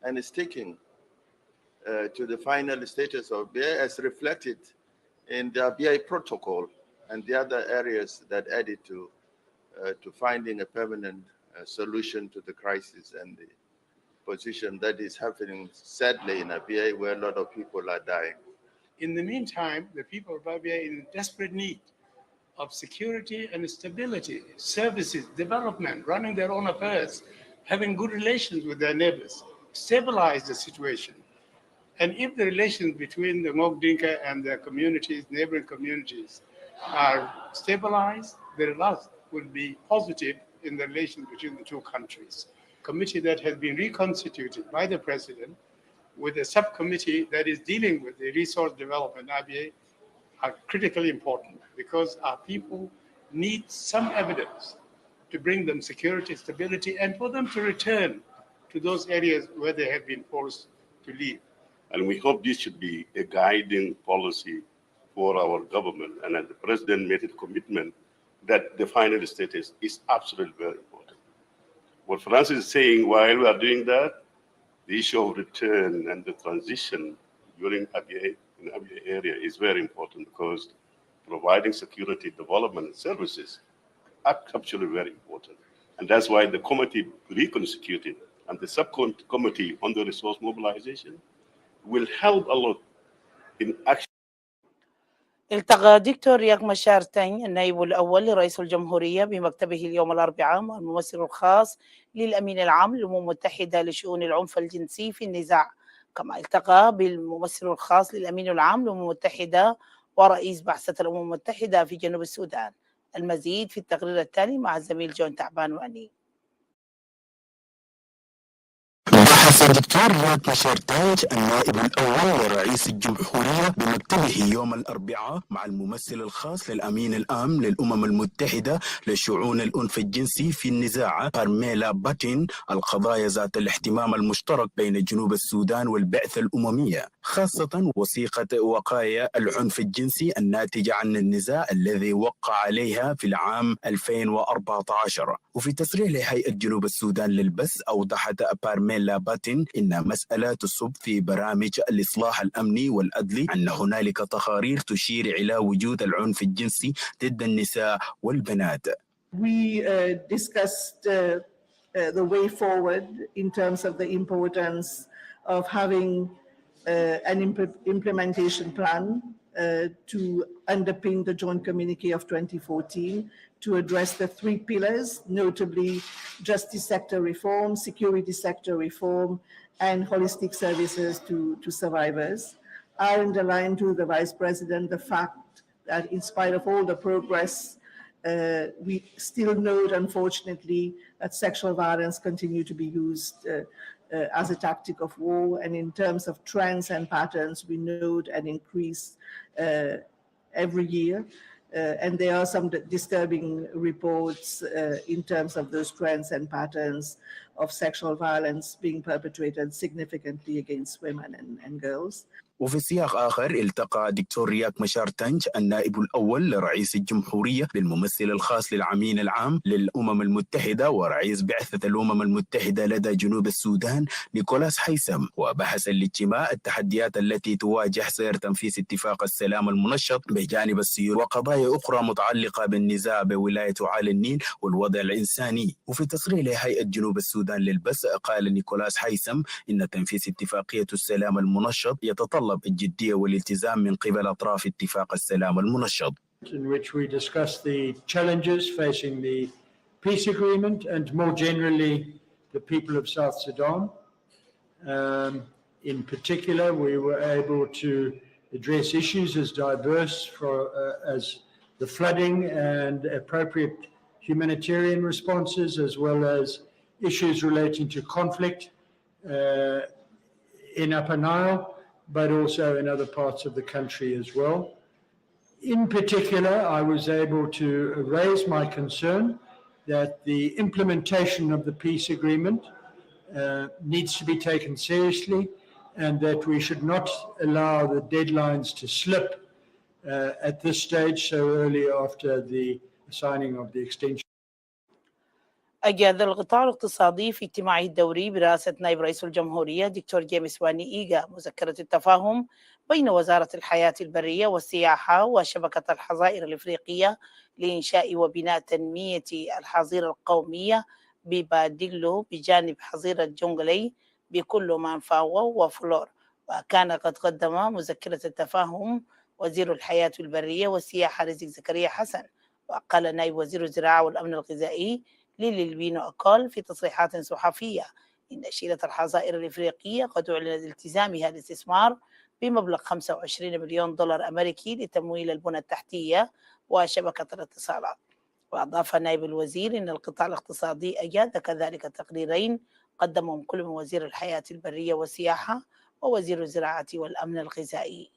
and sticking to the final status of ABA as reflected in the ABI protocol and the other areas that added to finding a permanent solution to the crisis and the position that is happening sadly in ABI where a lot of people are dying. In the meantime, the people of ABI are in desperate need of security and stability, services, development, running their own affairs, having good relations with their neighbors, stabilize the situation. And if the relations between the Ngok Dinka and their communities, neighboring communities, are stabilized, the result will be positive in the relations between the two countries. Committee that has been reconstituted by the president with a subcommittee that is dealing with the resource development, IBA, are critically important because our people need some evidence to bring them security, stability, and for them to return to those areas where they have been forced to leave. And we hope this should be a guiding policy for our government. And as the president made a commitment that the final status is absolutely very important. What Francis is saying while we are doing that, the issue of return and the transition during ABA, in the ABA area is very important because providing security, development, and services are absolutely very important. And that's why the committee reconstituted and the subcommittee on the resource mobilization will help a lot in action. التقى دكتور رياك مشار تاني النائب الأول لرئيس الجمهورية بمكتبه اليوم الأربعاء مع الممثل الخاص للأمين العام للأمم المتحدة لشؤون العنف الجنسي في النزاع. كما التقى بالممثل الخاص للأمين العام للأمم المتحدة ورئيس بعثة الأمم المتحدة في جنوب السودان. المزيد في التقرير التالي مع الزميل جون تعبان واني. بحث الدكتور رياض مشارتاج النائب الأول لرئيس الجمهورية بمكتبه يوم الأربعاء مع الممثل الخاص للأمين العام للأمم المتحدة لشؤون الأنف الجنسي في النزاع كارميلا باتين القضايا ذات الاهتمام المشترك بين جنوب السودان والبعثة الأممية، خاصة وثيقة وقاية العنف الجنسي الناتجة عن النزاع الذي وقع عليها في العام 2014. وفي تصريح لهيئة جنوب السودان للبث أوضحت بارميلا باتين إن مسألة تصب في برامج الإصلاح الأمني والعدلي أن هنالك تقارير تشير إلى وجود العنف الجنسي ضد النساء والبنات. We discussed the way forward in terms of the importance of having an implementation plan to underpin the joint communique of 2014 to address the three pillars, notably justice sector reform, security sector reform, and holistic services to survivors. I underline to the Vice President the fact that in spite of all the progress, we still note, unfortunately, that sexual violence continue to be used as a tactic of war. And in terms of trends and patterns, we note an increase every year. And there are some disturbing reports in terms of those trends and patterns of sexual violence being perpetrated significantly against women and girls. وفي سياق آخر التقى دكتور رياك مشار تنج النائب الأول لرئيس الجمهورية بالممثل الخاص للأمين العام للأمم المتحدة ورئيس بعثة الأمم المتحدة لدى جنوب السودان نيكولاس هيثم، وبحث الاجتماع التحديات التي تواجه سير تنفيذ اتفاق السلام المنشط بجانب السير وقضايا أخرى متعلقة بالنزاع بولاية عالي النيل والوضع الإنساني. وفي تصريح لهيئة جنوب السودان للبث قال نيكولاس هيثم إن تنفيذ اتفاقية السلام المنشط يتطلب الجدية والالتزام من قبل أطراف اتفاق السلام المنشط. In which we discussed the challenges facing the peace agreement and more generally the people of South Sudan. In particular, we were able to address issues as diverse as the flooding and appropriate humanitarian responses, as well as issues relating to conflict in Upper Nile, but also in other parts of the country as well. In particular, I was able to raise my concern that the implementation of the peace agreement needs to be taken seriously and that we should not allow the deadlines to slip at this stage so early after the signing of the extension. أجاد القطاع الاقتصادي في اجتماعه الدوري برئاسة نائب رئيس الجمهورية دكتور جيمس واني إيغا مذكرة التفاهم بين وزارة الحياة البرية والسياحة وشبكة الحظائر الإفريقية لإنشاء وبناء تنمية الحظيرة القومية بباديلو بجانب حظيرة جونغلي بكل مانفاو وفلور. وكان قد قدم مذكرة التفاهم وزير الحياة البرية والسياحة رزق زكريا حسن. وقال نائب وزير الزراعة والأمن الغذائي للبينو أقال في تصريحات صحفية إن شيلة الحظائر الإفريقية قد أعلنت التزامها الاستثمار بمبلغ 25 مليون دولار أمريكي لتمويل البنى التحتية وشبكة الاتصالات. وأضاف نائب الوزير إن القطاع الاقتصادي أجاد كذلك تقريرين قدمهم كل من وزير الحياة البرية والسياحة ووزير الزراعة والأمن الغذائي.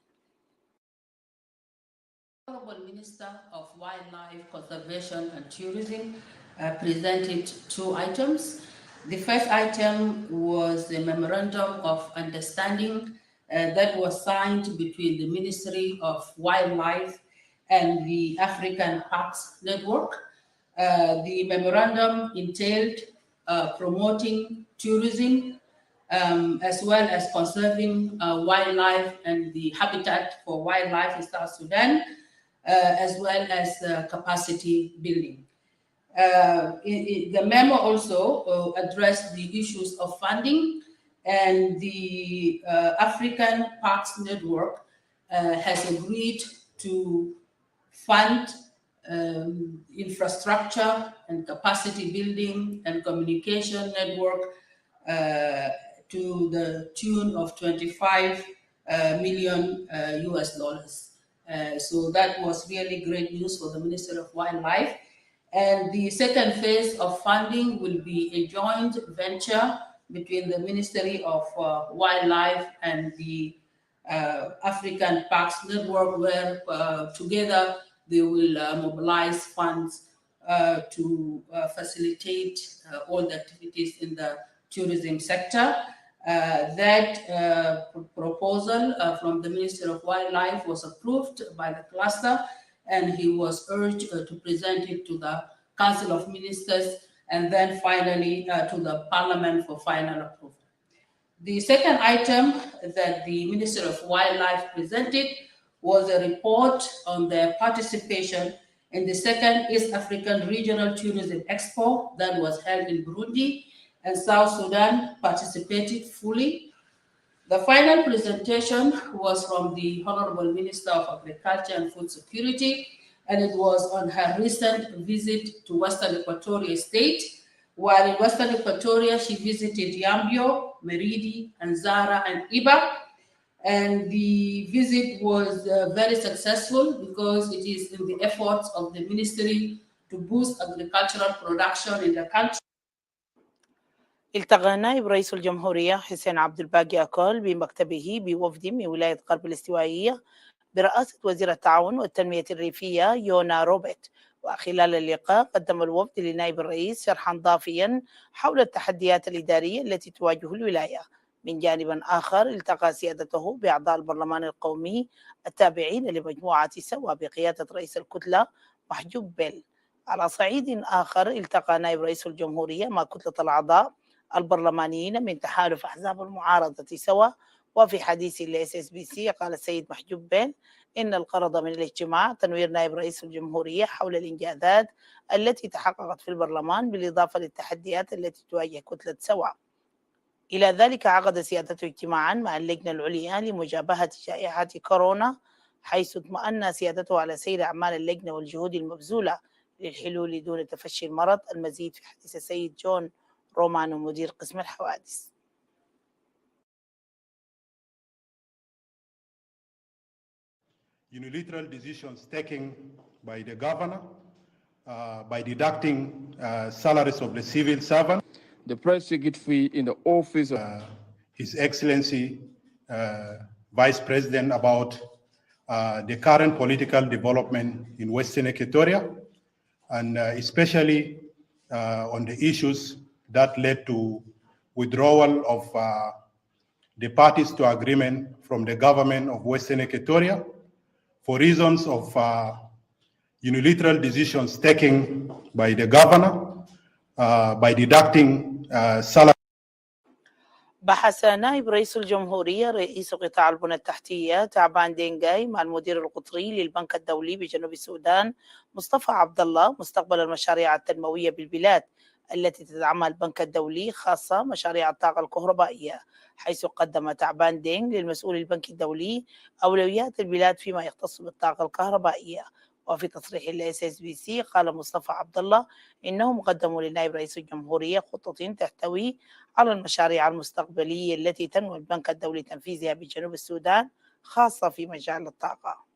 Honorable Minister of Wildlife Conservation and Tourism presented two items. The first item was the Memorandum of Understanding that was signed between the Ministry of Wildlife and the African Parks Network. The memorandum entailed promoting tourism as well as conserving wildlife and the habitat for wildlife in South Sudan, as well as capacity building. The memo also addressed the issues of funding, and the African Parks Network has agreed to fund infrastructure and capacity building and communication network to the tune of 25 million US dollars. So that was really great news for the Ministry of Wildlife. And the second phase of funding will be a joint venture between the Ministry of Wildlife and the African Parks Network, where together they will mobilize funds to facilitate all the activities in the tourism sector. That proposal from the Minister of Wildlife was approved by the cluster, and he was urged to present it to the Council of Ministers and then finally to the Parliament for final approval. The second item that the Minister of Wildlife presented was a report on their participation in the second East African Regional Tourism Expo that was held in Burundi, and South Sudan participated fully. The final presentation was from the Honorable Minister of Agriculture and Food Security, and it was on her recent visit to Western Equatoria State. While in Western Equatoria, she visited Yambio, Meridi, and Zara, and Iba. And the visit was very successful because it is in the efforts of the ministry to boost agricultural production in the country. التقى نائب رئيس الجمهورية حسين عبد الباقي أكول بمكتبه بوفد من ولاية غرب الاستوائية برئاسة وزير التعاون والتنمية الريفية يونا روبرت. وخلال اللقاء قدم الوفد لنائب الرئيس شرحا ضافيا حول التحديات الإدارية التي تواجه الولاية. من جانب آخر التقى سيادته بأعضاء البرلمان القومي التابعين لمجموعة سوا بقيادة رئيس الكتلة محجوب بيل. على صعيد آخر التقى نائب رئيس الجمهورية مع كتلة الأعضاء البرلمانيين من تحالف أحزاب المعارضة سوا. وفي حديث SSBC قال السيد محجوب بيل إن الغرض من الاجتماع تنوير نائب رئيس الجمهورية حول الإنجازات التي تحققت في البرلمان بالإضافة للتحديات التي تواجه كتلة سوا. إلى ذلك عقد سيادته اجتماعا مع اللجنة العليا لمجابهة جائحة كورونا، حيث اطمأن سيادته على سير أعمال اللجنة والجهود المبذولة للحلول دون تفشي المرض. المزيد في حديث السيد جون رومانو مدير قسم الحوادث. Unilateral decisions taken by the governor by deducting salaries of the civil servant. The press secretary in the office of His Excellency Vice President about the current political development in Western Equatoria, and especially on the issues that led to withdrawal of the parties to agreement from the government of Western Equatoria for reasons of unilateral decisions taken by the governor by deducting salary. بحث نائب رئيس الجمهورية رئيس قطاع البنى التحتية تعبان دينغاي مع المدير القطري للبنك الدولي بجنوب السودان مصطفى عبد الله مستقبل المشاريع التنموية بالبلاد التي تدعمها البنك الدولي، خاصة مشاريع الطاقة الكهربائية، حيث قدم تعبان دينغ للمسؤول البنك الدولي أولويات البلاد فيما يختص بالطاقة الكهربائية. وفي تصريح SSBC قال مصطفى عبد الله إنهم قدموا لنائب رئيس الجمهورية خطة تحتوي على المشاريع المستقبلية التي تنوي البنك الدولي تنفيذها بجنوب السودان، خاصة في مجال الطاقة.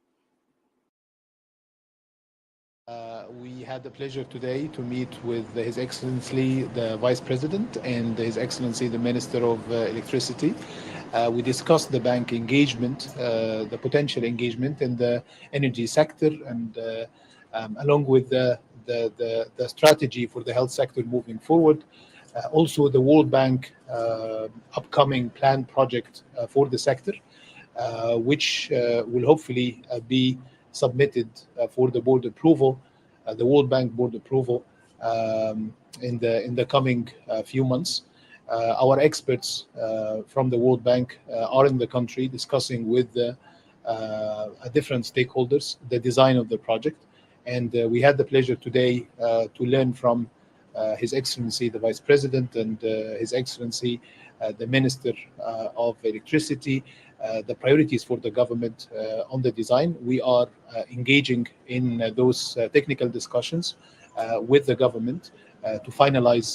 We had the pleasure today to meet with His Excellency the Vice President and His Excellency the Minister of Electricity. We discussed the bank engagement, the potential engagement in the energy sector, and along with the strategy for the health sector moving forward. Also the World Bank upcoming planned project for the sector, which will hopefully be submitted for the board approval, the World Bank board approval in the coming few months. Our experts from the World Bank are in the country discussing with different stakeholders the design of the project, and we had the pleasure today to learn from His Excellency the Vice President and His Excellency the Minister of Electricity, the priorities for the government on the design. We are engaging in those technical discussions with the government to finalize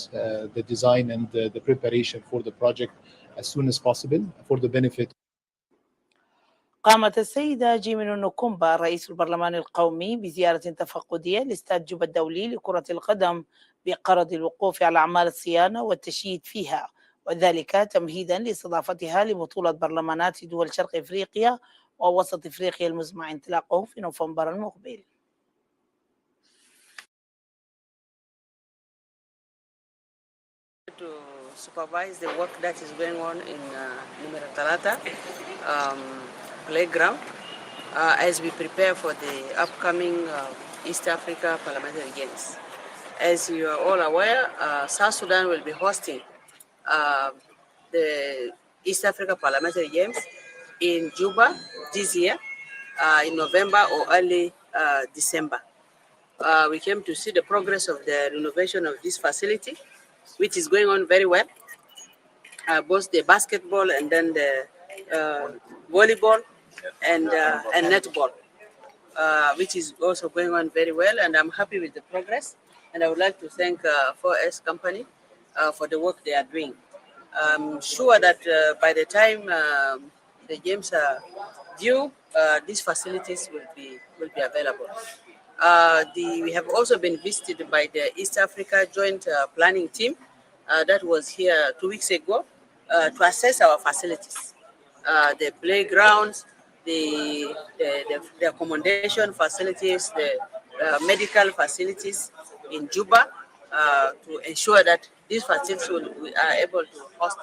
the design and the preparation for the project as soon as possible for the benefit. قامت السيدة جيمينو نوكومبا رئيس البرلمان القومي بزيارة تفقدية لاستاد جوبا الدولي لكرة القدم بغرض الوقوف على أعمال الصيانة والتشييد فيها. وذلك تمهيدا لاستضافتها لبطولة برلمانات دول شرق إفريقيا ووسط إفريقيا المزمع انطلاقه في نوفمبر المقبل. To supervise the work that is going on in Numero Talata playground as we prepare for the upcoming East Africa Parliamentary Games. As you are all aware, South Sudan will be hosting the East Africa Parliamentary Games in Juba this year, in November or early December. We came to see the progress of the renovation of this facility, which is going on very well, both the basketball and then the volleyball and netball, which is also going on very well, and I'm happy with the progress. And I would like to thank 4S Company for the work they are doing. I'm sure that by the time the games are due, these facilities will be available. We have also been visited by the East Africa Joint Planning Team that was here 2 weeks ago to assess our facilities, the playgrounds, the accommodation facilities, the medical facilities in Juba, to ensure that these facilities we are able to host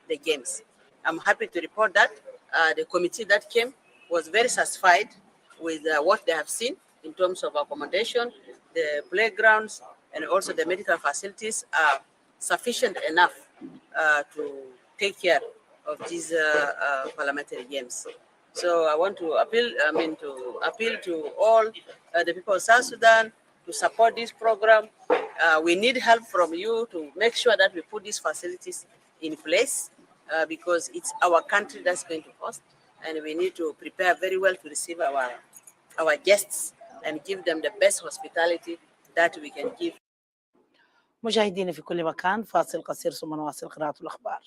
the games. I'm happy to report that the committee that came was very satisfied with what they have seen in terms of accommodation, the playgrounds, and also the medical facilities are sufficient enough to take care of these parliamentary games. So I want to appeal to all the people of South Sudan to support this program. We need help from you to make sure that we put these facilities in place because it's our country that's going to host, and we need to prepare very well to receive our guests and give them the best hospitality that we can give. مشاهدينا في كل مكان، فاصل قصير ثم نواصل قراءة الأخبار.